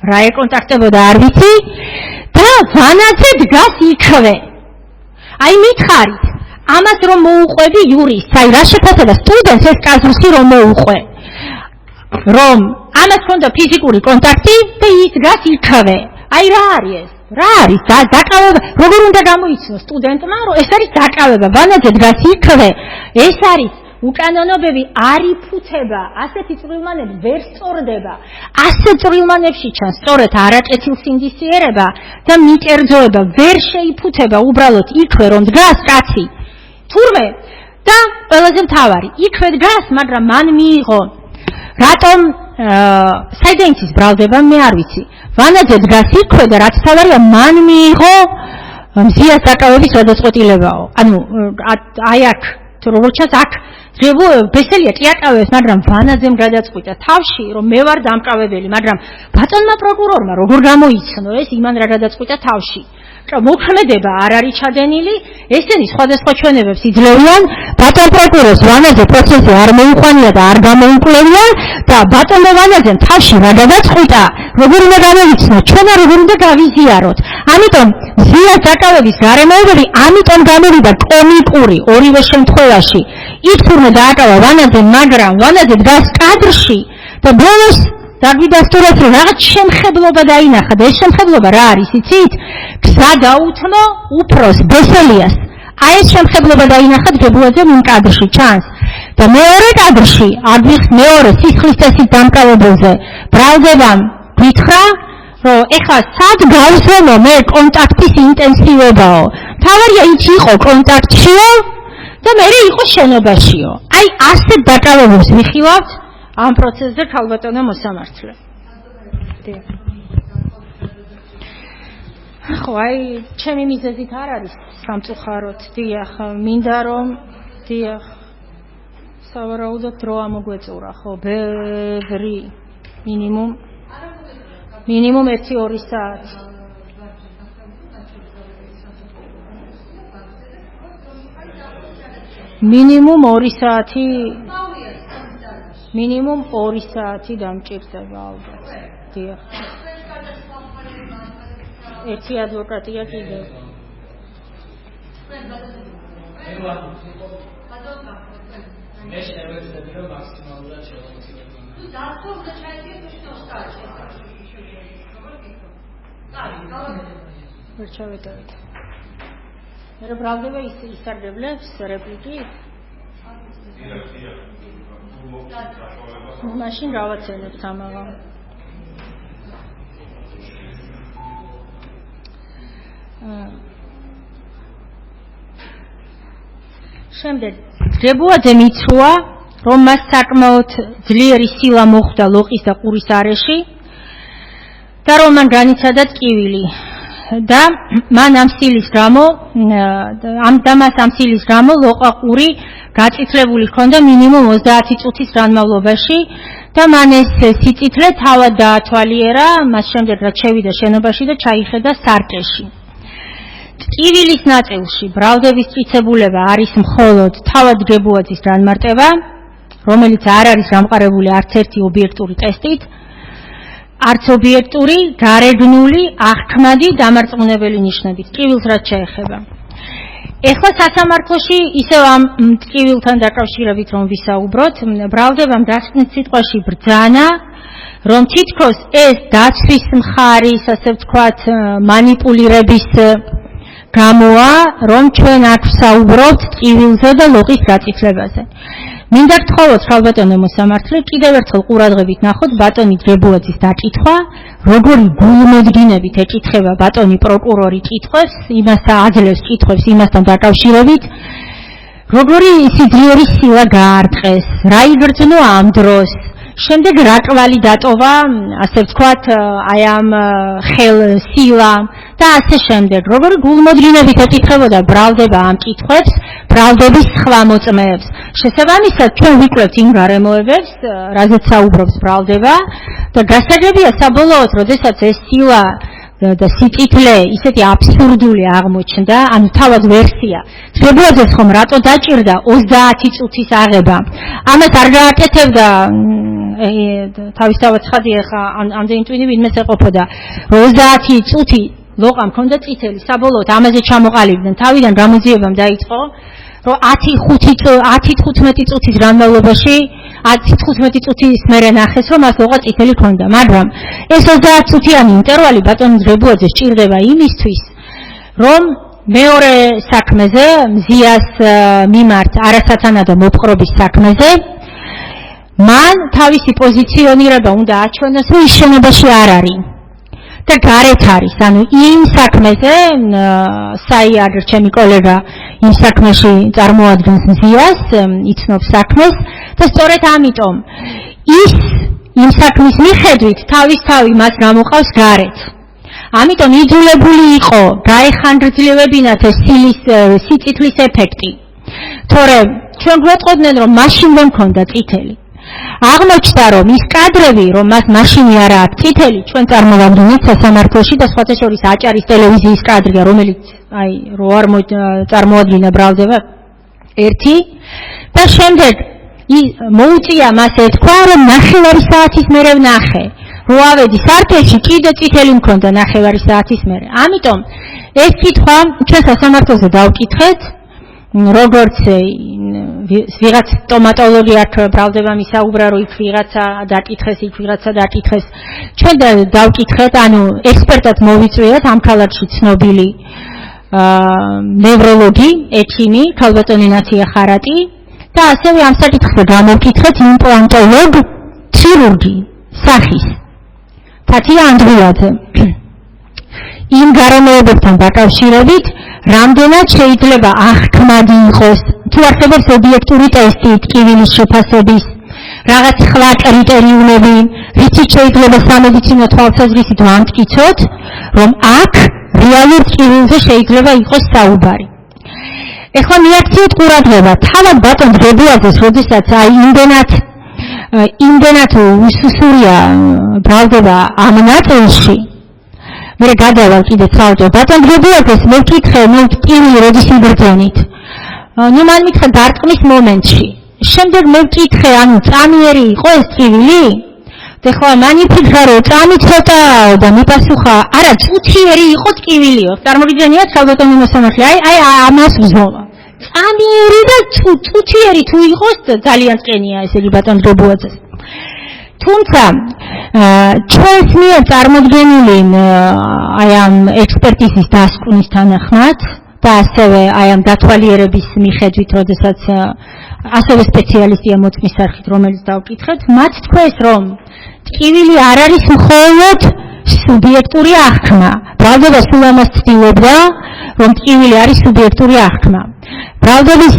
რა ეკონტაქტებოდა არ ვიცი და ვანაძე დგას იქვე. აი მითხარით ამას რომ მოუყვები იურისტს, აი რა შეფასება სტუდენტს ეს კაზუსი რომ მოუყვე, რომ ამას ჰქონდა ფიზიკური კონტაქტი და ის დგას იქვე. აი რა არის ეს? რა არის დაკავება? როგორ უნდა გამოიცნო სტუდენტმა, რომ ეს არის დაკავება, ვანაძე დგას იქვე. ეს არის უკანონობები არ იფუთება, ასეთი წვრილმანები ვერ სწორდება. ასეთ წვრილმანებში ჩანს სწორედ არაკეთილსინდისიერება და მიკერძოება ვერ შეიფუთება უბრალოდ იქვე რომ დგას კაცი. თურმე და ყველაზე მთავარი, იქვე დგას, მაგრამ მან მიიღო. რატომ საიდან იცის ბრალდება, მე არ ვიცი. ვანაძე დგას იქვე და რაც თავარია, მან მიიღო მზიას დაკავების გადაწყვეტილებაო. ანუ აი აქ როგორც ჩანს აქ ბესელია კი აკავებს, მაგრამ ვანაძემ გადაწყვიტა თავში, რომ მე ვარ დამკავებელი, მაგრამ ბატონმა პროკურორმა როგორ გამოიცნო ეს იმან რა გადაწყვიტა თავში. მოქმედება არ არის ჩადენილი, ესენი სხვადასხვა ჩვენებებს იძლევიან, ბატონ პროკურორს ვანაძე პროცესი არ მოუყვანია და არ გამოიკვლევია და ბატონმა ვანაძემ თავში რა გადაწყვიტა, როგორ უნდა გამოიცნო, ჩვენ როგორ უნდა გავიზიაროთ. ამიტომ მზიას დაკავების გარემოებები ამიტომ გამოვიდა კომიკური ორივე შემთხვევაში. იქ თურმე დააკავა ვანაძემ, მაგრამ ვანაძე დგას კადრში და ბოლოს დაგვიდასტურეთ, რომ რაღაც შემხებლობა დაინახა და ეს შემხებლობა რა არის, იცით? გზა დაუთმო უფროს ბესელიას. აი ეს შემხებლობა დაინახა დგებულაძემ იმ კადრში ჩანს. და მეორე კადრში, მეორე სისხლის წესით დამკავებელზე, ბრალდებამ გითხრა, რომ ეხლა სად გავზრუნო მე კონტაქტის ინტენსივობაო. თავარია იქ იყო კონტაქტშიო და მე იყო შენობაშიო. აი ასეთ დაკავებებს ვიხილავთ ამ პროცესზე ქალბატონო მოსამართლე. ხო, აი, ჩემი მიზეზით არ არის სამწუხაროდ, დიახ, მინდა რომ, დიახ, სავარაუდოდ დრო ამოგვეწურა, ხო, ბევრი, მინიმუმ 1-2 საათი. მინიმუმ 2 საათი დამჭირდება ალბათ. დიახ. ერთი ადვოკატია კიდევ. მე შევეცდები რომ მაქსიმალურად შევამოწმო. თუ დაწვა და ჩაიდიო თვითონ სტაჟში. ვერ ჩავეტოვეთ. მე ბრალდება ისარგებლებს რეპლიკით. მაშინ გავაცენებთ ამაღამ. შემდეგ დებუაძე მიცუა, რომ მას საკმაოდ ძლიერი სილა მოხვდა ლოყის და ყურის არეში და რომ მან განიცადა ტკივილი და მან ამ სილის გამო ლოყა ყური გაწითლებული ჰქონდა მინიმუმ 30 წუთის განმავლობაში და მან ეს სიწითლე თავად დაათვალიერა, მას შემდეგ რაც შევიდა შენობაში და ჩაიხედა სარკეში. ტკივილის ნაწილში ბრალდების წიწებულება არის მხოლოდ თავად დებუაძის განმარტება, რომელიც არ არის გამყარებული არც ერთი ობიექტური ტესტით, არც ობიექტური, გარეგნული, აღქმადი დამარწმუნებელი ნიშნებით. ტკივილს რაც შეეხება. ეხლა სასამართლოში ისევ ამ ტკივილთან დაკავშირებით რომ ვისაუბროთ, ბრალდებამ დასკვნით სიტყვაში ბრძანა, რომ თითქოს ეს დაცვის მხარის, ასე ვთქვათ, მანიპულირების გამოა, რომ ჩვენ აქ ვსაუბრობთ ტკივილზე და ლოყის გაწითლებაზე. მინდა გთხოვოთ, ხალბატონო მოსამართლე, კიდევ ერთხელ ყურადღებით ნახოთ ბატონი ჯრებუაძის დაკითხვა, როგორი გულმოდგინებით ეკითხება ბატონი პროკურორი კითხვებს, იმას აძლევს კითხვებს იმასთან დაკავშირებით, როგორი სიძლიერის სილა გაარტყეს, რა იგრძნო ამ დროს, შემდეგ რა კვალი დატოვა, ასე ვთქვათ, აი ამ სილა და ასე შემდეგ, როგორი გულმოდგინებით ეკითხებოდა ბრალდება ამ კითხვებს, ბრალდების სხვა მოწმეებს. შესაბამისად, ჩვენ ვიკვლევთ იმ გარემოებებს, რაზეც საუბრობს ბრალდება და გასაგებია საბოლოოდ, როდესაც ეს სილა და სიწითლე ისეთი აბსურდული აღმოჩნდა, ანუ თავად ვერსია. ჯრებუაძეს ხომ რატო დაჭირდა 30 წუთის აღება? ამას არ გააკეთებდა თავისთავად ცხადია ხა ამდენი ტვინი ვინმეს ეყოფოდა 30 წუთი ლოყა მქონდა წითელი საბოლოოდ ამაზე ჩამოყალიბდნენ თავიდან გამოძიებამ დაიწყო რომ 10-15 წუთის განმავლობაში 10-15 წუთის მერე ნახეს რომ მას ლოყა წითელი ქონდა მაგრამ ეს 30 წუთიანი ინტერვალი ბატონ ჯრებუაძე სჭირდება იმისთვის რომ მეორე საქმეზე მზიას მიმართ არასათანადო მოპყრობის საქმეზე მან თავისი პოზიციონირება უნდა აჩვენოს რომ ის შენობაში არ არის და გარეთ არის ანუ იმ საქმეზე საიარ ჩემი კოლეგა იმ საქმეში წარმოადგენს მზიას იცნობს საქმეს და სწორედ ამიტომ ის იმ საქმის მიხედვით თავისთავად მას გამოყავს გარეთ ამიტომ იძულებული იყო გაეხანგრძლივებინათ სიწითლის ეფექტი თორემ ჩვენ გვეტყოდნენ რომ მაშინვე მქონდა წითელი აღმოჩნდა რომ ის კადრები რომ მას მაშინი არა აქვს წითელი ჩვენ წარმოვადგენთ სასამართლოში და სხვათა შორის აჭარის ტელევიზიის კადრია რომელიც აი რო არ წარმოადგინა ბრალდება ერთი და შემდეგ მოუწია მას ეთქვა რომ ნახევარი საათის მერე ვნახე რო ავედი სარკეში კიდე წითელი მქონდა ნახევარი საათის მერე ამიტომ ეს კითხვა ჩვენ სასამართლოზე დავკითხეთ როგორც ვიღაც სტომატოლოგი აქ ბრალდება მისაუბრა რომ იქ ვიღაცა დაკითხეს იქ ვიღაცა დაკითხეს ჩვენ დავკითხეთ ანუ ექსპერტად მოვიწვიეთ ამ ქალაქში ცნობილი ნევროლოგი ექიმი ქალბატონი ნათია ხარატი და ასევე ამ საკითხზე გამოვკითხეთ იმპლანტოლოგ ქირურგი სახის თათია ანდრიაძე იმ გარემოებებთან დაკავშირებით რამდენად შეიძლება აღქმადი იყოს თუ არსებობს ობიექტური ტესტი ტკივილის შეფასების რაღაც სხვა კრიტერიუმები რითიც შეიძლება სამედიცინო თვალსაზრისით ვამტკიცოთ რომ აქ რეალურ ტკივილზე შეიძლება იყოს საუბარი ეხლა მიაქციოთ ყურადღება თავად ბატონ ჯრებუაძეს როდესაც აი იმდენად უსუსურია ბრალდება ამ ნაწილში მე გადავალ კიდე საავტო ბატონ ჯრებუაძეს მოვკითხე ტკივილი როდის იბრძანით ნუ მან მითხრა დარტყმის მომენტში შემდეგ მოვკითხე ანუ წამიერი იყო ეს ტკივილი და ხო მან იფიქრა რომ წამი ცოტაა და მიპასუხა არა წუთიერი იყო ტკივილიო წარმოგიდგენიათ ქალბატონი მოსამართლე აი ამას ვზომა წამიერი და წუთიერი თუ იყოს ძალიან წკენია ესე იგი ბატონ ჯრებუაძეს თუმცა ჩვენს მიერ წარმოდგენილი აი ამ ექსპერტიზის დასკვნის თანახმად და ასევე აი ამ დათვალიერების მიხედვით, როდესაც ასევე სპეციალისტია მოწმის სახით, რომელიც დავკითხეთ, მათ თქვეს, რომ ტკივილი არ არის მხოლოდ სუბიექტური აღქმა. ბრალდება სულ ამას ცდილობდა, რომ ტკივილი არის სუბიექტური აღქმა. ბრალდების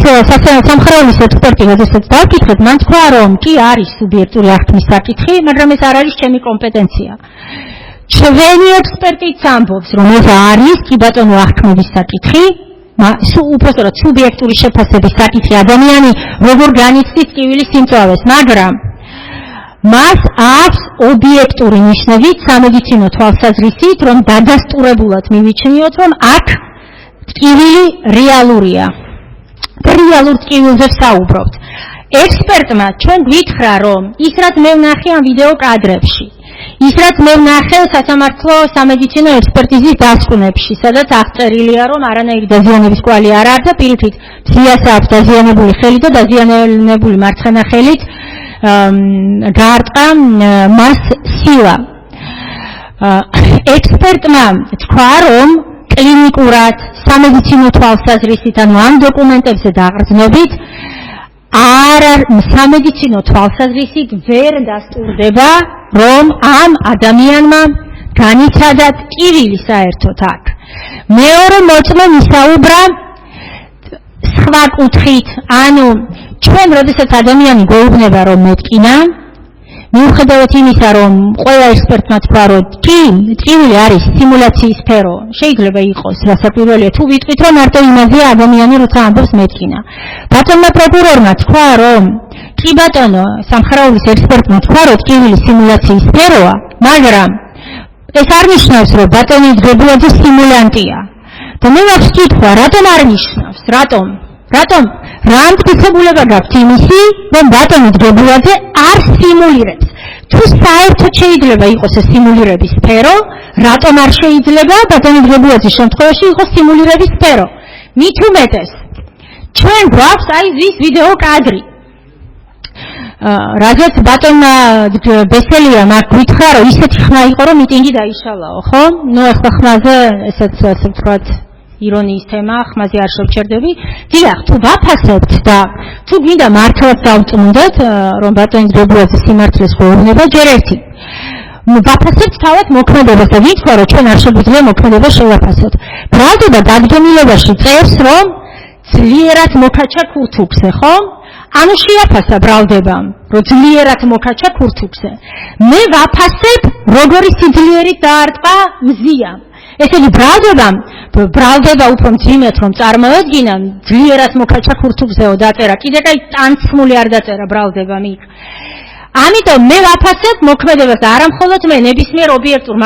სამხარევის ექსპერტი, როდესაც დავკითხეთ, მან თქვა, რომ კი არის სუბიექტური აღქმის საკითხი, მაგრამ ეს არ არის ჩემი კომპეტენცია. ჩვენი ექსპერტიც ამბობს, რომ ეს არის კი ბატონო აღქმების საკითხი, უпростоრად სუბიექტური შეფასების საკითხი ადამიანი როგორ განიცდის ტკივილის სიმწვავეს, მაგრამ მას აქვს ობიექტური ნიშნებით სამედიცინო თვალსაზრისით, რომ დადასტურებულად მივიჩნიოთ, რომ აქ ტკივილი რეალურია. და რეალურ ტკივილზე ვსაუბრობთ. ექსპერტმა ჩვენ გითხრა, რომ ის რაც მე ვნახე ამ ვიდეო კადრებში, ის რაც მე ვნახე სასამართლო სამედიცინო ექსპერტიზის დასკვნებში, სადაც აღწერილია, რომ არანაირი დაზიანების კვალი არ არის და პირიქით მზიას აქვს დაზიანებული ხელი და დაზიანებული მარცხენა ხელით გაარტყა მას სილა. ექსპერტმა თქვა, რომ კლინიკურად სამედიცინო თვალსაზრისით, ანუ ამ დოკუმენტებზე დაყრდნობით, სამედიცინო თვალსაზრისით ვერ დასტურდება, რომ ამ ადამიანმა განიცადა ტკივილი საერთოდ აქ. მეორე მოწმე ისაუბრა სხვა კუთხით, ანუ ჩვენ როდესაც ადამიანი გვეუბნება, რომ მეტკინა, მიუხედავად იმისა, რომ ყველა ექსპერტმა თქვა, რომ ტკივილი არის სიმულაციის სფერო, შეიძლება იყოს რასაკვირველია, თუ ვიტყვით, რომ მარტო იმაზეა ადამიანი, როცა ამბობს მეტკინა. ბატონმა პროკურორმა თქვა, რომ კი ბატონო, სამხარაულის ექსპერტმა თქვა, რომ ტკივილი სიმულაციის სფეროა, მაგრამ ეს არ ნიშნავს, რომ ბატონი ძღებულაძე სიმულანტია. და მე მაქვს კითხვა, რატომ არ ნიშნავს? რატომ რა მტკიცებულება გაქვთ იმისი, რომ ბატონი ძღებულაძე არ სიმულირებს? თუ საერთოდ შეიძლება იყოს ეს სიმულირების სფერო, რატომ არ შეიძლება ბატონი ძღებულაძის შემთხვევაში იყოს სიმულირების სფერო? მით უმეტეს, ჩვენ გვაქვს აი ის ვიდეო კადრი. რადგან ბატონმა ბესელიამ აქ გითხრა, რომ ისეთი ხმა იყო, რომ მიტინგი დაიშალაო, ხო? ნუ ახლა ხმაზე ესეც ასე ვთქვათ ირონიის თემა, ხმაზე არ შევჩერდები. დიახ, თუ ვაფასებთ და თუ გინდა მართლაც დავწმუნდეთ, რომ ბატონი ძღებულაძე სიმართლეს გვეუბნება, ჯერ ერთი. ვაფასებთ თავად მოქმედებას და ვიტყვა, რომ ჩვენ არ შეგვიძლია მოქმედება შევაფასოთ. ბრალდება დადგენილებაში წერს, რომ ძლიერად მოკაჩა ქურთუქზე, ხო? ანუ შეაფასა ბრალდებამ, რომ ძლიერად მოკაჩა ქურთუქზე. მე ვაფასებ, როგორი სიძლიერით დაარტყა მზია. ესე იგი ბრალდება უფრო მძიმედ რომ წარმოედგინა, ძლიერად მოკაჩა ქურთუქზეო დაწერა, კიდე კაი ტანცმული არ დაწერა ბრალდებამ იქ. ამიტომ მე ვაფასებ მოქმედებას და არა მხოლოდ მე, ნებისმიერ ობიექტურ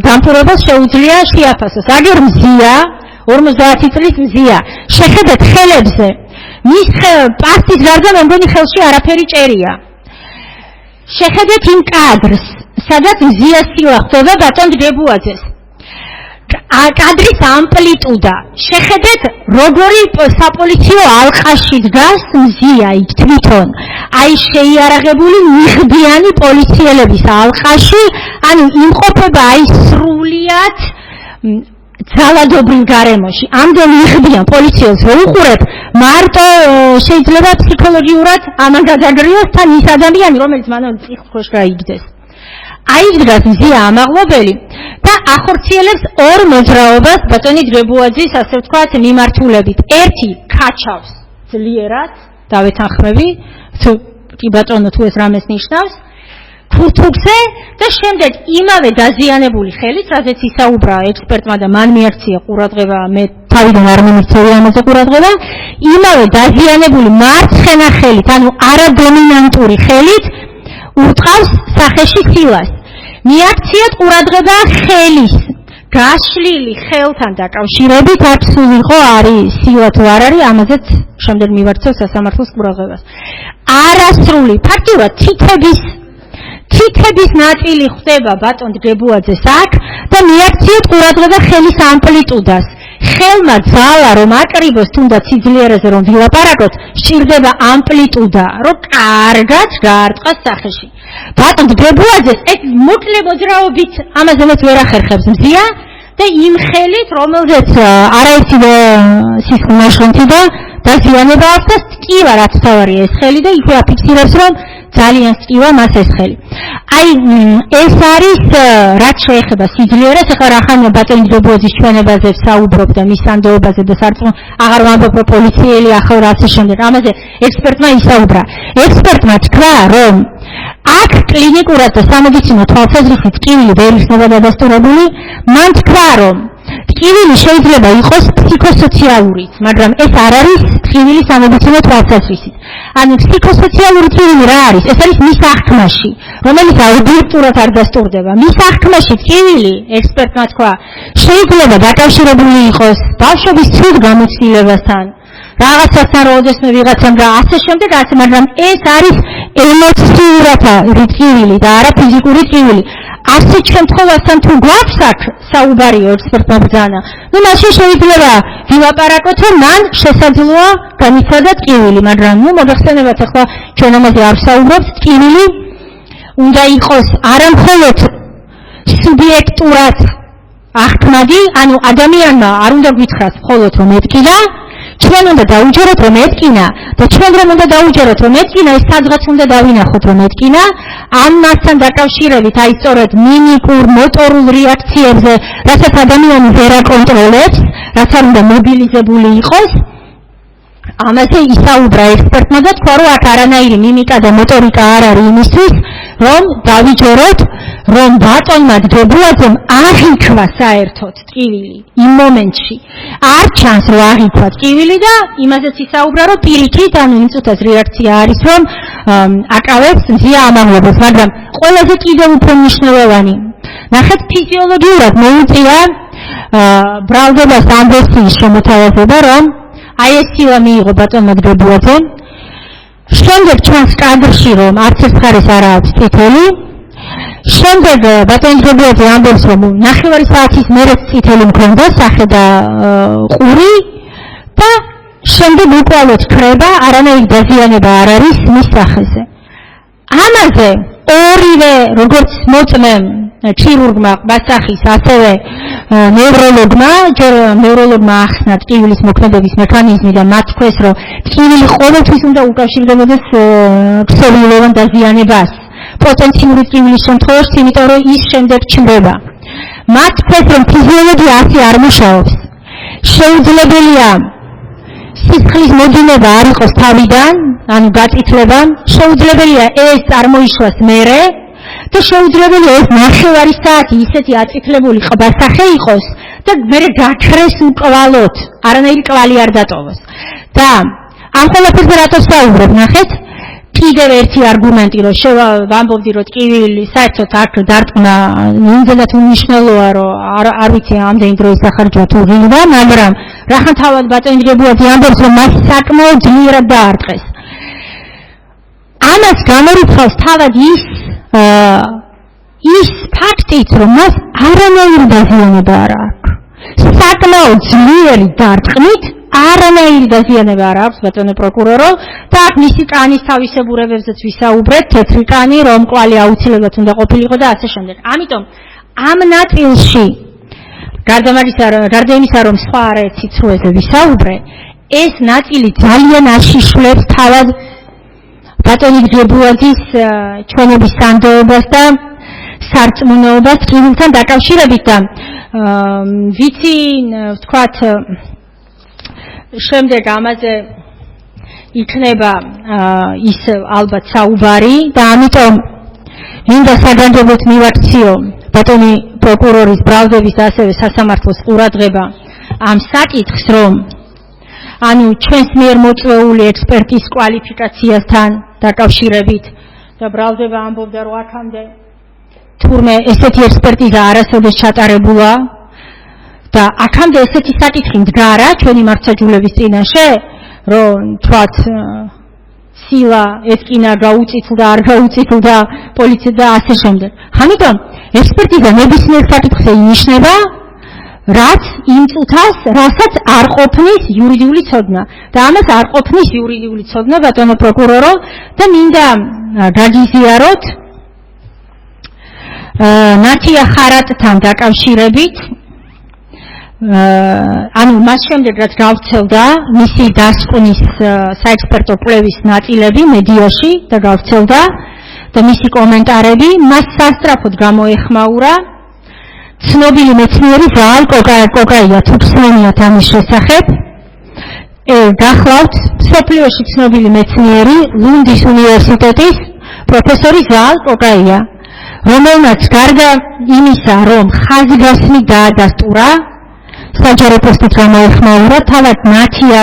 დამთავრებას შეუძლია შეაფასოს. აგერ მზია, 50 წლის მზია, შეხედეთ ხელებზე, მის პასტის გარდა მე მგონი ხელში არაფერი ჭერია. შეხედეთ იმ კადრს, სადაც მზია სილა ხდება ბატონ ძღებულაძეს. კადრის ამპლიტუდა. შეხედეთ, როგორი საპოლიციო ალყაში დგას მზია იქ თვითონ. აი შეიარაღებული მიღბიანი პოლიციელების ალყაში, ანუ იმყოფება აი სრულიად ძალადობრივ გარემოში. ამდენი მიღბიან პოლიციელს რო უყურებ, მარტო შეიძლება ფსიქოლოგიურად ამან გადაგრიოს თან ის ადამიანი, რომელიც მანამდე წიხლქვეშ გაიგდეს. აი დგას მზია ამაღლობელი და ახორციელებს ორ მოძრაობას ბატონი ძღებულაძის, ასე ვთქვათ, მიმართულებით. ერთი ქაჩავს ძლიერად, დავეთანხმები, კი ბატონო, თუ ეს რამეს ნიშნავს, ქურთუქზე და შემდეგ იმავე დაზიანებული ხელით, რაზეც ისაუბრა ექსპერტმა და მან მიაქცია ყურადღება, მე თავიდან არ მიმიქცევი ამაზე ყურადღება, იმავე დაზიანებული მარცხენა ხელით, ანუ არადომინანტური ხელით უტყავს სახეში სილას. მიაქციათ ყურადღება ხელის გაშლილი ხელთან დაკავშირებით, აქ სულ იყო არის სილა თუ არ არის, ამაზეც შემდეგ მივაქცევ სასამართლოს ყურადღებას. არასრული, ფაქტურად თითების ნაწილი ხდება ბატონ ძღებულაძეს აქ და მიაქციეთ ყურადღება ხელის ამპლიტუდას. ხელმა ძალა რომ აკრიბოს, თუნდაც სიძლიერეზე რომ ვილაპარაკოთ, სჭირდება ამპლიტუდა, რომ კარგად გაარტყას სახეში. ბატონ ძღებულაძეს ეს მოკლე მოძრაობით ამაზე მეც ვერ ახერხებს მზია და იმ ხელით, რომელზეც არაერთი სისხლნაშრომი და დაზიანება აქვს და ტკივა, რაც თავარია ეს ხელი და იქვე აფიქსირებს, რომ ძალიან სტკივა მას ეს ხელი. აი ეს არის რაც შეეხება სიძლიერეს, ახლა რახან ბატონი ძღებულაძის ჩვენებაზე საუბრობ და მის სანდოობაზე და სარწმუნო აღარ ვამბობ, რომ პოლიციელი ახლა რაც შემდეგ ამაზე ექსპერტმა ისაუბრა. ექსპერტმა თქვა, რომ აქ კლინიკურად და სამედიცინო თვალსაზრისით ტკივილი ვერ იქნება დადასტურებული, მან თქვა, რომ ტკივილი შეიძლება იყოს ფსიქოსოციალურიც, მაგრამ ეს არ არის ტკივილი სამედიცინო თვალსაზრისით. ანუ ფსიქოსოციალური ტკივილი რა არის? ეს არის მის აღქმაში, რომელიც ობიექტურად არ დასტურდება. მის აღქმაში ტკივილი, ექსპერტმა თქვა, შეიძლება დაკავშირებული იყოს ბავშვობის ცუდ გამოცდილებასთან, რაღაცასთან როდესმე ვიღაცამ და ასე შემდეგ, მაგრამ ეს არის ემოციურად რიტკივილი და არა ფიზიკური ტკივილი. ასეთ შემთხვევასთან თუ გვაქვს აქ საუბარი ექსპერტმა ბრძანა, მაშინ შეიძლება ვილაპარაკოთ, რომ მან შესაძლოა განიცადა ტკივილი, მაგრამ მოგახსენებათ ახლა ჩვენ ამაზე არ ვსაუბრობთ, ტკივილი უნდა იყოს არა მხოლოდ სუბიექტურად აღქმადი, ანუ ადამიანმა არ უნდა გითხრას მხოლოდ რომ ეთკინა, ჩვენ უნდა დაუჯეროთ რომ ეთკინა და ჩვენ რომ უნდა დაუჯეროთ რომ ეთკინა, ეს სადღაც უნდა დავინახოთ რომ ეთკინა, ამასთან დაკავშირებით აი სწორედ მიმიკურ, მოტორულ რეაქციებზე, რასაც ადამიანი ვერ აკონტროლებს, რაც არ უნდა მობილიზებული იყოს, ამაზე ისაუბრა ექსპერტმა და თქვა, რომ აქ არანაირი მიმიკა და მოტორიკა არ არის იმისთვის, რომ დავიჯეროთ, რომ ბატონმა დგებულაძემ აღიქვა საერთოდ ტკივილი იმ მომენტში. არ ჩანს რომ აღიქვა ტკივილი და იმაზეც ისაუბრა, რომ პირიქით, ანუ იმ წუთას რეაქცია არის, რომ აკავებს მზია ამაღლებას, მაგრამ ყველაზე კიდევ უფრო მნიშვნელოვანი. ნახეთ, ფიზიოლოგიურად მოუწია ბრალდებას ამბოსის შემოთავაზება, რომ აი ეს სილა მიიღო ბატონმა დგებულაძემ. შემდეგ ჩანს კადრში, რომ არც ერთ მხარეს არ აქვს წითელი. შემდეგ ბატონ დგებულაძე ამბობს, რომ ნახევარი საათის მერეც წითელი მქონდა სახე და ყური და შემდეგ უკვალოდ ქრება, არანაირი დაზიანება არ არის მის სახეზე. ამაზე ორივე როგორც მოწმემ ქირურგმა ბასახის, ასევე ნევროლოგმა ახსნა ტკივილის მოქმედების მექანიზმი და მათ თქვეს, რომ ტკივილი ყოველთვის უნდა უკავშირდებოდეს ქსოვილოვან დაზიანებას. პოტენციური ტკივილის შემთხვევაში, იმიტომ რომ ის შემდეგ ჩნდება. მათ თქვეს, რომ ფიზიოლოგია ასე არ მუშაობს. შეუძლებელია სისხლის მოდინება არ იყოს თავიდან, ანუ გაწითლება, შეუძლებელია ეს წარმოიშვას მერე და შეუძლებელია ეს ნახევარი საათი ისეთი აწითლებული ყბასახე იყოს და მერე გაქრეს უკვალოდ, არანაირი კვალი არ დატოვოს. და ამ ყველაფერზე რატო საუბრობ, ნახეთ, კიდევ ერთი არგუმენტი, რომ ვამბობდი, რომ ტკივილი საერთოდ აქ დარტყმა იმდენად უმნიშვნელოა, რომ არ ვიცი ამდენი დრო ისახარჯვა თუ ღილვა, მაგრამ რახან თავად ბატონი დგებულაძე ამბობს, რომ მას საკმაოდ ძლიერად დაარტყეს. ამას გამორიცხავს თავად ის ფაქტით, რომ მას არანაირი დაზიანება არ აქვს. საკმაოდ ძლიერი დარტყმით არანაირი დაზიანება არ აქვს ბატონო პროკურორო და აქ მისი კანის თავისებურებებზეც ვისაუბრეთ, თეთრი კანი, რომ კვალი აუცილებლად უნდა ყოფილიყო და ასე შემდეგ. ამიტომ ამ ნაწილში გარდა იმისა, რომ სხვა არაერთ სიცრუეზე ვისაუბრე, ეს ნაწილი ძალიან აშიშვლებს თავად ბატონი დგებულაძის ჩვენების სანდოობას და სარწმუნოებას ტკივილთან დაკავშირებით და ვიცი, ვთქვათ, შემდეგ ამაზე იქნება ის ალბათ საუბარი და ამიტომ მინდა საგანგებოდ მივაქციო ბატონი პროკურორის ბრალდების და ასევე სასამართლოს ყურადღება ამ საკითხს, რომ ანუ ჩვენს მიერ მოწვეული ექსპერტის კვალიფიკაციასთან დაკავშირებით და ბრალდება ამბობდა, რომ აქამდე თურმე ესეთი ექსპერტიზა არასოდეს ჩატარებულა და აქამდე ესეთი საკითხი მდგარა ჩვენი მართლმსაჯულების წინაშე, რომ თქვათ სილა ეთკინა, გაუწითლდა, არ გაუწითლდა პოლიცია და ასე შემდეგ. ამიტომ ექსპერტიზა ნებისმიერ საკითხზე ინიშნება, რაც იმ წუთას, რასაც არ ყოფნის იურიდიული ცოდნა. და ამას არ ყოფნის იურიდიული ცოდნა, ბატონო პროკურორო, და მინდა გაგიზიაროთ ნათია ხარატთან დაკავშირებით, ანუ მას შემდეგ, რაც გავრცელდა მისი დასკვნის საექსპერტო კვლევის ნაწილები მედიაში და გავრცელდა და მისი კომენტარები, მას სასწრაფოდ გამოეხმაურა ცნობილი მეცნიერი ზაალ კოკაია, თუ გსმენიათ ამის შესახებ. გახლავთ მსოფლიოში ცნობილი მეცნიერი, ლუნდის უნივერსიტეტის პროფესორი ზაალ კოკაია, რომელმაც გარდა იმისა, რომ ხაზგასმით დაადასტურა, საჯარო პოსტით გამოეხმაურა თავად ნათია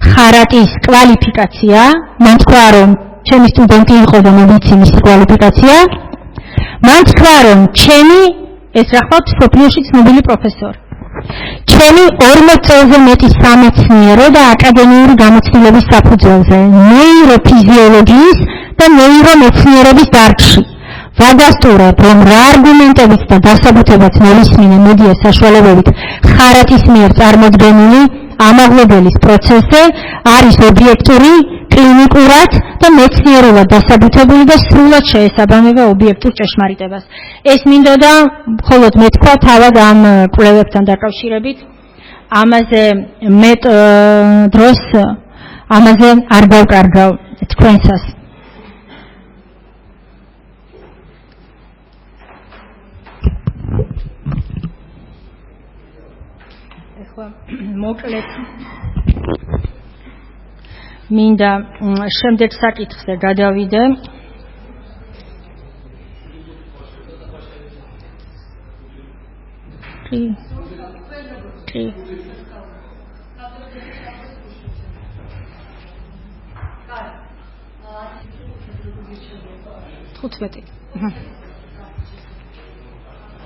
ხარატის კვალიფიკაცია, მან თქვა, რომ ჩემი სტუდენტი იყო და მოვიცი მისი კვალიფიკაცია, მან თქვა, რომ ჩემი ეს რა ხვალ მსოფლიოში ცნობილი პროფესორი. ჩემი 40 წელზე მეტი სამეცნიერო და აკადემიური გამოცდილების საფუძველზე ნეიროფიზიოლოგიის და ნეირომეცნიერების დარგში ვადასტურებ, რომ რა არგუმენტებით და დასაბუთებად ნებისმიერ მედია საშუალებებით ხარატის მიერ წარმოდგენილი ამაღლებელის პროცესზე არის ობიექტური, კლინიკურად და მეცნიერულად დასაბუთებული და სრულად შეესაბამება ობიექტურ ჭეშმარიტებას. ეს მინდოდა მხოლოდ მეთქვა თავად ამ კვლევებთან დაკავშირებით. ამაზე მეტ დროს ამაზე არ გავკარგავ თქვენსას. მოკლედ მინდა შემდეგ საკითხზე გადავიდე.